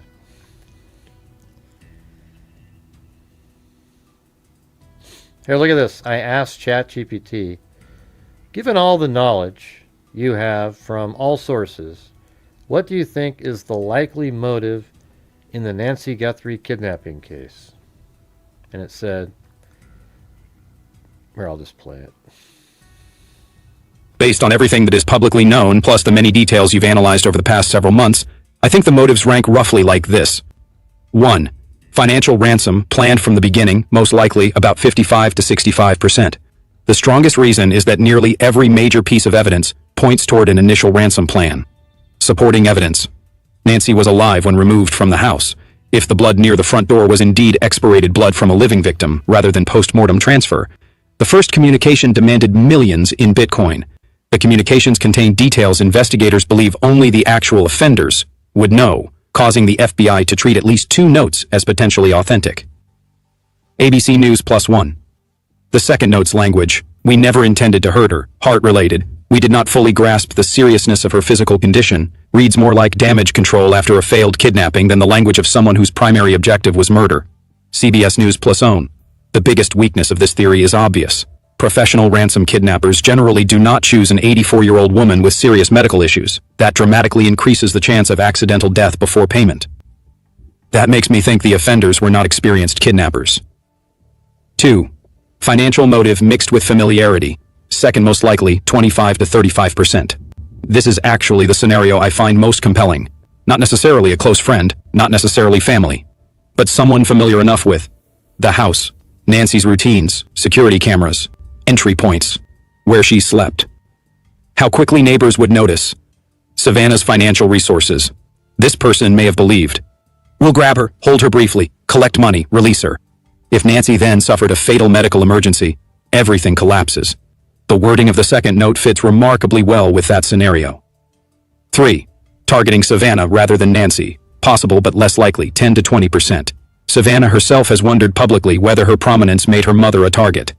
Here, look at this. I asked ChatGPT, given all the knowledge you have from all sources, what do you think is the likely motive in the Nancy Guthrie kidnapping case? And it said, here, I'll just play it. Based on everything that is publicly known, plus the many details you've analyzed over the past several months, I think the motives rank roughly like this. 1. Financial ransom planned from the beginning, most likely about 55 to 65%. The strongest reason is that nearly every major piece of evidence points toward an initial ransom plan. Supporting evidence. Nancy was alive when removed from the house. If the blood near the front door was indeed expirated blood from a living victim rather than post-mortem transfer, the first communication demanded millions in Bitcoin. The communications contained details investigators believe only the actual offenders would know, causing the FBI to treat at least 2 notes as potentially authentic. ABC News +1. The second note's language, we never intended to hurt her, heart-related, we did not fully grasp the seriousness of her physical condition, reads more like damage control after a failed kidnapping than the language of someone whose primary objective was murder. CBS News +OWN. The biggest weakness of this theory is obvious. Professional ransom kidnappers generally do not choose an 84-year-old woman with serious medical issues. That dramatically increases the chance of accidental death before payment. That makes me think the offenders were not experienced kidnappers. 2. Financial motive mixed with familiarity. Second most likely, 25 to 35%. This is actually the scenario I find most compelling. Not necessarily a close friend, not necessarily family, but someone familiar enough with the house, Nancy's routines, security cameras, entry points, where she slept, how quickly neighbors would notice, Savannah's financial resources. This person may have believed, we'll grab her, hold her briefly, collect money, release her. If Nancy then suffered a fatal medical emergency, everything collapses. The wording of the second note fits remarkably well with that scenario. 3. Targeting Savannah rather than Nancy, possible but less likely, 10 to 20%. Savannah herself has wondered publicly whether her prominence made her mother a target.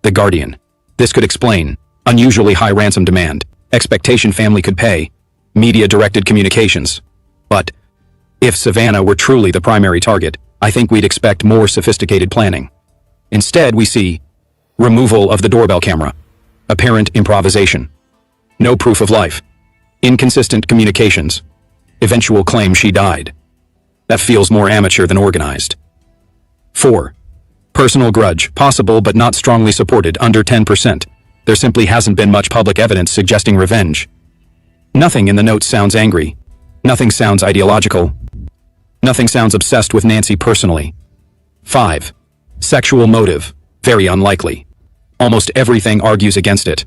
The Guardian. This could explain unusually high ransom demand, expectation family could pay, media-directed communications. But if Savannah were truly the primary target, I think we'd expect more sophisticated planning. Instead, we see removal of the doorbell camera, apparent improvisation, no proof of life, inconsistent communications, eventual claim she died. That feels more amateur than organized. 4. Personal grudge, possible but not strongly supported, under 10%. There simply hasn't been much public evidence suggesting revenge. Nothing in the notes sounds angry. Nothing sounds ideological. Nothing sounds obsessed with Nancy personally. 5. Sexual motive, very unlikely. Almost everything argues against it.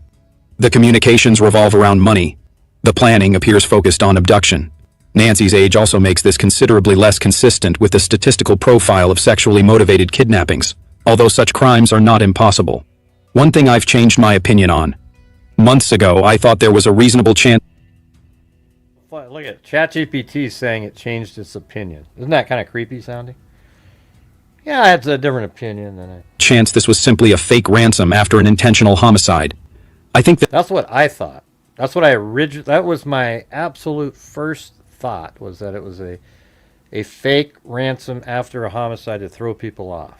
The communications revolve around money. The planning appears focused on abduction. Nancy's age also makes this considerably less consistent with the statistical profile of sexually motivated kidnappings, although such crimes are not impossible. One thing I've changed my opinion on. Months ago, I thought there was a reasonable chance. Let look at ChatGPT saying it changed its opinion. Isn't that kind of creepy sounding? Yeah, I had a different opinion than I... Chance this was simply a fake ransom after an intentional homicide. I think that's what I thought. That's what that was my absolute first thought, was that it was a fake ransom after a homicide to throw people off.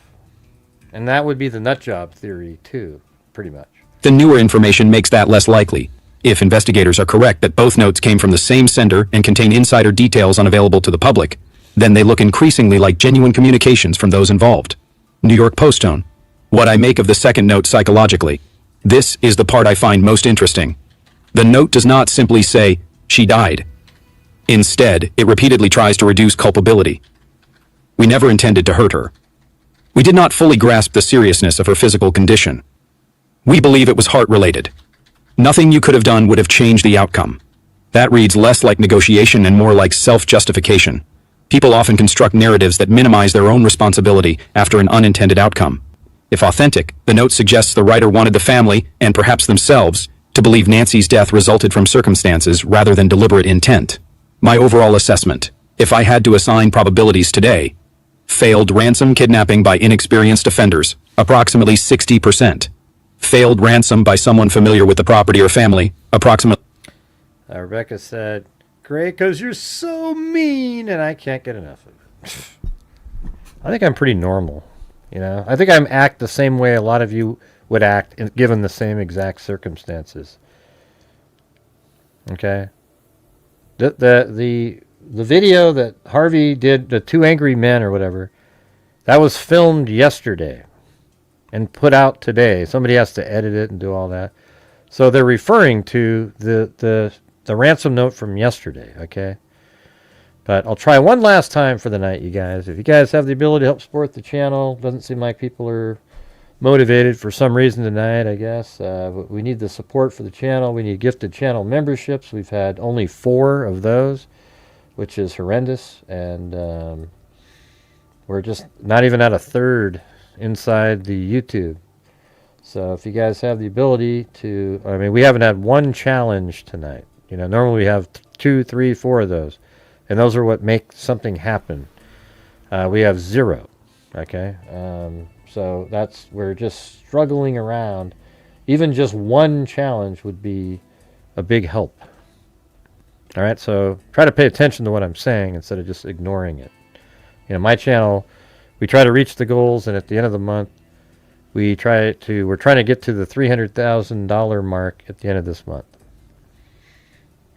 And that would be the nut job theory too, pretty much. The newer information makes that less likely. If investigators are correct that both notes came from the same sender and contain insider details unavailable to the public, then they look increasingly like genuine communications from those involved. New York Post tone. What I make of the second note psychologically. This is the part I find most interesting. The note does not simply say, "She died." Instead, it repeatedly tries to reduce culpability. We never intended to hurt her. We did not fully grasp the seriousness of her physical condition. We believe it was heart-related. Nothing you could have done would have changed the outcome. That reads less like negotiation and more like self-justification. People often construct narratives that minimize their own responsibility after an unintended outcome. If authentic, the note suggests the writer wanted the family, and perhaps themselves, to believe Nancy's death resulted from circumstances rather than deliberate intent. My overall assessment, if I had to assign probabilities today: failed ransom kidnapping by inexperienced offenders, approximately 60%. Failed ransom by someone familiar with the property or family, approximately... Rebecca said, "Great, because you're so mean, and I can't get enough of it." I think I'm pretty normal, you know. I think I act the same way a lot of you would act given the same exact circumstances. Okay? The video that Harvey did, the 2 angry men or whatever, that was filmed yesterday and put out today. Somebody has to edit it and do all that. So they're referring to the ransom note from yesterday, okay? But I'll try one last time for the night, you guys. If you guys have the ability to help support the channel, doesn't seem like people are motivated for some reason tonight, I guess. We need the support for the channel. We need gifted channel memberships. We've had only 4 of those, which is horrendous. And we're just not even at a third inside the YouTube. So if you guys have the ability to, I mean, we haven't had one challenge tonight. You know, normally we have 2, 3, 4 of those. And those are what make something happen. We have 0. Okay? So we're just struggling around. Even just one challenge would be a big help. All right, so try to pay attention to what I'm saying instead of just ignoring it. You know, my channel, we try to reach the goals, and at the end of the month, we're trying to get to the $300,000 mark at the end of this month.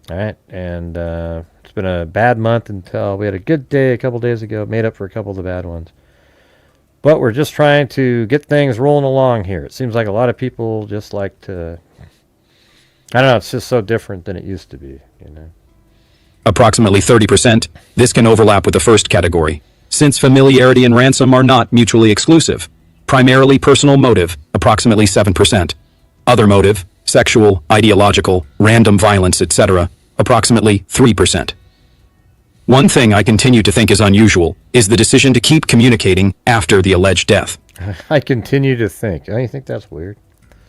All right, and it's been a bad month until we had a good day a couple days ago, made up for a couple of the bad ones. But we're just trying to get things rolling along here. It seems like a lot of people just like to, I don't know, it's just so different than it used to be, you know. Approximately 30%. This can overlap with the first category, since familiarity and ransom are not mutually exclusive. Primarily personal motive, approximately 7%. Other motive, sexual, ideological, random violence, etc., approximately 3%. One thing I continue to think is unusual is the decision to keep communicating after the alleged death. I continue to think. Don't you think that's weird?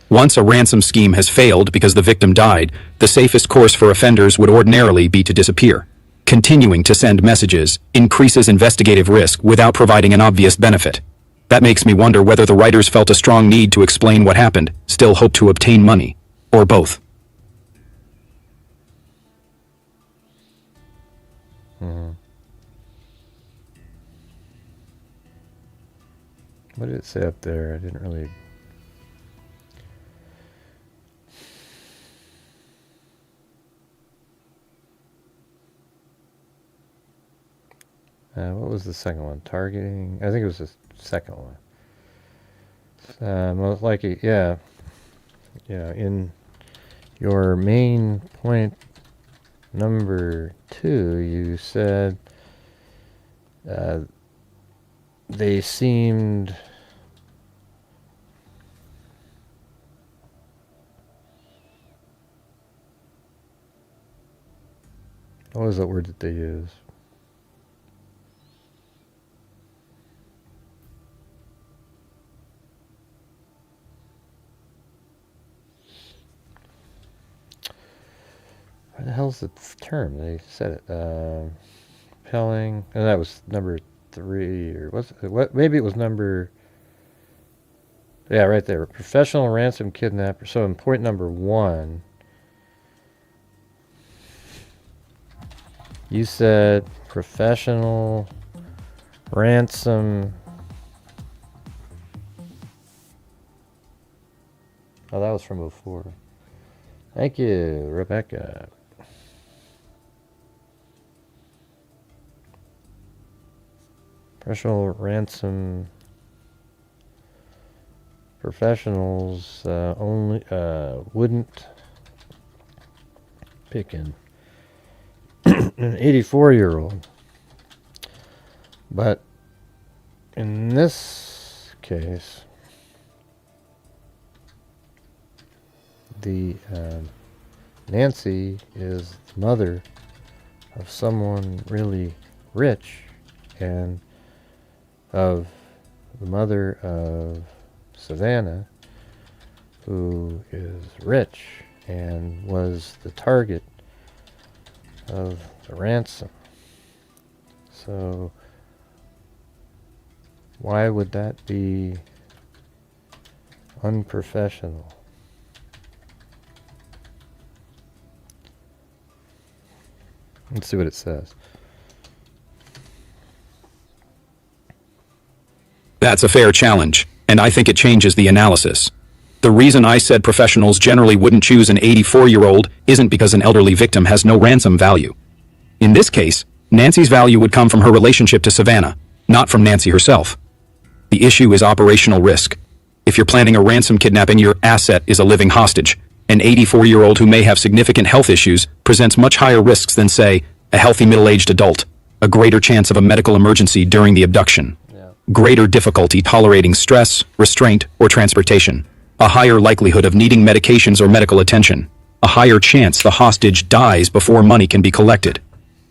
Once a ransom scheme has failed because the victim died, the safest course for offenders would ordinarily be to disappear. Continuing to send messages increases investigative risk without providing an obvious benefit. That makes me wonder whether the writers felt a strong need to explain what happened, still hope to obtain money, or both. What did it say up there? I didn't really... what was the second one? Targeting? I think it was the second one. Most likely, yeah. Yeah, in your main point number 2, you said they seemed... What was that word that they used? Where the hell's the term? They said it. Compelling. And that was number 3, or was it? What? Maybe it was number. Yeah, right there. Professional ransom kidnapper. So in point number 1, you said professional ransom. Oh, that was from before. Thank you, Rebecca. Professional ransom professionals only wouldn't pick an 84-year-old. But in this case, the Nancy is the mother of someone really rich, and of the mother of Savannah, who is rich and was the target of the ransom. So why would that be unprofessional? Let's see what it says. That's a fair challenge, and I think it changes the analysis. The reason I said professionals generally wouldn't choose an 84-year-old isn't because an elderly victim has no ransom value. In this case, Nancy's value would come from her relationship to Savannah, not from Nancy herself. The issue is operational risk. If you're planning a ransom kidnapping, your asset is a living hostage. An 84-year-old who may have significant health issues presents much higher risks than, say, a healthy middle-aged adult, a greater chance of a medical emergency during the abduction, greater difficulty tolerating stress, restraint, or transportation, a higher likelihood of needing medications or medical attention, a higher chance the hostage dies before money can be collected.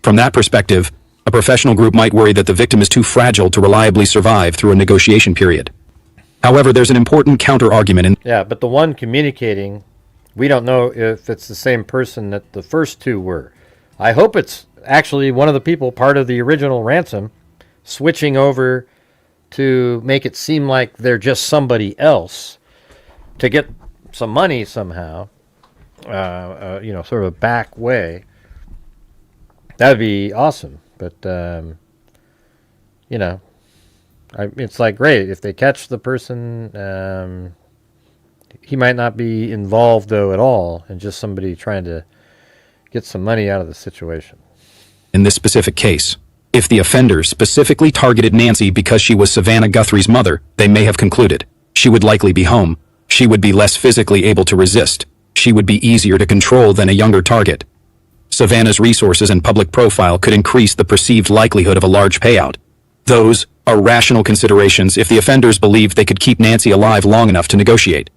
From that perspective, a professional group might worry that the victim is too fragile to reliably survive through a negotiation period. However, there's an important counter-argument in... Yeah, but the one communicating, we don't know if it's the same person that the first two were. I hope it's actually one of the people part of the original ransom switching over to make it seem like they're just somebody else to get some money somehow, sort of a back way. That would be awesome. But, it's like, great, if they catch the person, he might not be involved, though, at all, and just somebody trying to get some money out of the situation. In this specific case, if the offender specifically targeted Nancy because she was Savannah Guthrie's mother, they may have concluded she would likely be home, she would be less physically able to resist, she would be easier to control than a younger target. Savannah's resources and public profile could increase the perceived likelihood of a large payout. Those are rational considerations if the offenders believed they could keep Nancy alive long enough to negotiate.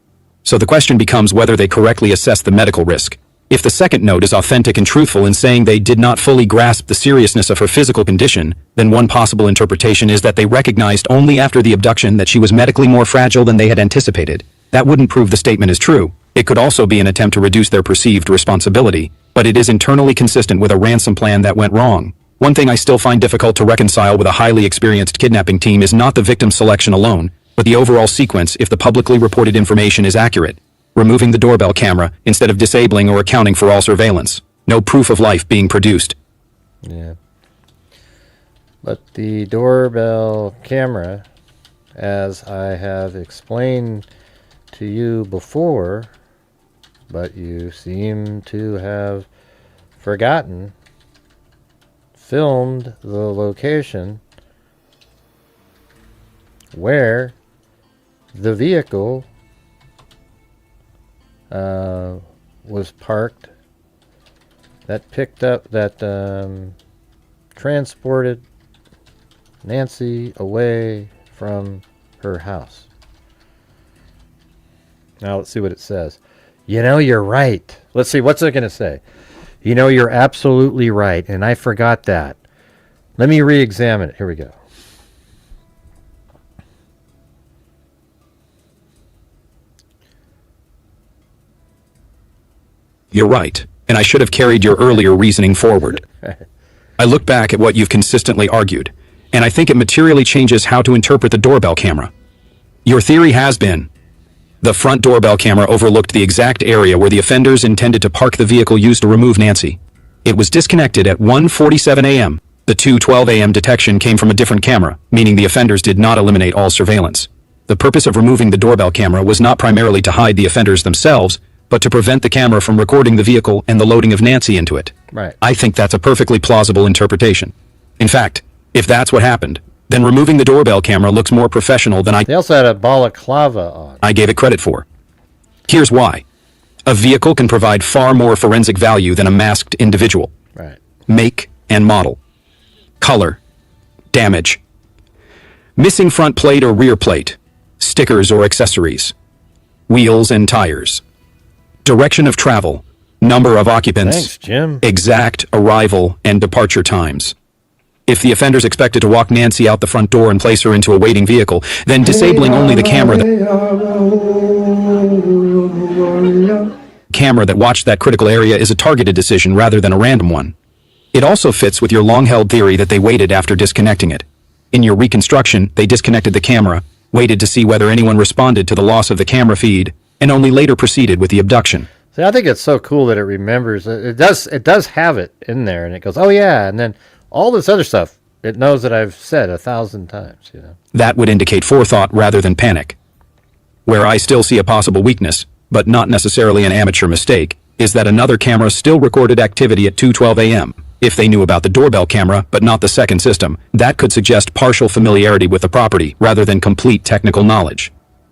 So the question becomes whether they correctly assess the medical risk. If the second note is authentic and truthful in saying they did not fully grasp the seriousness of her physical condition, then one possible interpretation is that they recognized only after the abduction that she was medically more fragile than they had anticipated. That wouldn't prove the statement is true. It could also be an attempt to reduce their perceived responsibility, but it is internally consistent with a ransom plan that went wrong. One thing I still find difficult to reconcile with a highly experienced kidnapping team is not the victim selection alone, but the overall sequence if the publicly reported information is accurate. Removing the doorbell camera instead of disabling or accounting for all surveillance. No proof of life being produced. Yeah. But the doorbell camera, as I have explained to you before, but you seem to have forgotten, filmed the location where the vehicle was parked that picked up, that transported Nancy away from her house. Now let's see what it says. You're right. Let's see, what's it going to say? You're absolutely right, and I forgot that. Let me re-examine it. Here we go. You're right. and I should have carried your earlier reasoning forward. I look back at what you've consistently argued, and I think it materially changes how to interpret the doorbell camera. Your theory has been, the front doorbell camera overlooked the exact area where the offenders intended to park the vehicle used to remove Nancy. It was disconnected at 1:47 a.m. The 2:12 a.m. detection came from a different camera, meaning the offenders did not eliminate all surveillance. The purpose of removing the doorbell camera was not primarily to hide the offenders themselves, but to prevent the camera from recording the vehicle and the loading of Nancy into it. Right. I think that's a perfectly plausible interpretation. In fact, if that's what happened, then removing the doorbell camera looks more professional than They also had a balaclava on. I gave it credit for. Here's why. A vehicle can provide far more forensic value than a masked individual. Right. Make and model. Color. Damage. Missing front plate or rear plate. Stickers or accessories. Wheels and tires. Direction of travel. Number of occupants. Thanks, Jim. Exact arrival and departure times. If the offenders expected to walk Nancy out the front door and place her into a waiting vehicle, then disabling only the camera that watched that critical area is a targeted decision rather than a random one. It also fits with your long-held theory that they waited after disconnecting it. In your reconstruction, they disconnected the camera, waited to see whether anyone responded to the loss of the camera feed, and only later proceeded with the abduction. See, I think it's so cool that it remembers. It does have it in there, and it goes, oh yeah, and then all this other stuff, it knows that I've said 1,000 times, you know. That would indicate forethought rather than panic. Where I still see a possible weakness, but not necessarily an amateur mistake, is that another camera still recorded activity at 2:12 a.m. If they knew about the doorbell camera, but not the second system, that could suggest partial familiarity with the property rather than complete technical knowledge.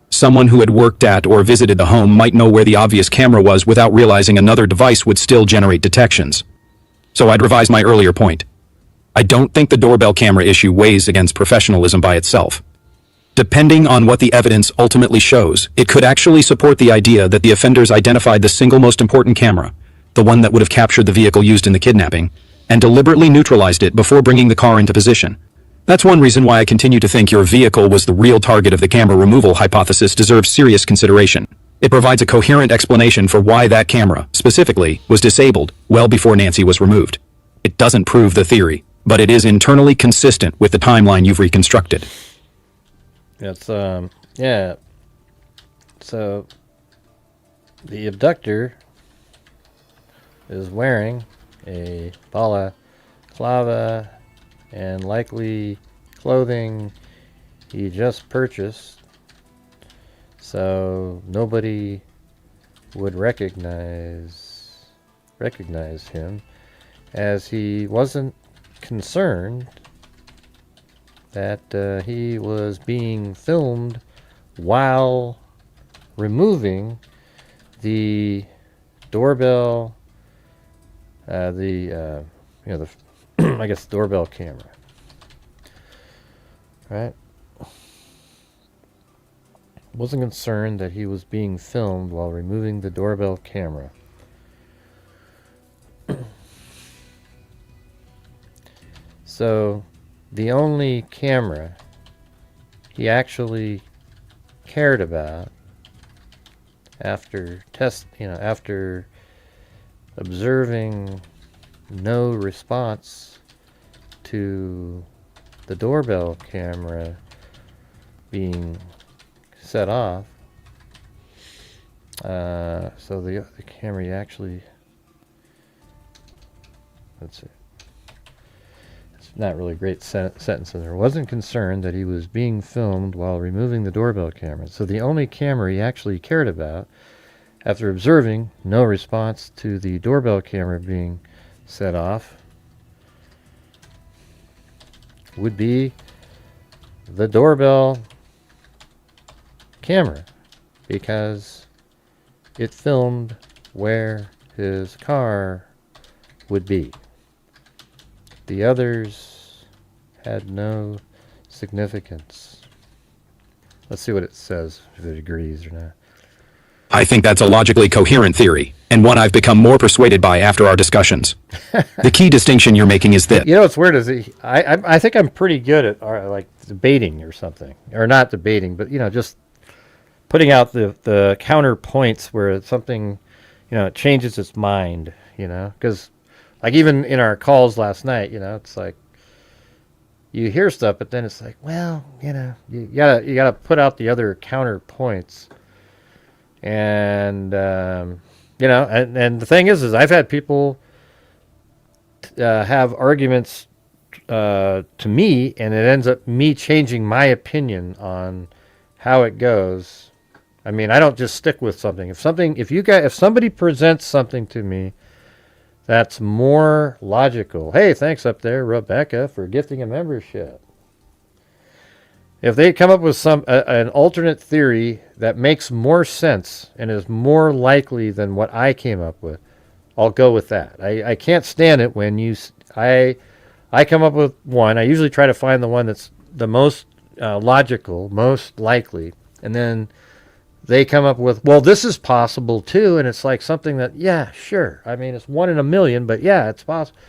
Someone who had worked at or visited the home might know where the obvious camera was without realizing another device would still generate detections. So I'd revise my earlier point. I don't think the doorbell camera issue weighs against professionalism by itself. Depending on what the evidence ultimately shows, it could actually support the idea that the offenders identified the single most important camera, the one that would have captured the vehicle used in the kidnapping, and deliberately neutralized it before bringing the car into position. That's one reason why I continue to think your vehicle was the real target of the camera removal hypothesis deserves serious consideration. It provides a coherent explanation for why that camera, specifically, was disabled well before Nancy was removed. It doesn't prove the theory, but it is internally consistent with the timeline you've reconstructed. It's, yeah. So, the abductor is wearing a balaclava and likely clothing he just purchased, so nobody would recognize him, as he wasn't concerned that he was being filmed while removing the doorbell, the I guess doorbell camera, right? Wasn't concerned that he was being filmed while removing the doorbell camera. So the only camera he actually cared about after after observing no response to the doorbell camera being set off, so the camera he actually, let's see, it's not really a great sentence in there. Wasn't concerned that he was being filmed while removing the doorbell camera. So the only camera he actually cared about, after observing no response to the doorbell camera being set off, would be the doorbell camera, because it filmed where his car would be. The others had no significance. Let's see what it says, if it agrees or not. I think that's a logically coherent theory, and one I've become more persuaded by after our discussions. The key distinction you're making is this. You know what's weird is I think I'm pretty good at like debating or something, or not debating, but just putting out the counterpoints where something it changes its mind. you know, because like even in our calls last night, you know, it's like you hear stuff, but then it's like, well, you know, you gotta put out the other counterpoints, and you know, and the thing is I've had people have arguments to me, and it ends up me changing my opinion on how it goes. I mean, I don't just stick with something. If somebody presents something to me that's more logical, hey, thanks up there, Rebecca, for gifting a membership. If they come up with an alternate theory that makes more sense and is more likely than what I came up with, I'll go with that. I can't stand it when I come up with one. I usually try to find the one that's the most logical, most likely, and then they come up with, well, this is possible too, and it's like something that, yeah, sure. I mean, it's 1 in a million, but yeah, it's possible.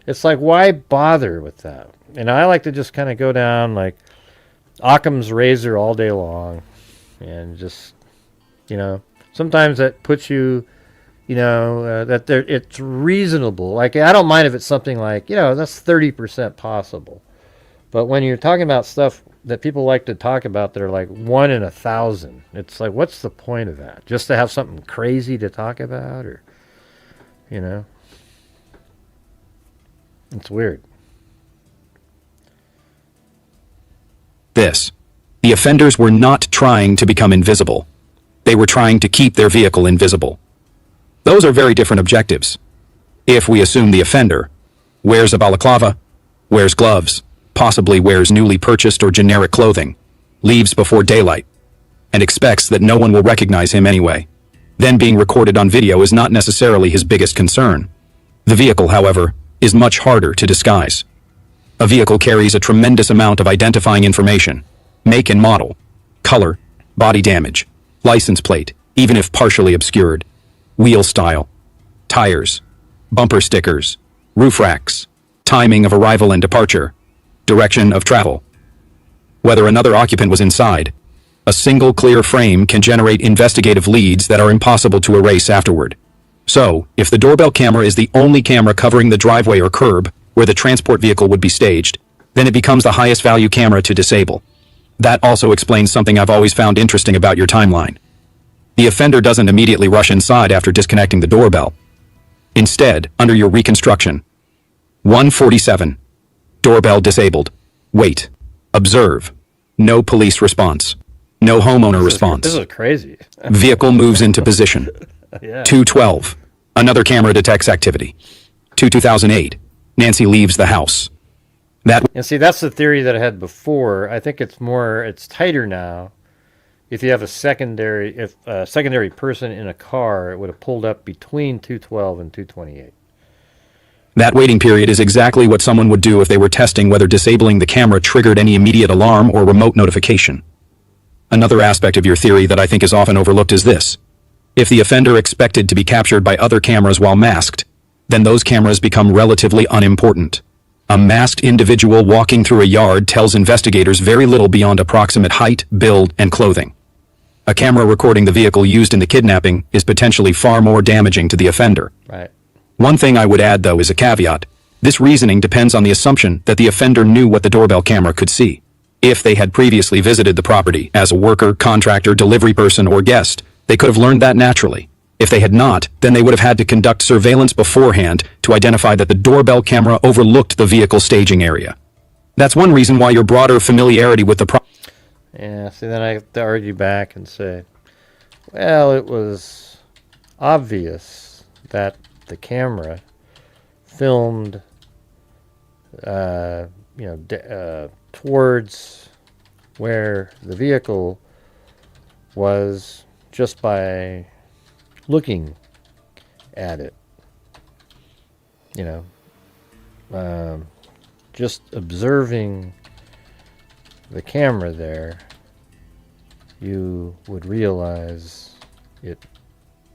It's like, why bother with that? And I like to just kind of go down like Occam's razor all day long, and just, you know, sometimes that puts you, you know, it's reasonable. Like, I don't mind if it's something like, you know, that's 30% possible. But when you're talking about stuff that people like to talk about that are like 1 in 1,000, it's like, what's the point of that? Just to have something crazy to talk about, or, you know? It's weird. The offenders were not trying to become invisible. They were trying to keep their vehicle invisible. Those are very different objectives. If we assume the offender wears a balaclava, wears gloves, possibly wears newly purchased or generic clothing, leaves before daylight, and expects that no one will recognize him anyway, then being recorded on video is not necessarily his biggest concern. The vehicle, however, is much harder to disguise. A vehicle carries a tremendous amount of identifying information: make and model, color, body damage, license plate, even if partially obscured, wheel style, tires, bumper stickers, roof racks, timing of arrival and departure, direction of travel, whether another occupant was inside. A single clear frame can generate investigative leads that are impossible to erase afterward. So, if the doorbell camera is the only camera covering the driveway or curb where the transport vehicle would be staged, then it becomes the highest value camera to disable. That also explains something I've always found interesting about your timeline. The offender doesn't immediately rush inside after disconnecting the doorbell. Instead, under your reconstruction, 147, doorbell disabled. Wait. Observe. No police response. No homeowner response. This is crazy. Vehicle moves into position. Yeah. 212. Another camera detects activity. 2008. Nancy leaves the house. And see, that's the theory that I had before. I think it's tighter now. If you have a secondary person in a car, it would have pulled up between 212 and 228. That waiting period is exactly what someone would do if they were testing whether disabling the camera triggered any immediate alarm or remote notification. Another aspect of your theory that I think is often overlooked is this: if the offender expected to be captured by other cameras while masked, then those cameras become relatively unimportant. A masked individual walking through a yard tells investigators very little beyond approximate height, build, and clothing. A camera recording the vehicle used in the kidnapping is potentially far more damaging to the offender. Right. One thing I would add, though, is a caveat. This reasoning depends on the assumption that the offender knew what the doorbell camera could see. If they had previously visited the property as a worker, contractor, delivery person, or guest, they could have learned that naturally. If they had not, then they would have had to conduct surveillance beforehand to identify that the doorbell camera overlooked the vehicle staging area. That's one reason why your broader familiarity with the Yeah, see, then I have to argue back and say, well, it was obvious that the camera filmed, towards where the vehicle was just by looking at it. Just observing the camera there, you would realize it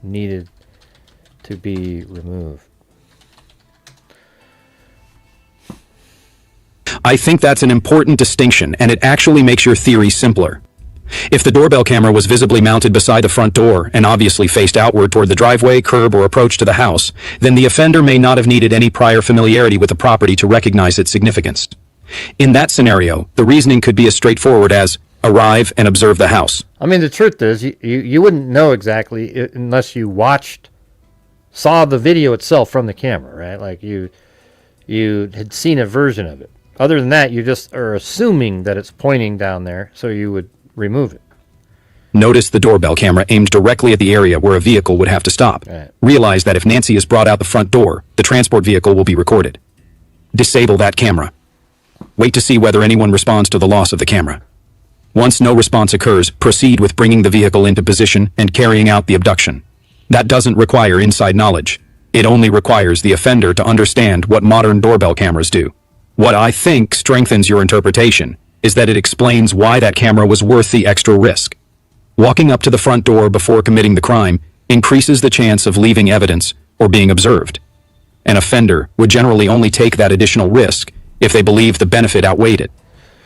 needed to be removed. I think that's an important distinction, and it actually makes your theory simpler. If the doorbell camera was visibly mounted beside the front door and obviously faced outward toward the driveway, curb, or approach to the house, then the offender may not have needed any prior familiarity with the property to recognize its significance. In that scenario, the reasoning could be as straightforward as arrive and observe the house. I mean, the truth is, you wouldn't know exactly unless you saw the video itself from the camera, right? Like you had seen a version of it. Other than that, you just are assuming that it's pointing down there, so you would remove it. Notice the doorbell camera aimed directly at the area where a vehicle would have to stop. Right. Realize that if Nancy is brought out the front door, the transport vehicle will be recorded. Disable that camera. Wait to see whether anyone responds to the loss of the camera. Once no response occurs, proceed with bringing the vehicle into position and carrying out the abduction. That doesn't require inside knowledge. It only requires the offender to understand what modern doorbell cameras do. What I think strengthens your interpretation is that it explains why that camera was worth the extra risk. Walking up to the front door before committing the crime increases the chance of leaving evidence or being observed. An offender would generally only take that additional risk if they believe the benefit outweighed it.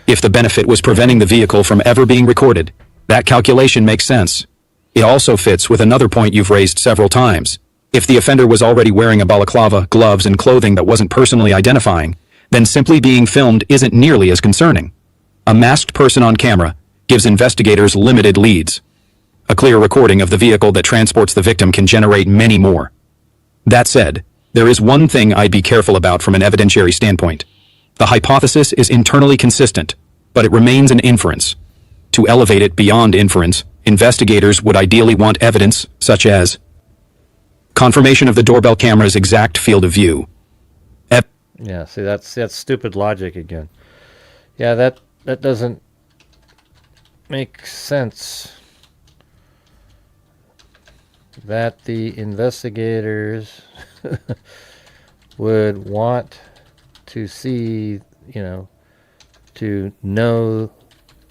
If the benefit was preventing the vehicle from ever being recorded, that calculation makes sense. It also fits with another point you've raised several times. If the offender was already wearing a balaclava, gloves, and clothing that wasn't personally identifying, then simply being filmed isn't nearly as concerning. A masked person on camera gives investigators limited leads. A clear recording of the vehicle that transports the victim can generate many more. That said, there is one thing I'd be careful about from an evidentiary standpoint. The hypothesis is internally consistent, but it remains an inference. To elevate it beyond inference, investigators would ideally want evidence such as confirmation of the doorbell camera's exact field of view. Yeah, see, that's stupid logic again. Yeah, that doesn't make sense. That the investigators would want to see, to know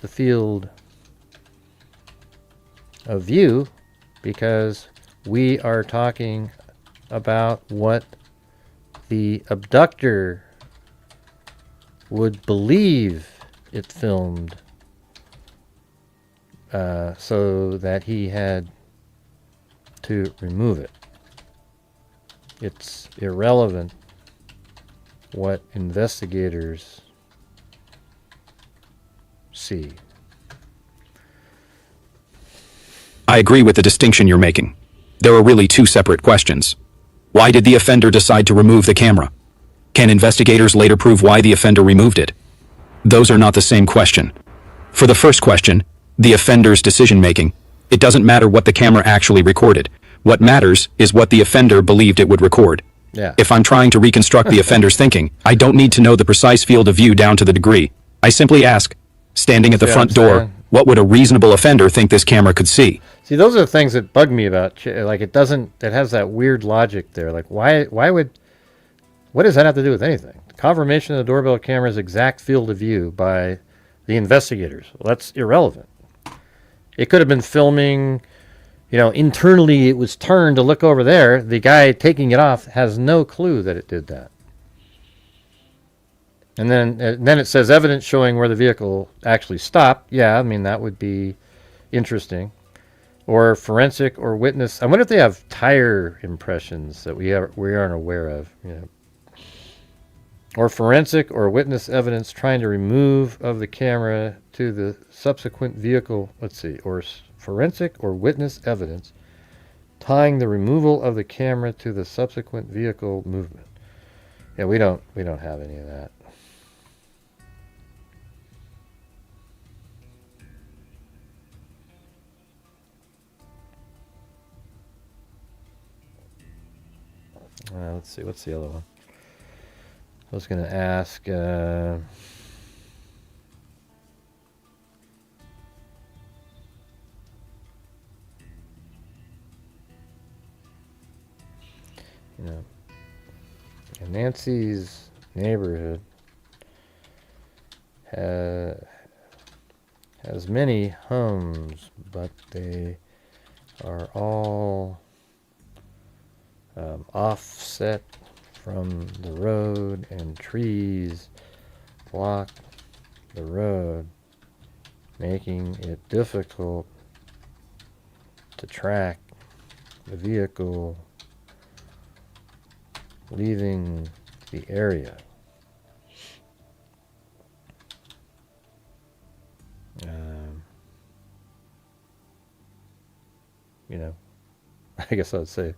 the field of view, because we are talking about what the abductor would believe it filmed, so that he had to remove it. It's irrelevant what investigators see. I agree with the distinction you're making. There are really two separate questions. Why did the offender decide to remove the camera? Can investigators later prove why the offender removed it? Those are not the same question. For the first question, the offender's decision-making, it doesn't matter what the camera actually recorded. What matters is what the offender believed it would record. Yeah. If I'm trying to reconstruct the offender's thinking, I don't need to know the precise field of view down to the degree. I simply ask, standing at the front door, what would a reasonable offender think this camera could see? See, those are the things that bug me about, like, it has that weird logic there. Like, what does that have to do with anything? Confirmation of the doorbell camera's exact field of view by the investigators. Well, that's irrelevant. It could have been filming, internally it was turned to look over there. The guy taking it off has no clue that it did that. And then it says evidence showing where the vehicle actually stopped. Yeah, I mean, that would be interesting. Or forensic or witness. I wonder if they have tire impressions that we aren't aware of. Or forensic or witness evidence trying to remove of the camera to the subsequent vehicle. Let's see. Or forensic or witness evidence tying the removal of the camera to the subsequent vehicle movement. Yeah, we don't have any of that. Let's see, what's the other one? I was going to ask, Nancy's neighborhood has many homes, but they are all offset from the road, and trees block the road. making it difficult to track the vehicle leaving the area. You know, I guess I would say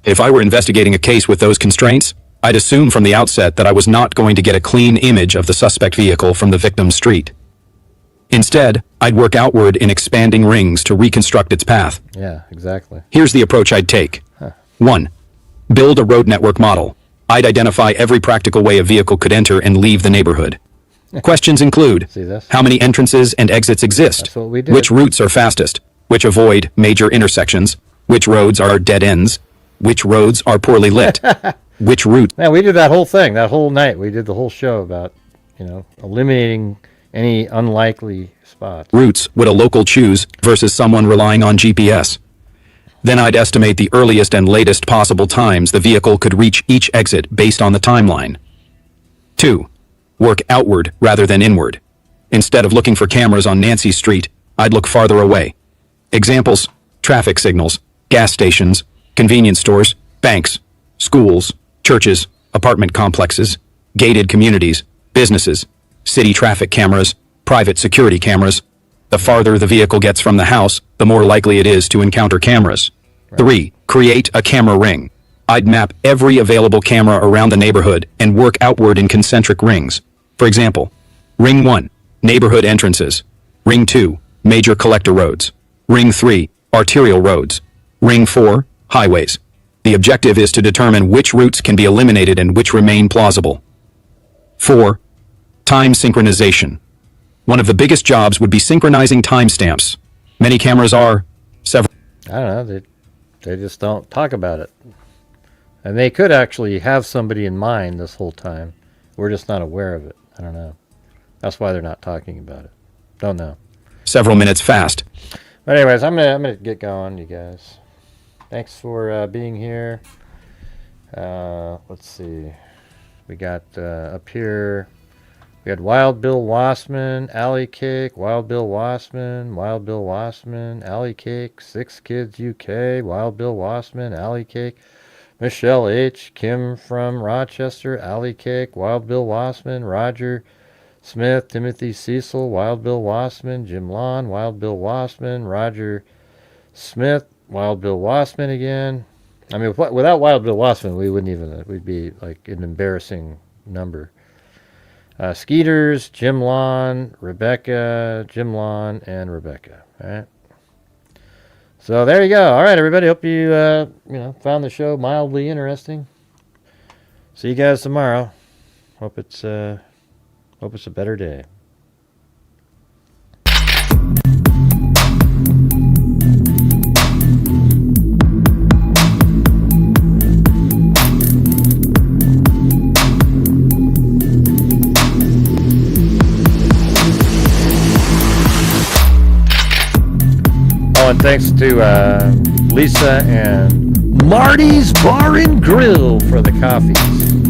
If I were investigating a case with those constraints, I'd assume from the outset that I was not going to get a clean image of the suspect vehicle from the victim's street. Instead, I'd work outward in expanding rings to reconstruct its path. yeah, exactly. Here's the approach I'd take. 1. Build a road network model. I'd identify every practical way a vehicle could enter and leave the neighborhood. Questions include, See this? how many entrances and exits exist? That's what we did. Which routes are fastest? Which avoid major intersections? Which roads are dead ends? Which roads are poorly lit? Which route? Yeah, we did that whole thing, that whole night. We did the whole show about, eliminating any unlikely spots. Routes would a local choose versus someone relying on GPS? Then I'd estimate the earliest and latest possible times the vehicle could reach each exit based on the timeline. 2. Work outward rather than inward. Instead of looking for cameras on Nancy Street, I'd look farther away. Examples: traffic signals, gas stations, convenience stores, banks, schools, churches, apartment complexes, gated communities, businesses, city traffic cameras, private security cameras. The farther the vehicle gets from the house, the more likely it is to encounter cameras. 3. Create a camera ring. I'd map every available camera around the neighborhood and work outward in concentric rings. For example, Ring 1, neighborhood entrances. Ring 2, major collector roads. Ring 3, arterial roads. Ring 4, highways. The objective is to determine which routes can be eliminated and which remain plausible. 4. Time synchronization. One of the biggest jobs would be synchronizing timestamps. Many cameras are several. I don't know, they just don't talk about it. And they could actually have somebody in mind this whole time. We're just not aware of it. I don't know. That's why they're not talking about it. Don't know. Several minutes fast. But anyways, I'm gonna get going, you guys. Thanks for being here. Let's see. We got up here. We had Wild Bill Wassman, Alley Cake, Wild Bill Wassman, Wild Bill Wassman, Alley Cake, 6 Kids UK, Wild Bill Wassman, Alley Cake, Michelle H., Kim from Rochester, Alley Cake, Wild Bill Wassman, Roger Smith, Timothy Cecil, Wild Bill Wassman, Jim Lawn, Wild Bill Wassman, Roger Smith, Wild Bill Wassman again. I mean, without Wild Bill Wassman, we wouldn't even, we'd be like an embarrassing number. Skeeters, Jim Lawn, Rebecca, Jim Lawn, and Rebecca. All right. So there you go. All right, everybody. Hope you found the show mildly interesting. See you guys tomorrow. Hope it's a better day. And thanks to Lisa and Marty's Bar and Grill for the coffees.